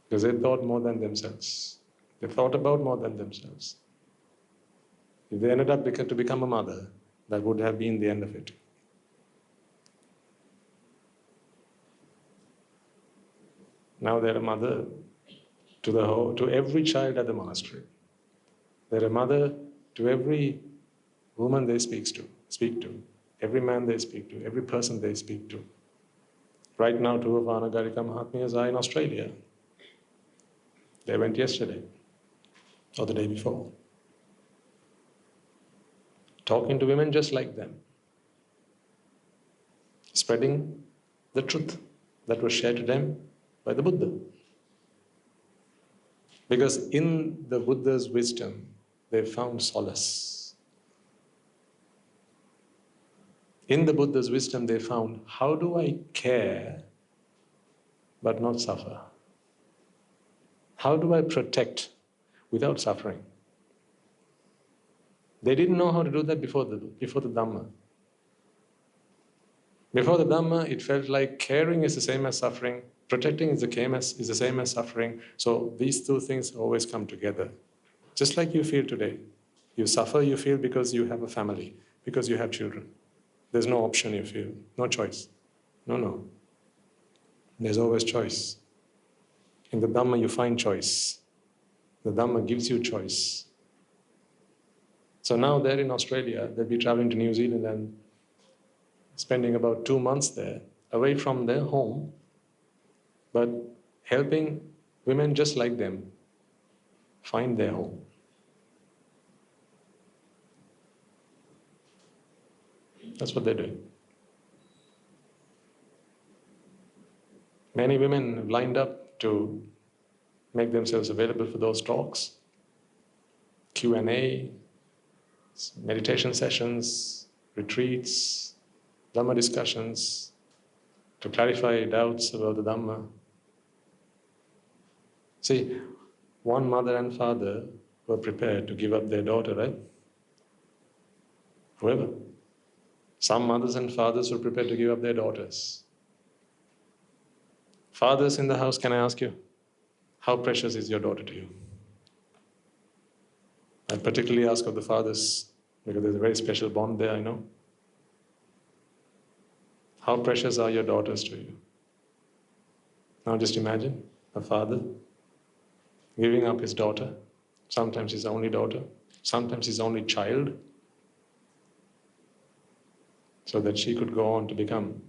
because they thought more than themselves. They thought about more than themselves. If they ended up to become a mother, that would have been the end of it. Now they're a mother to every child at the monastery. They're a mother to every woman they speak to, every man they speak to, every person they speak to. Right now, two of our Anagarika Mahatmyas are in Australia. They went yesterday, or the day before, talking to women just like them, spreading the truth that was shared to them by the Buddha. Because in the Buddha's wisdom, they found solace. In the Buddha's wisdom, they found, how do I care but not suffer? How do I protect without suffering? They didn't know how to do that before the Dhamma. Before the Dhamma, it felt like caring is the same as suffering, protecting is the same as suffering. So these two things always come together. Just like you feel today. You suffer, you feel because you have a family, because you have children. There's no option you feel, no choice. No. There's always choice. In the Dhamma you find choice. The Dhamma gives you choice. So now they're in Australia, they'll be traveling to New Zealand and spending about 2 months there, away from their home, but helping women just like them find their home. That's what they're doing. Many women have lined up to make themselves available for those talks, Q&A, meditation sessions, retreats, Dhamma discussions, to clarify doubts about the Dhamma. See, one mother and father were prepared to give up their daughter, right? However, some mothers and fathers were prepared to give up their daughters. Fathers in the house, can I ask you, how precious is your daughter to you? I particularly ask of the fathers, because there's a very special bond there, I know. How precious are your daughters to you? Now just imagine a father giving up his daughter, sometimes his only daughter, sometimes his only child, so that she could go on to become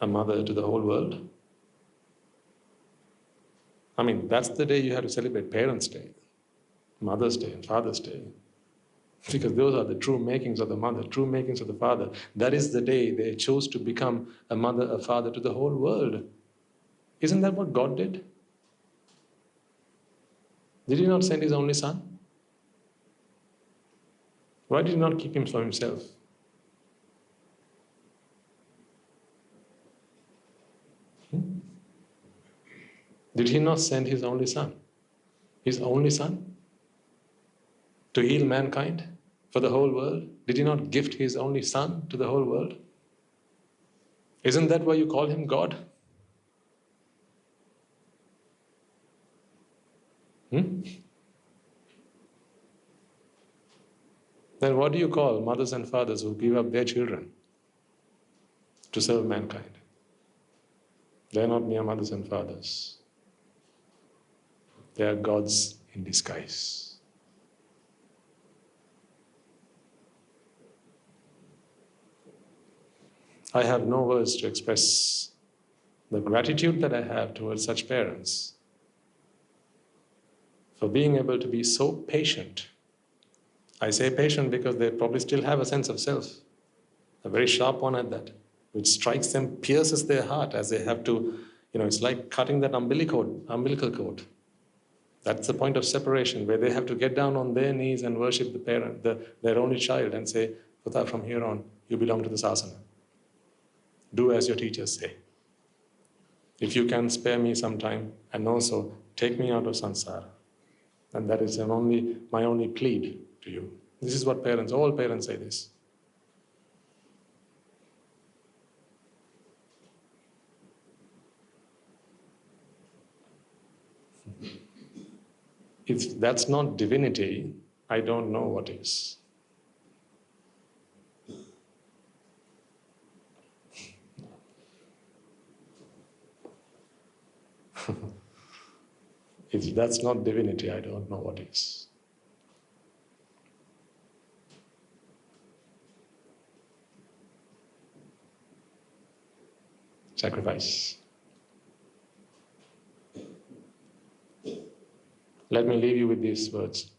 a mother to the whole world. I mean, that's the day you have to celebrate Parents' Day, Mother's Day and Father's Day. Because those are the true makings of the mother, true makings of the father. That is the day they chose to become a mother, a father to the whole world. Isn't that what God did? Did He not send His only Son? Why did He not keep Him for Himself? Did He not send His only Son? His only Son? To heal mankind for the whole world? Did He not gift His only Son to the whole world? Isn't that why you call Him God? Then what do you call mothers and fathers who give up their children to serve mankind? They're not mere mothers and fathers. They are gods in disguise. I have no words to express the gratitude that I have towards such parents for being able to be so patient. I say patient because they probably still have a sense of self, a very sharp one at that, which strikes them, pierces their heart as they have to, it's like cutting that umbilical cord. That's the point of separation, where they have to get down on their knees and worship the parent, their only child, and say, Puta, from here on, you belong to this asana. Do as your teachers say. If you can spare me some time, and also take me out of samsara. And that is my only plea to you. This is what all parents say this. If that's not divinity, I don't know what is. If that's not divinity, I don't know what is. Sacrifice. Let me leave you with these words.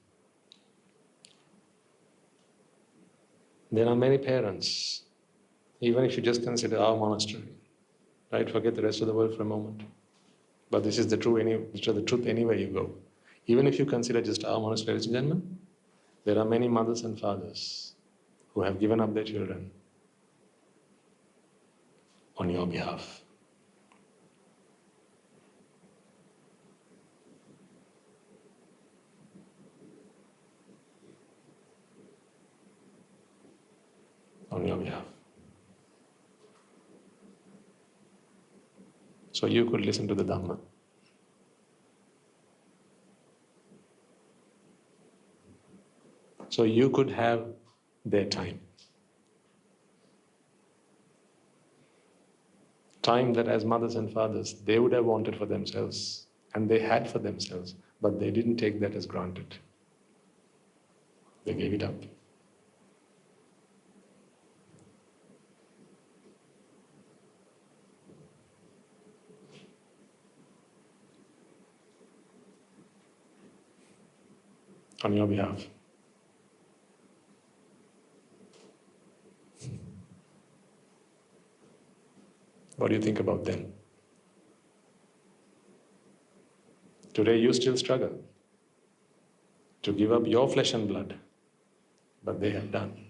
There are many parents, even if you just consider our monastery, right? Forget the rest of the world for a moment. But this is the truth anywhere you go. Even if you consider just our monastery, ladies and gentlemen, there are many mothers and fathers who have given up their children on your behalf. On your behalf. So you could listen to the Dhamma. So you could have their time. Time that as mothers and fathers, they would have wanted for themselves, and they had for themselves, but they didn't take that as granted. They gave it up. On your behalf. What do you think about them? Today you still struggle to give up your flesh and blood, but they have done.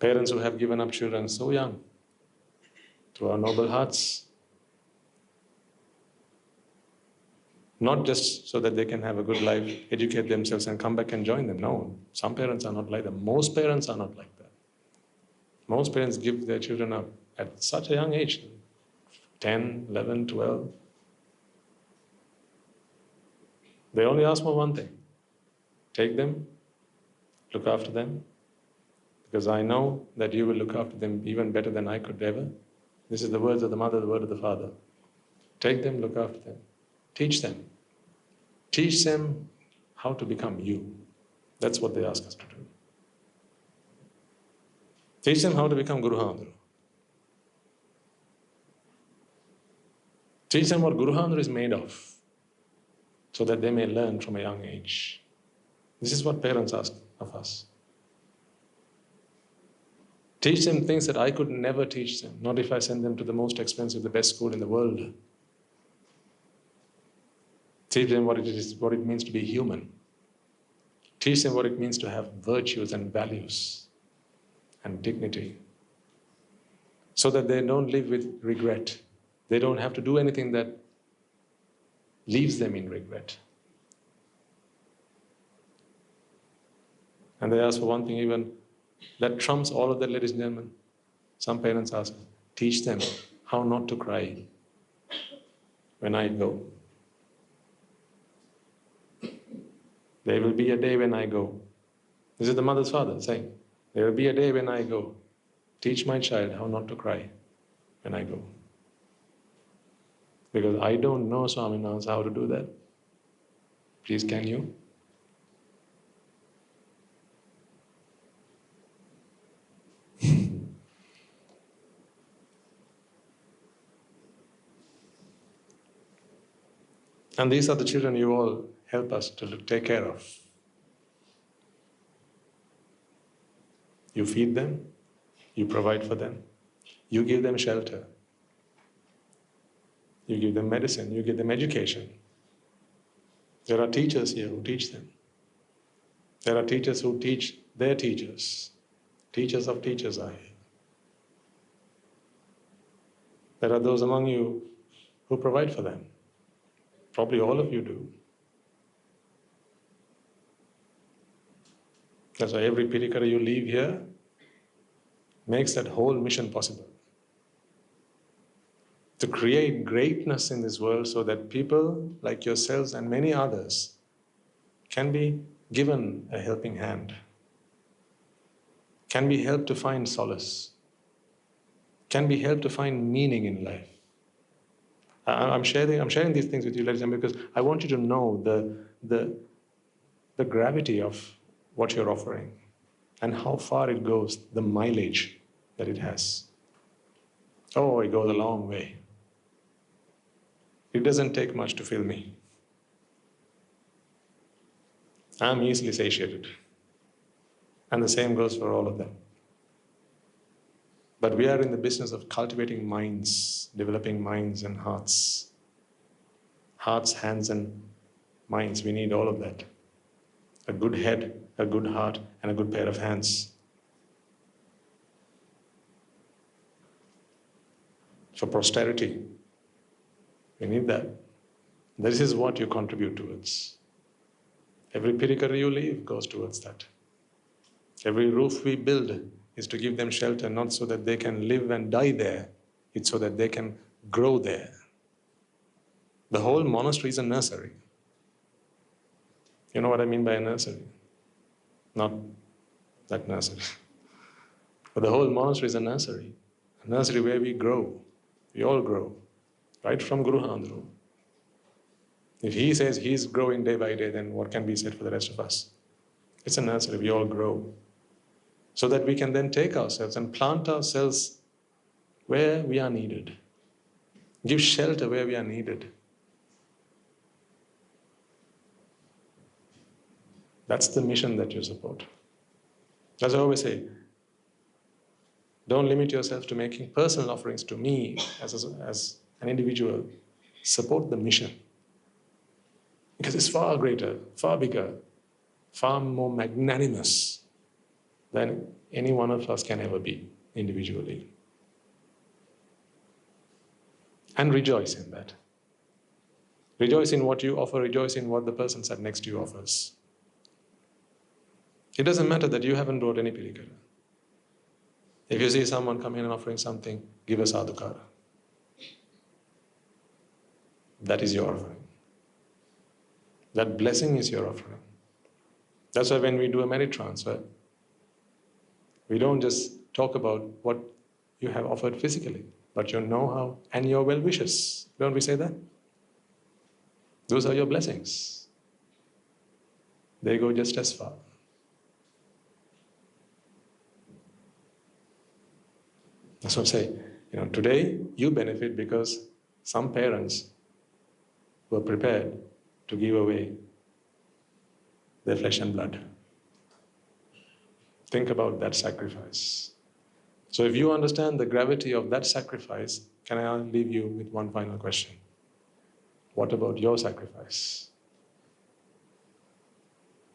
Parents who have given up children so young, through our noble hearts, not just so that they can have a good life, educate themselves and come back and join them. No, some parents are not like that. Most parents are not like that. Most parents give their children up at such a young age, 10, 11, 12. They only ask for one thing. Take them, look after them, because I know that you will look after them even better than I could ever. This is the words of the mother, the word of the father. Take them, look after them. Teach them. Teach them how to become you. That's what they ask us to do. Teach them how to become Guru Handru. Teach them what Guru Handru is made of, so that they may learn from a young age. This is what parents ask of us. Teach them things that I could never teach them, not if I send them to the most expensive, the best school in the world. Teach them what it means to be human. Teach them what it means to have virtues and values and dignity, so that they don't live with regret They don't have to do anything that leaves them in regret. And they ask for one thing even that trumps all of that, ladies and gentlemen. Some parents ask, teach them how not to cry when I go. There will be a day when I go. This is the mother's father saying, there will be a day when I go. Teach my child how not to cry when I go. Because I don't know, Swaminathan, how to do that. Please, can you? And these are the children you all help us to take care of. You feed them, you provide for them, you give them shelter, you give them medicine, you give them education. There are teachers here who teach them. There are teachers who teach their teachers. Teachers of teachers are here. There are those among you who provide for them. Probably all of you do. That's why every Pirikara you leave here makes that whole mission possible. To create greatness in this world so that people like yourselves and many others can be given a helping hand, can be helped to find solace, can be helped to find meaning in life. I'm sharing these things with you, ladies and gentlemen, because I want you to know the gravity of what you're offering and how far it goes, the mileage that it has. Oh, it goes a long way. It doesn't take much to fill me. I'm easily satiated. And the same goes for all of them. But we are in the business of cultivating minds, developing minds and hearts. Hearts, hands, and minds. We need all of that. A good head, a good heart, and a good pair of hands. For posterity, we need that. This is what you contribute towards. Every pirikara you leave goes towards that. Every roof we build is to give them shelter, not so that they can live and die there. It's so that they can grow there. The whole monastery is a nursery. You know what I mean by a nursery? Not that nursery. But the whole monastery is a nursery where we grow. We all grow, right from Guru Handru. If he says he's growing day by day, then what can be said for the rest of us? It's a nursery, we all grow. So that we can then take ourselves and plant ourselves where we are needed. Give shelter where we are needed. That's the mission that you support. As I always say, don't limit yourself to making personal offerings to me as an individual. Support the mission. Because it's far greater, far bigger, far more magnanimous than any one of us can ever be individually. And rejoice in that. Rejoice in what you offer, rejoice in what the person sat next to you offers. It doesn't matter that you haven't brought any pirikara. If you see someone come in and offering something, give a sadhukara. That is your offering. That blessing is your offering. That's why when we do a merit transfer, we don't just talk about what you have offered physically, but your know-how and your well wishes. Don't we say that? Those are your blessings. They go just as far. That's what I say. Today you benefit because some parents were prepared to give away their flesh and blood. Think about that sacrifice. So if you understand the gravity of that sacrifice, can I leave you with one final question? What about your sacrifice?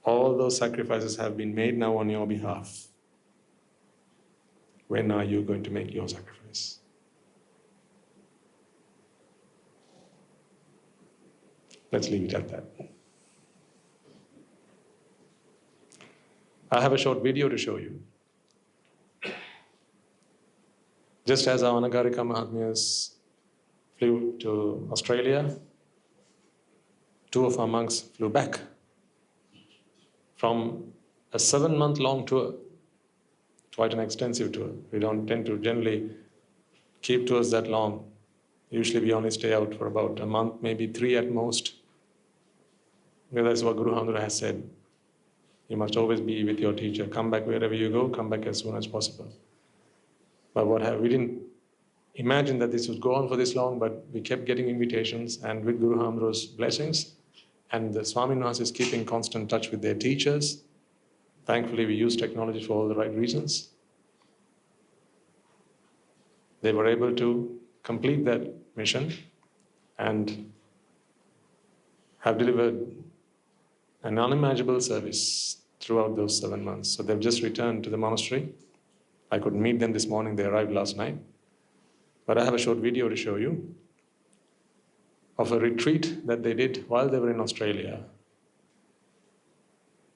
All those sacrifices have been made now on your behalf. When are you going to make your sacrifice? Let's leave it at that. I have a short video to show you. Just as our Anagarika Mahatmyas flew to Australia, 2 of our monks flew back from a 7-month-long tour, quite an extensive tour. We don't tend to generally keep tours that long. Usually we only stay out for about a month, maybe 3 at most. Because that's what Guru Hamdra has said. You must always be with your teacher. Come back wherever you go, come back as soon as possible. But we didn't imagine that this would go on for this long, but we kept getting invitations, and with Guru Hamdra's blessings, and the Swami Nuhas is keeping constant touch with their teachers. Thankfully, we use technology for all the right reasons. They were able to complete that mission and have delivered an unimaginable service throughout those 7 months. So they've just returned to the monastery. I could meet them this morning, they arrived last night. But I have a short video to show you of a retreat that they did while they were in Australia.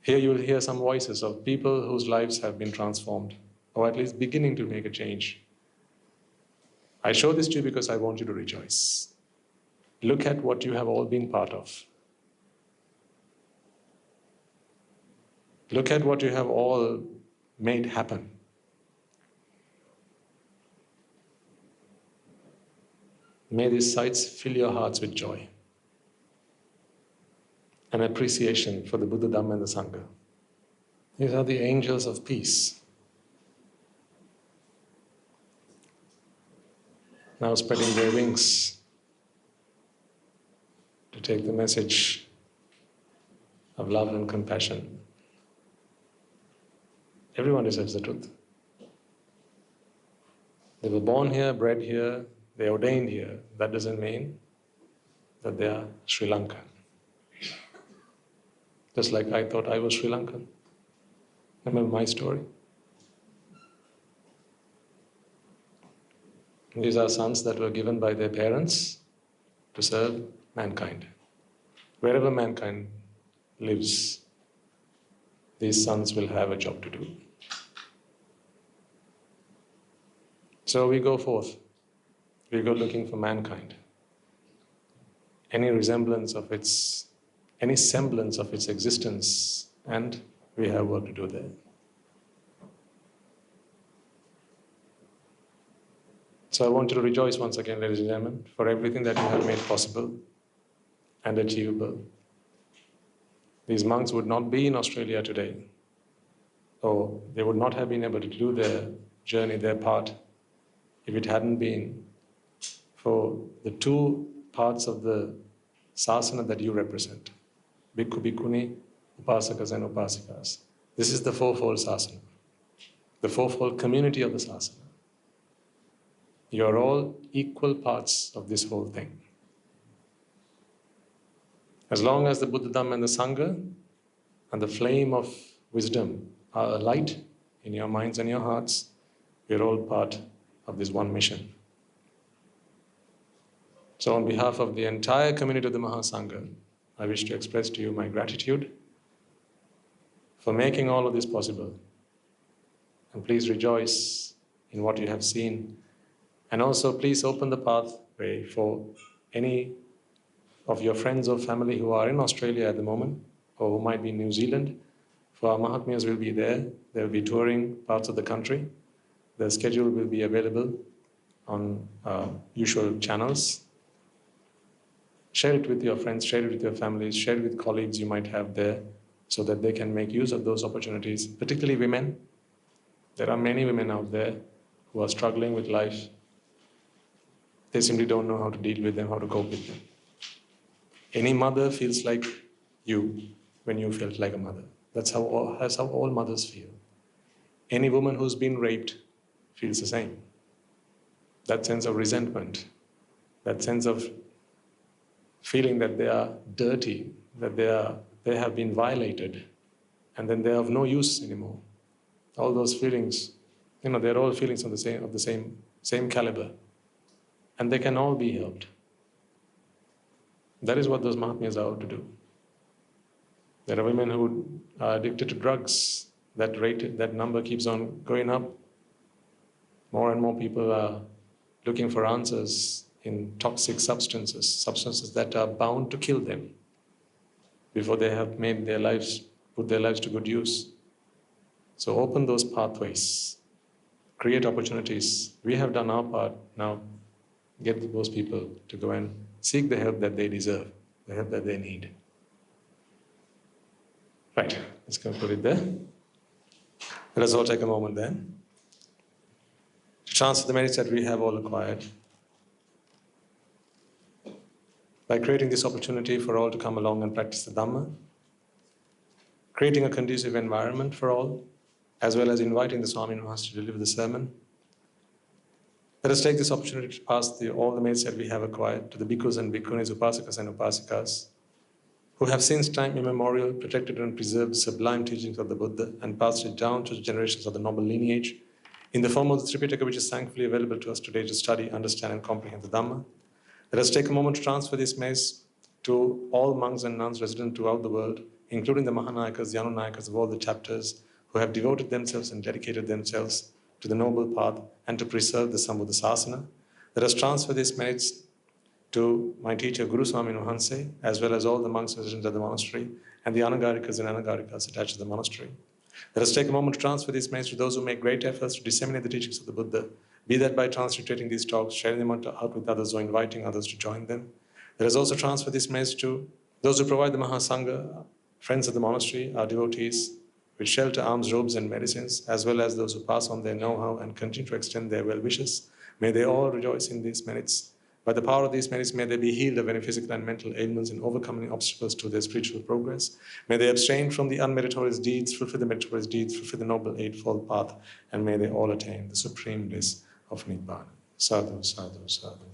Here you will hear some voices of people whose lives have been transformed, or at least beginning to make a change. I show this to you because I want you to rejoice. Look at what you have all been part of. Look at what you have all made happen. May these sights fill your hearts with joy and appreciation for the Buddha, Dhamma and the Sangha. These are the angels of peace. Now spreading their wings to take the message of love and compassion. Everyone deserves the truth. They were born here, bred here, they ordained here. That doesn't mean that they are Sri Lankan. Just like I thought I was Sri Lankan. Remember my story? These are sons that were given by their parents to serve mankind. Wherever mankind lives, these sons will have a job to do. So we go forth. We go looking for mankind. Any semblance of its existence, and we have work to do there. So I want you to rejoice once again, ladies and gentlemen, for everything that you have made possible and achievable. These monks would not be in Australia today, or they would not have been able to do their journey, their part, if it hadn't been for the 2 parts of the sasana that you represent. Bhikkhu, Bhikkhuni, Upasakas and Upasikas. This is the 4-fold sasana, the 4-fold community of the sasana. You are all equal parts of this whole thing. As long as the Buddha, Dhamma and the Sangha and the flame of wisdom are alight in your minds and your hearts, we are all part of this one mission. So on behalf of the entire community of the Mahasangha, I wish to express to you my gratitude for making all of this possible. And please rejoice in what you have seen. And also please open the pathway for any of your friends or family who are in Australia at the moment, or who might be in New Zealand. For our Mahatmyas will be there. They will be touring parts of the country. The schedule will be available on usual channels. Share it with your friends, share it with your families, share it with colleagues you might have there, so that they can make use of those opportunities, particularly women. There are many women out there who are struggling with life. They simply don't know how to deal with them, how to cope with them. Any mother feels like you when you felt like a mother. That's how all mothers feel. Any woman who's been raped feels the same. That sense of resentment, that sense of feeling that they are dirty, that they have been violated, and then they are of no use anymore. All those feelings, they're all feelings of the same caliber, and they can all be helped. That is what those Mahatmyas are out to do. There are women who are addicted to drugs. That number keeps on going up. More and more people are looking for answers in toxic substances that are bound to kill them before they have put their lives to good use. So open those pathways, create opportunities. We have done our part. Now get those people to go and seek the help that they deserve, the help that they need. Right, let's conclude it there. Let us all take a moment then to transfer the merits that we have all acquired by creating this opportunity for all to come along and practice the Dhamma, creating a conducive environment for all, as well as inviting the Swami Maharaj to deliver the sermon. Let us take this opportunity to pass all the merits that we have acquired to the bhikkhus and bhikkhunis, upasakas and upasikas, who have since time immemorial protected and preserved the sublime teachings of the Buddha and passed it down to the generations of the noble lineage in the form of the Tripitaka, which is thankfully available to us today to study, understand and comprehend the Dhamma. Let us take a moment to transfer this merits to all monks and nuns resident throughout the world, including the Mahanayakas, the Anunayakas of all the chapters, who have devoted themselves and dedicated themselves to the noble path and to preserve the Sambuddha Sasana. Let us transfer these merits to my teacher Guru Swami Nuhanse, as well as all the monks resident at the monastery and the Anagarikas and Anagarikas attached to the monastery. Let us take a moment to transfer these merits to those who make great efforts to disseminate the teachings of the Buddha, be that by transliterating these talks, sharing them out with others, or inviting others to join them. Let us also transfer these merits to those who provide the Mahasangha, friends of the monastery, our devotees, with shelter, alms, robes and medicines, as well as those who pass on their know-how and continue to extend their well wishes. May they all rejoice in these merits. By the power of these merits, may they be healed of any physical and mental ailments and overcoming obstacles to their spiritual progress. May they abstain from the unmeritorious deeds, fulfill the meritorious deeds, fulfill the noble eightfold path, and may they all attain the supreme bliss of Nibbana. Sadhu, sadhu, sadhu.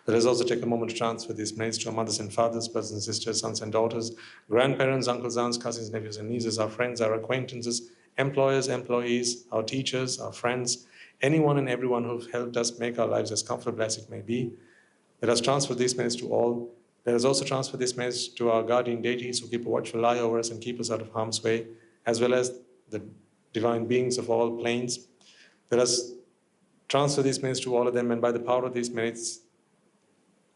Let us also take a moment to transfer these merits to our mothers and fathers, brothers and sisters, sons and daughters, grandparents, uncles, aunts, cousins, nephews and nieces, our friends, our acquaintances, employers, employees, our teachers, our friends, anyone and everyone who have helped us make our lives as comfortable as it may be. Let us transfer these merits to all. Let us also transfer these merits to our guardian deities who keep a watchful eye over us and keep us out of harm's way, as well as the divine beings of all planes. Let us transfer these merits to all of them, and by the power of these merits,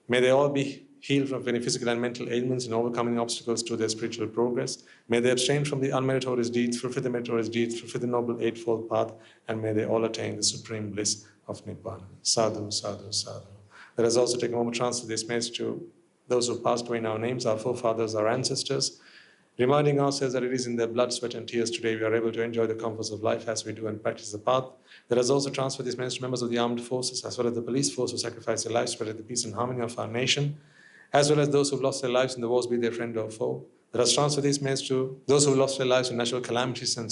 may they all be healed from any physical and mental ailments and overcoming obstacles to their spiritual progress. May they abstain from the unmeritorious deeds, fulfill the meritorious deeds, fulfill the noble eightfold path, and may they all attain the supreme bliss of Nibbana. Sadhu, sadhu, sadhu. Let us also take a moment to transfer this message to those who passed away in our names, our forefathers, our ancestors, reminding ourselves that it is in their blood, sweat and tears today we are able to enjoy the comforts of life as we do and practice the path. Let us also transfer this message to members of the armed forces as well as the police force who sacrifice their lives to spread the peace and harmony of our nation, as well as those who have lost their lives in the wars, be they friend or foe. Let us transfer this message to those who have lost their lives in natural calamities and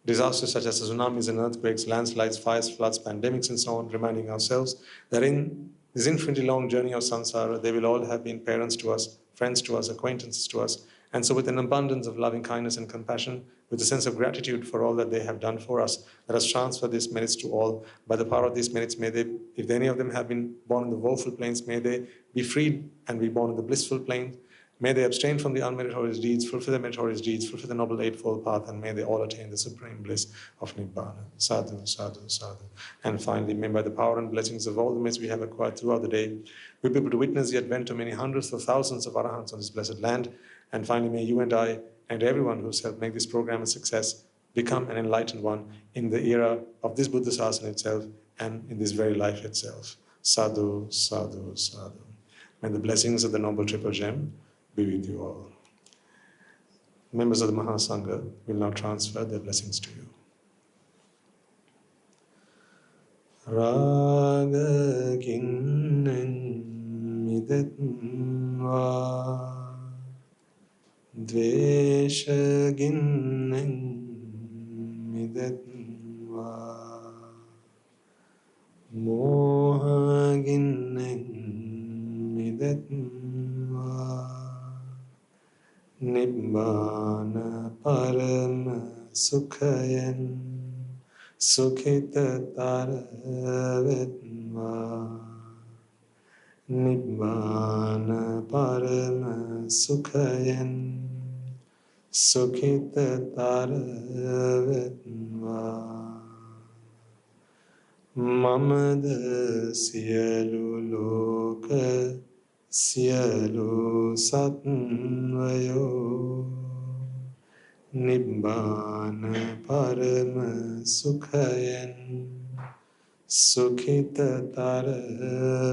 disasters such as tsunamis and earthquakes, landslides, fires, floods, pandemics and so on, reminding ourselves that in this infinitely long journey of samsara, they will all have been parents to us, friends to us, acquaintances to us. And so with an abundance of loving kindness and compassion, with a sense of gratitude for all that they have done for us, let us transfer these merits to all. By the power of these merits, may they, if any of them have been born in the woeful planes, may they be freed and be born in the blissful planes. May they abstain from the unmeritorious deeds, fulfill the meritorious deeds, fulfill the noble eightfold path, and may they all attain the supreme bliss of Nibbana. Sadhu, sadhu, sadhu. And finally, may by the power and blessings of all the merits we have acquired throughout the day, we be able to witness the advent of many hundreds of thousands of arahants on this blessed land. And finally, may you and I and everyone who's helped make this program a success become an enlightened one in the era of this Buddha Sasana itself and in this very life itself. Sadhu, sadhu, sadhu. May the blessings of the Noble Triple Gem be with you all. Members of the Mahasangha will now transfer their blessings to you. Raga kinnan midatva Dvesha ginnan midatva Moha ginnan midatva Nibbāna parama sukhayan sukhita taravetva Nibbāna parama sukhayan sukhitara vetva mamada siyalu loka siyalu satvayo Nibbāna parama sukhayan sukhitara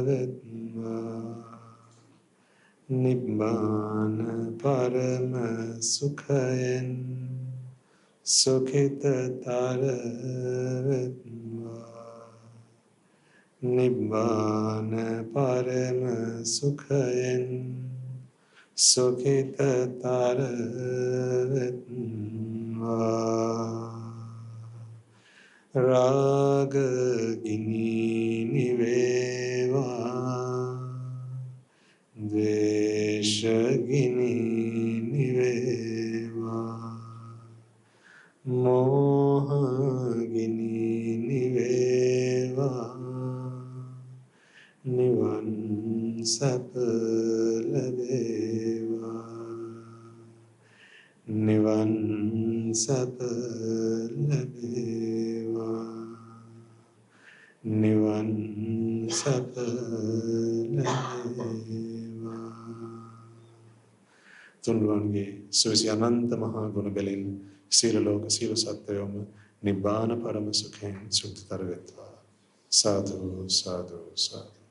vetva Nibbāna parama sukhayan sukhitara vetva Nibbāna parama sukhayan sukhitara vetva Rajagiriya niveva dveshagiriya niveva mohagiriya niveva nivan sapaladeva nivan sapaladeva nivan sapaladeva තුන්වන්ගේ සුවිසි අනන්ත මහා ගුණ බැලින් සීල ලෝක සීල සත්වයෝම නිබ්බාන පරම සුඛයෙන් සුඛතර වෙත්වා සාදු සාදු සාදු